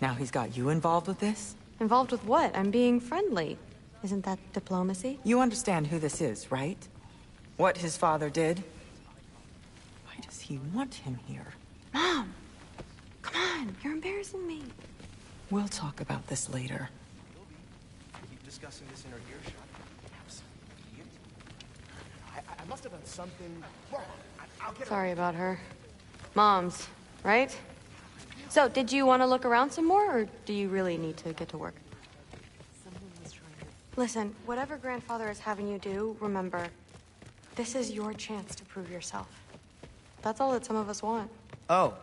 Now he's got you involved with this? Involved with what? I'm being friendly. Isn't that diplomacy? You understand who this is, right? What his father did? Why does he want him here? Mom! Come on, you're embarrassing me. We'll talk about this later. Keep discussing this in our earshot. I must have done something wrong. I'll get Sorry about her. Mom's, right? So, did you want to look around some more, or do you really need to get to work? Listen, whatever Grandfather is having you do, remember, this is your chance to prove yourself. That's all that some of us want. Oh,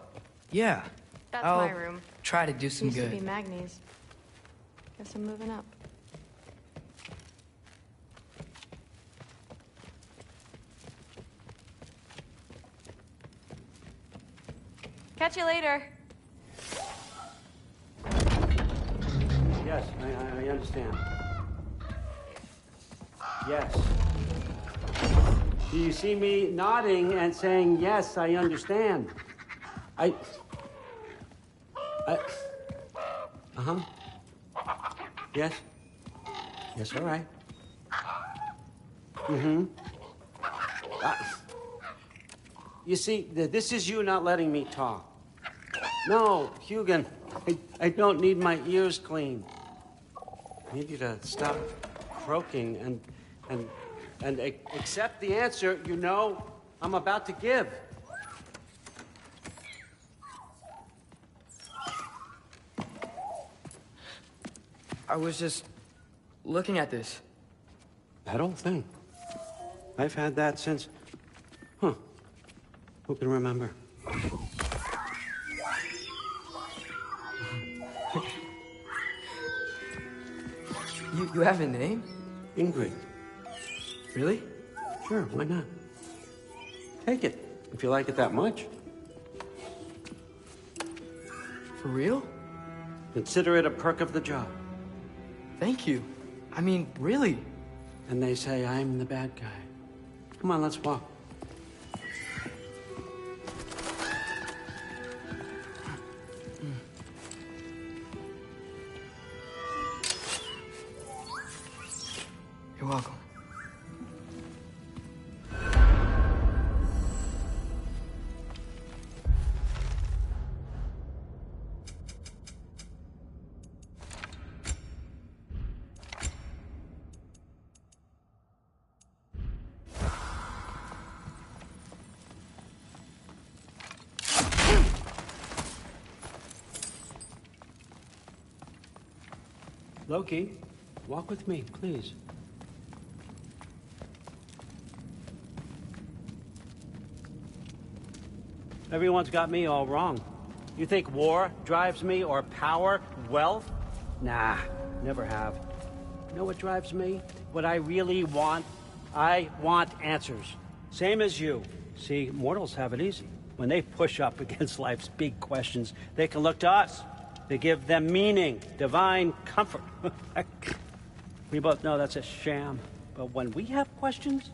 yeah. That's I'll my room. Try to do some Used good. to be Magni's. Guess I'm moving up. Catch you later. Yes, I understand. Yes. Do you see me nodding and saying, yes, I understand? Uh-huh. Yes? Yes, all right. Mm-hmm. You see, this is you not letting me talk. No, Hugin, I don't need my ears cleaned. I need you to stop croaking and accept the answer you know I'm about to give. I was just looking at this. That old thing. I've had that since... Huh. Who can remember? You have a name? Ingrid. Really? Sure, why not? Take it, if you like it that much. For real? Consider it a perk of the job. Thank you. I mean, really. And they say I'm the bad guy. Come on, let's walk. You're welcome. Loki, walk with me, please. Everyone's got me all wrong. You think war drives me, or power, wealth? Nah, never have. You know what drives me? What I really want? I want answers. Same as you. See, mortals have it easy. When they push up against life's big questions, they can look to us. They give them meaning, divine comfort. We both know that's a sham. But when we have questions,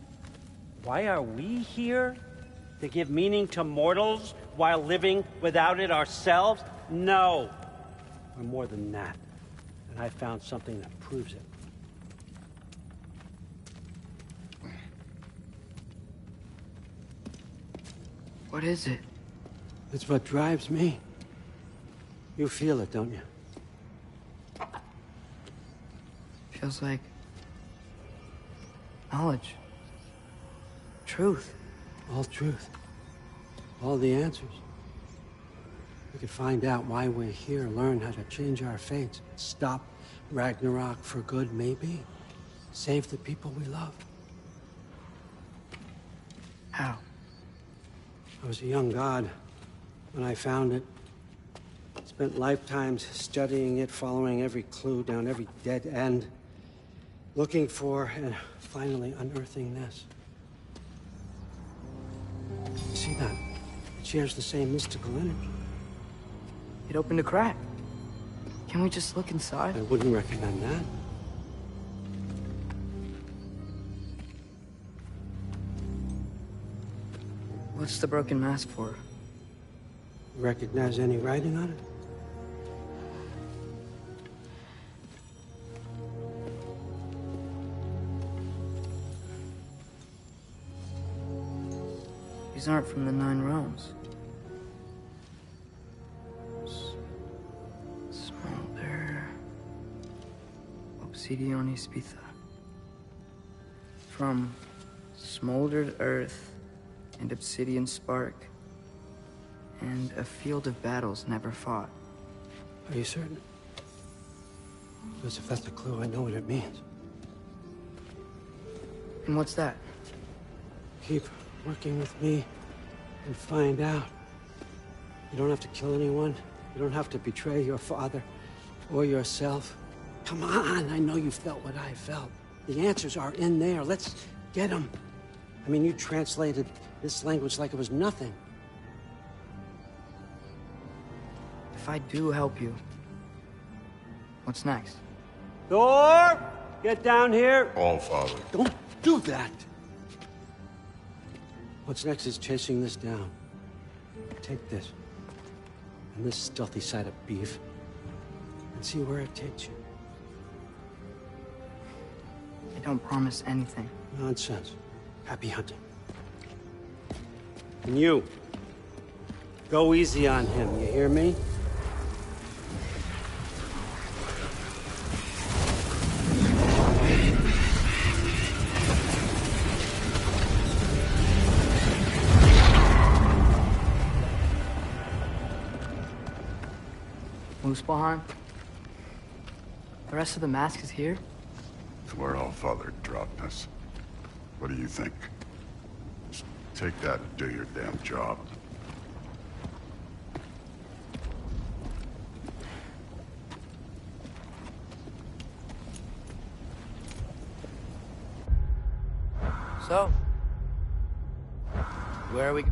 why are we here? To give meaning to mortals while living without it ourselves? No. We're more than that. And I found something that proves it. What is it? It's what drives me. You feel it, don't you? Feels like Knowledge. Truth. All truth. All the answers. We could find out why we're here, learn how to change our fates, stop Ragnarok for good, maybe. Save the people we love. How? I was a young god when I found it. Spent lifetimes studying it, following every clue down every dead end, looking for and finally unearthing this. You see that? It shares the same mystical energy. It opened a crack. Can we just look inside? I wouldn't recommend that. What's the broken mask for? Recognize any writing on it? These aren't from the Nine Realms. Smolder. Obsidion Ispitha. From smoldered earth and obsidian spark, and a field of battles never fought. Are you certain? Because if that's a clue, I know what it means. And what's that? Keep working with me and find out. You don't have to kill anyone. You don't have to betray your father or yourself. Come on, I know you felt what I felt. The answers are in there. Let's get them. I mean, you translated this language like it was nothing. If I do help you, what's next? Thor! Get down here! All Father. Don't do that! What's next is chasing this down. Take this, and this stealthy side of beef, and see where it takes you. I don't promise anything. Nonsense. Happy hunting. And you, go easy on him, you hear me? Muspelheim? The rest of the mask is here? It's where All Father dropped us. What do you think? Just take that and do your damn job. So, where are we?